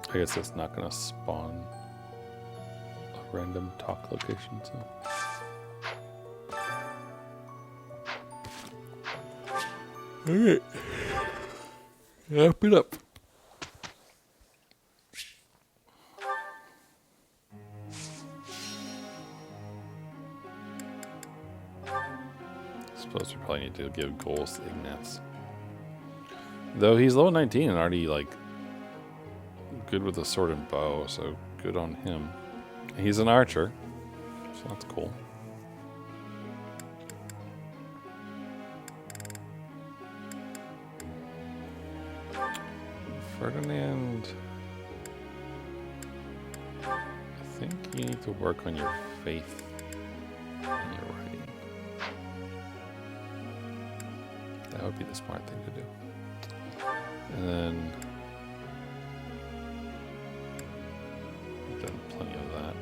I guess it's not gonna spawn a random talk location. So. Alright. Wrap it up. Suppose we probably need to give goals to Ignatz. Though he's level 19 and already like good with a sword and bow, so good on him. He's an archer, so that's cool. Ferdinand, I think you need to work on your faith and your writing. That would be the smart thing to do. And then we've done plenty of that.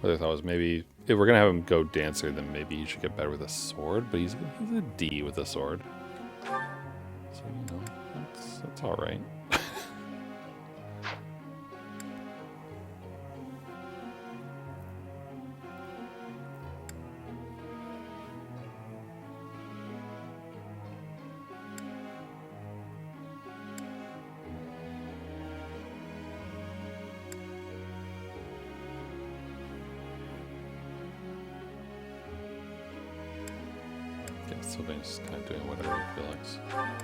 What I thought was maybe if we're gonna have him go dancer, then maybe he should get better with a sword. But he's a D with a sword, so you know that's all right. Sylvain's kind of doing whatever he feels like.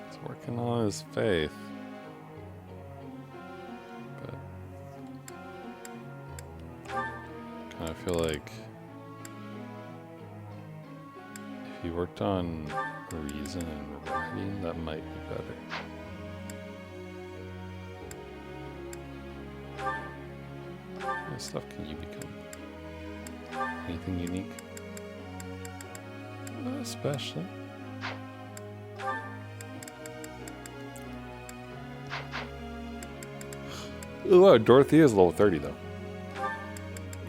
He's working on his faith. I feel like if you worked on reason and writing, that might be better. What stuff can you become? Anything unique? Not especially. Oh wow, Dorothy is level 30 though.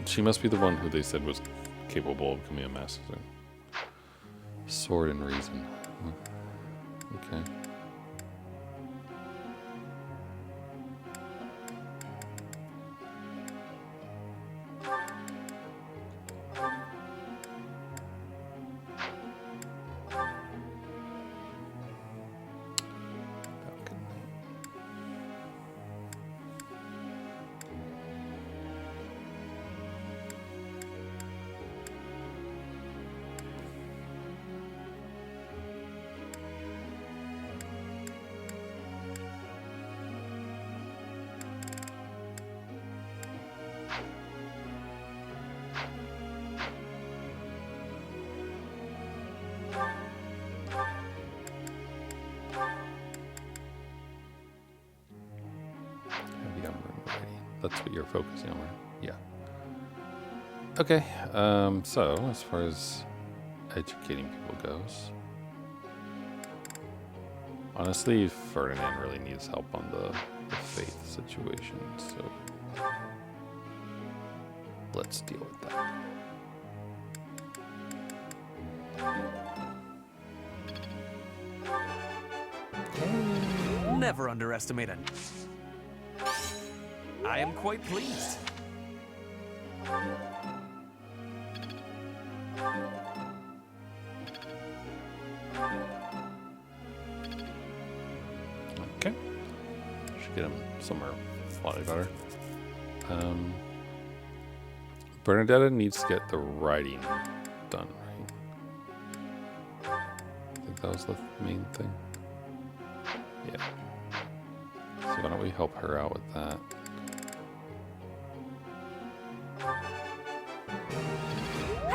She must be the one who they said was capable of becoming a master. Sword and reason. Okay. That's what you're focusing on, right? Yeah. Okay, so as far as educating people goes, honestly, Ferdinand really needs help on the faith situation, so let's deal with that. Never underestimate it. I am quite pleased. Okay. Should get him somewhere slightly better. Bernadetta needs to get the writing done, right? I think that was the main thing. Yeah. So why don't we help her out with that?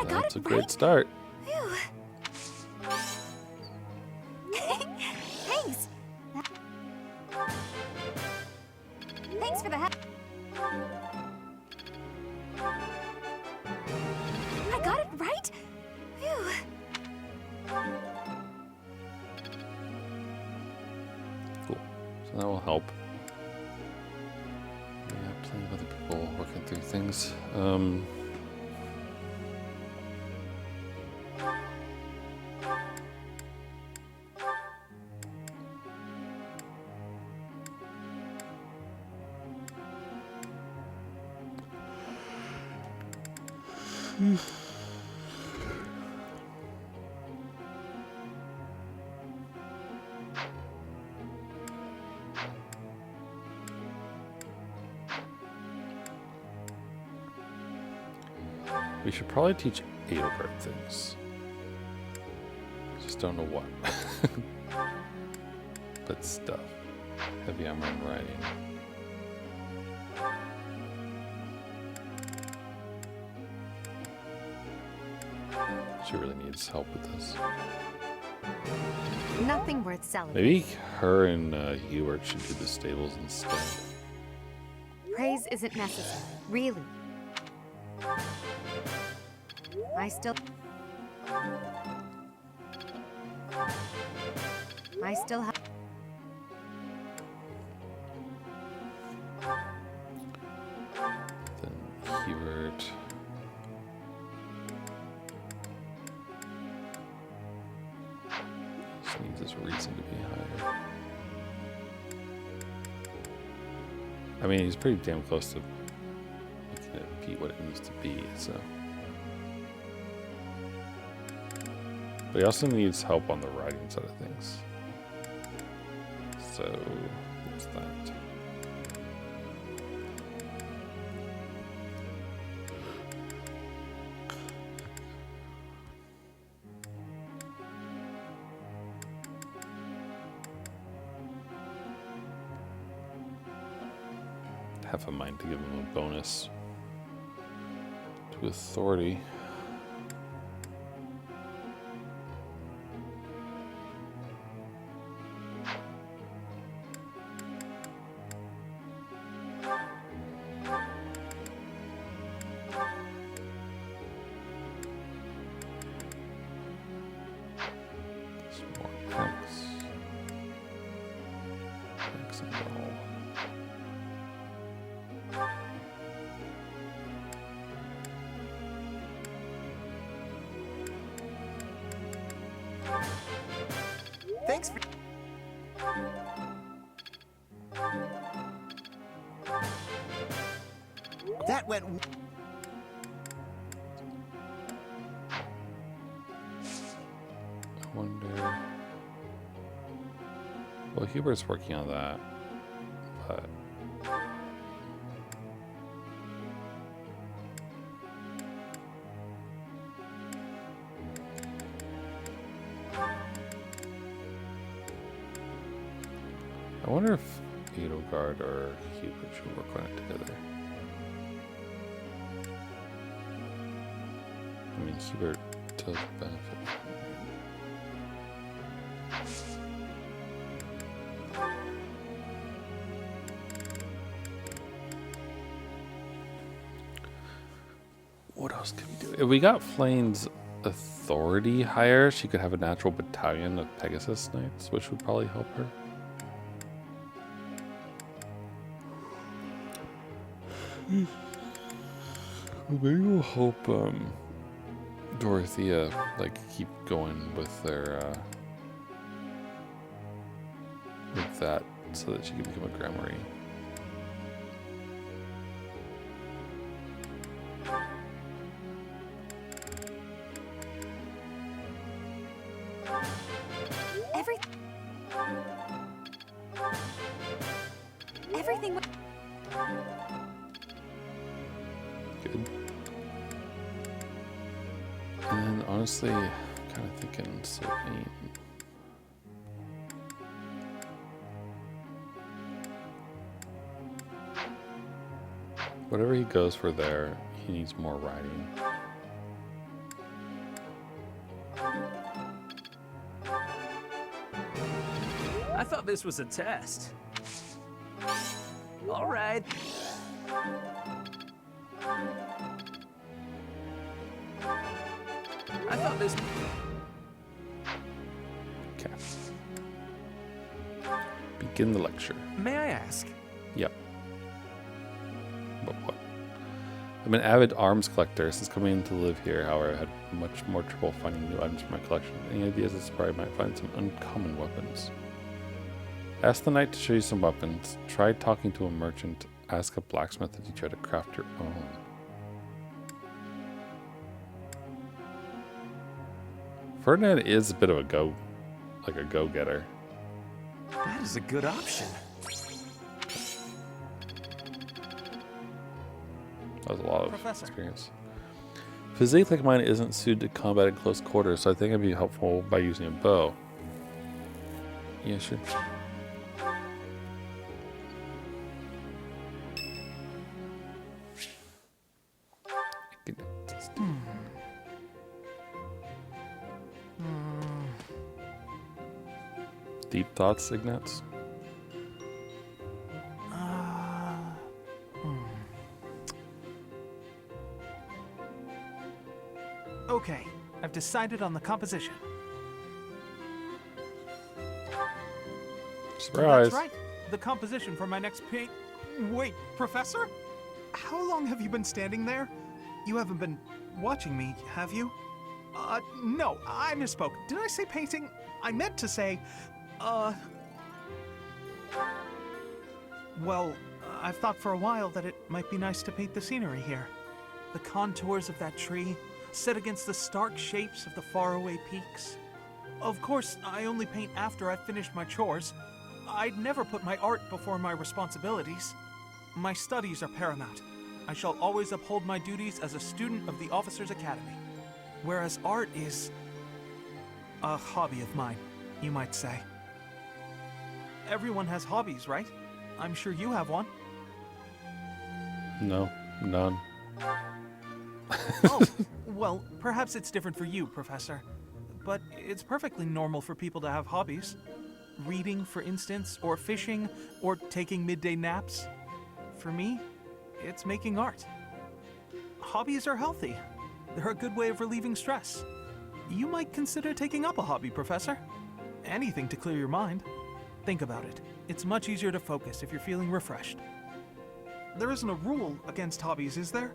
That's a great start. Thanks. Thanks for the help. I got it right. right? Phew. Cool. So that will help. Yeah, plenty of other people working through things. We should probably teach Edelgard things. Just don't know what. But stuff. Heavy armor and riding. She really needs help with this. Nothing worth selling. Maybe her and Hubert should do the stables instead. Praise isn't necessary, really. I still have. Then Hubert. This needs his reason to be higher. I mean, he's pretty damn close to making it be what it needs to be, so. But he also needs help on the writing side of things. So, what's that? Have a mind to give him a bonus to authority. Thanks for... That went... I wonder... Well, Hubert's working on that, but... I wonder if Edelgard or Hubert should work on it together. I mean, Hubert does benefit from it. What else can we do? If we got Flane's authority higher, she could have a natural battalion of Pegasus Knights, which would probably help her. Maybe we'll help Dorothea keep going with their with that so that she can become a Gramarye. Everything. Good. And then honestly, kind of thinking Sylvain. Whatever he goes for there, he needs more riding. I thought this was a test. All right. I thought this... Okay. Begin the lecture. May I ask? Yep. But what? I'm an avid arms collector. Since coming to live here, however, I had much more trouble finding new items for my collection. Any ideas as to where I might find some uncommon weapons? Ask the knight to show you some weapons. Try talking to a merchant. Ask a blacksmith to teach you how to craft your own. Ferdinand is a bit of a go-getter. That is a good option. That was a lot of Professor. experience. Physique like mine isn't suited to combat in close quarters, so I think it'd be helpful by using a bow. Yeah, sure. Deep thoughts, Ignatz? Okay, I've decided on the composition. Surprise. That's right. The composition for my next paint. Wait, Professor? How long have you been standing there? You haven't been watching me, have you? No, I misspoke. Did I say painting? I meant to say, well, I've thought for a while that it might be nice to paint the scenery here. The contours of that tree, set against the stark shapes of the faraway peaks. Of course, I only paint after I've finished my chores. I'd never put my art before my responsibilities. My studies are paramount. I shall always uphold my duties as a student of the Officers' Academy. Whereas art is a hobby of mine, you might say. Everyone has hobbies, right? I'm sure you have one. No, none. Oh, well, perhaps it's different for you, Professor. But it's perfectly normal for people to have hobbies. Reading, for instance, or fishing, or taking midday naps. For me, it's making art. Hobbies are healthy. They're a good way of relieving stress. You might consider taking up a hobby, Professor. Anything to clear your mind. Think about it. It's much easier to focus if you're feeling refreshed. There isn't a rule against hobbies, is there?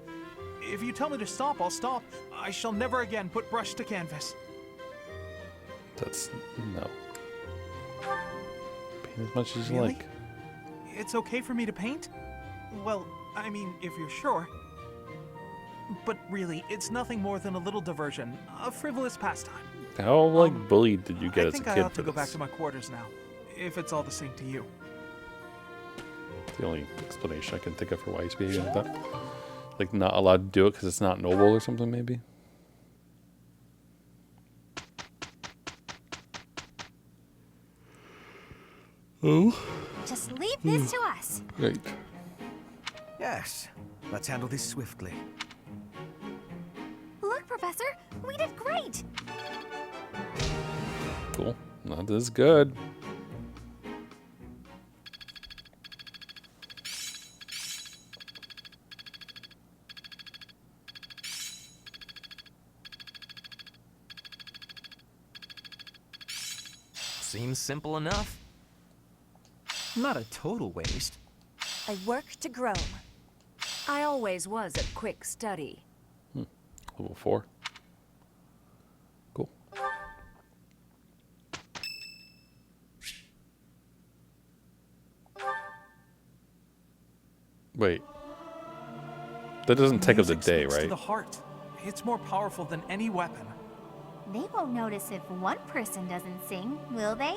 If you tell me to stop, I'll stop. I shall never again put brush to canvas. That's no. Paint as much as you Really? like. It's okay for me to paint? Well, I mean, if you're sure. But really, it's nothing more than a little diversion, a frivolous pastime. How bullied did you get I as a think I kid ought for to go back this? to my quarters now, if it's all the same to you. It's the only explanation I can think of for why he's behaving like that. Like not allowed to do it because it's not noble or something, maybe. Oh. Just leave this to us. Right. Yes, let's handle this swiftly. Look, Professor, we did great. Cool. That is good. Seems simple enough. Not a total waste. I work to grow. I always was a quick study. Level 4. Cool. Wait. That doesn't take up the Music day, speaks to right? the heart. It's more powerful than any weapon. They won't notice if one person doesn't sing, will they?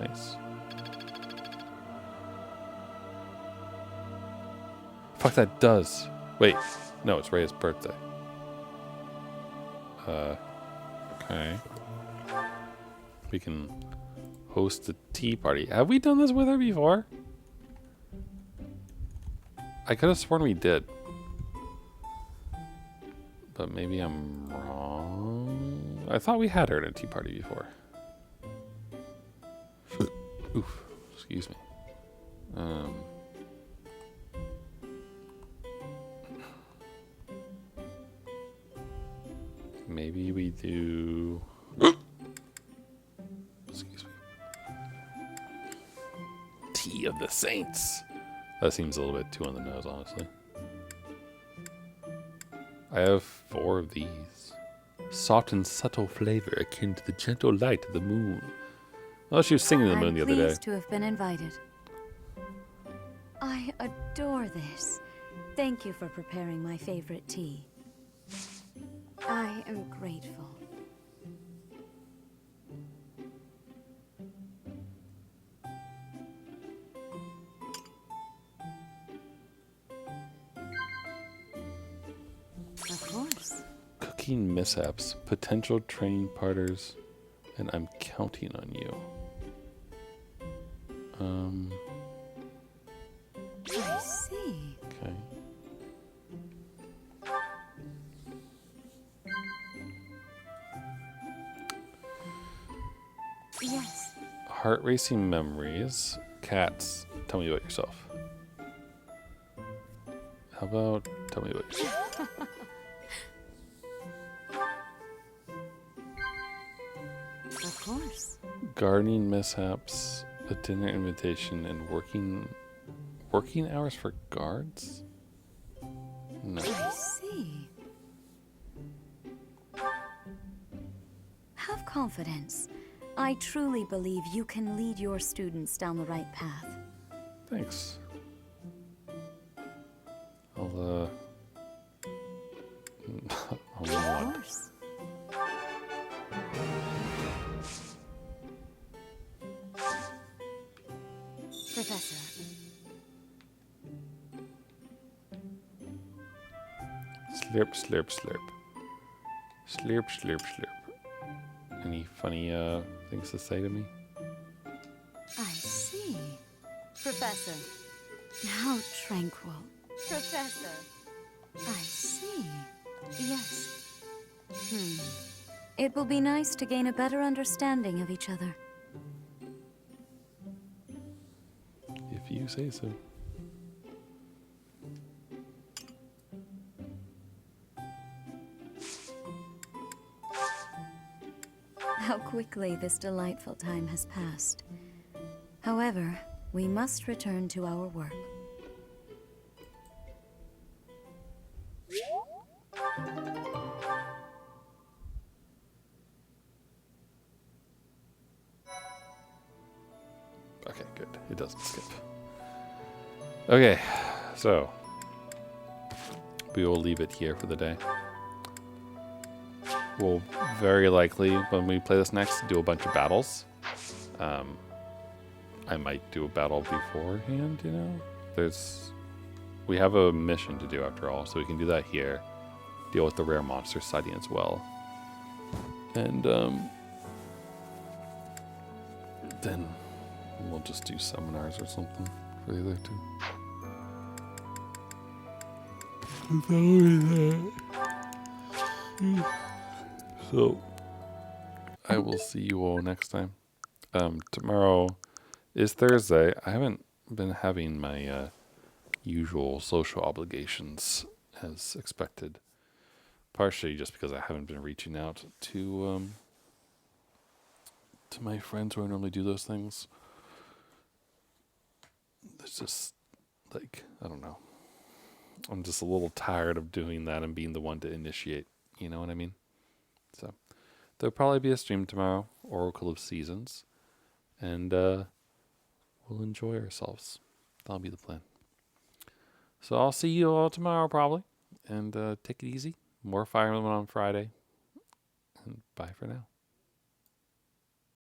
Nice. Fuck, that does. Wait. No, it's Rhea's birthday. Okay. We can host a tea party. Have we done this with her before? I could have sworn we did. But maybe I'm wrong. I thought we had her at a tea party before. Oof. Excuse me. Maybe we do... Excuse me. Tea of the Saints. That seems a little bit too on the nose, honestly. I have 4 of these. Soft and subtle flavor akin to the gentle light of the moon. Oh, she was singing the moon the other day. I'm pleased to have been invited. I adore this. Thank you for preparing my favorite tea. I am grateful. Of course. Cooking mishaps, potential training partners, and I'm counting on you. I see. Okay. Yes. Heart racing memories. Cats, tell me about yourself. How about tell me about yourself? Of course. Gardening mishaps, a dinner invitation, and working hours for guards? No. I see. Have confidence. I truly believe you can lead your students down the right path. Thanks. I'll Of nod. course. Professor. Slurp, slurp, slurp. Slurp, slurp, slurp. Any funny things to say to me? I see. Professor. How tranquil. Professor. I see. Yes. It will be nice to gain a better understanding of each other. If you say so. How quickly this delightful time has passed. However, we must return to our work. Okay, good. It doesn't skip. Okay, so we will leave it here for the day. We'll very likely, when we play this next, do a bunch of battles. I might do a battle beforehand, you know? We have a mission to do after all, so we can do that here. Deal with the rare monster sighting as well. And then we'll just do seminars or something for the other two. So, I will see you all next time. Tomorrow is Thursday. I haven't been having my usual social obligations as expected. Partially just because I haven't been reaching out to my friends where I normally do those things. It's just, like, I don't know. I'm just a little tired of doing that and being the one to initiate. You know what I mean? So, there'll probably be a stream tomorrow, Oracle of Seasons. And we'll enjoy ourselves. That'll be the plan. So I'll see you all tomorrow probably. And take it easy. More Fire Emblem on Friday. And bye for now.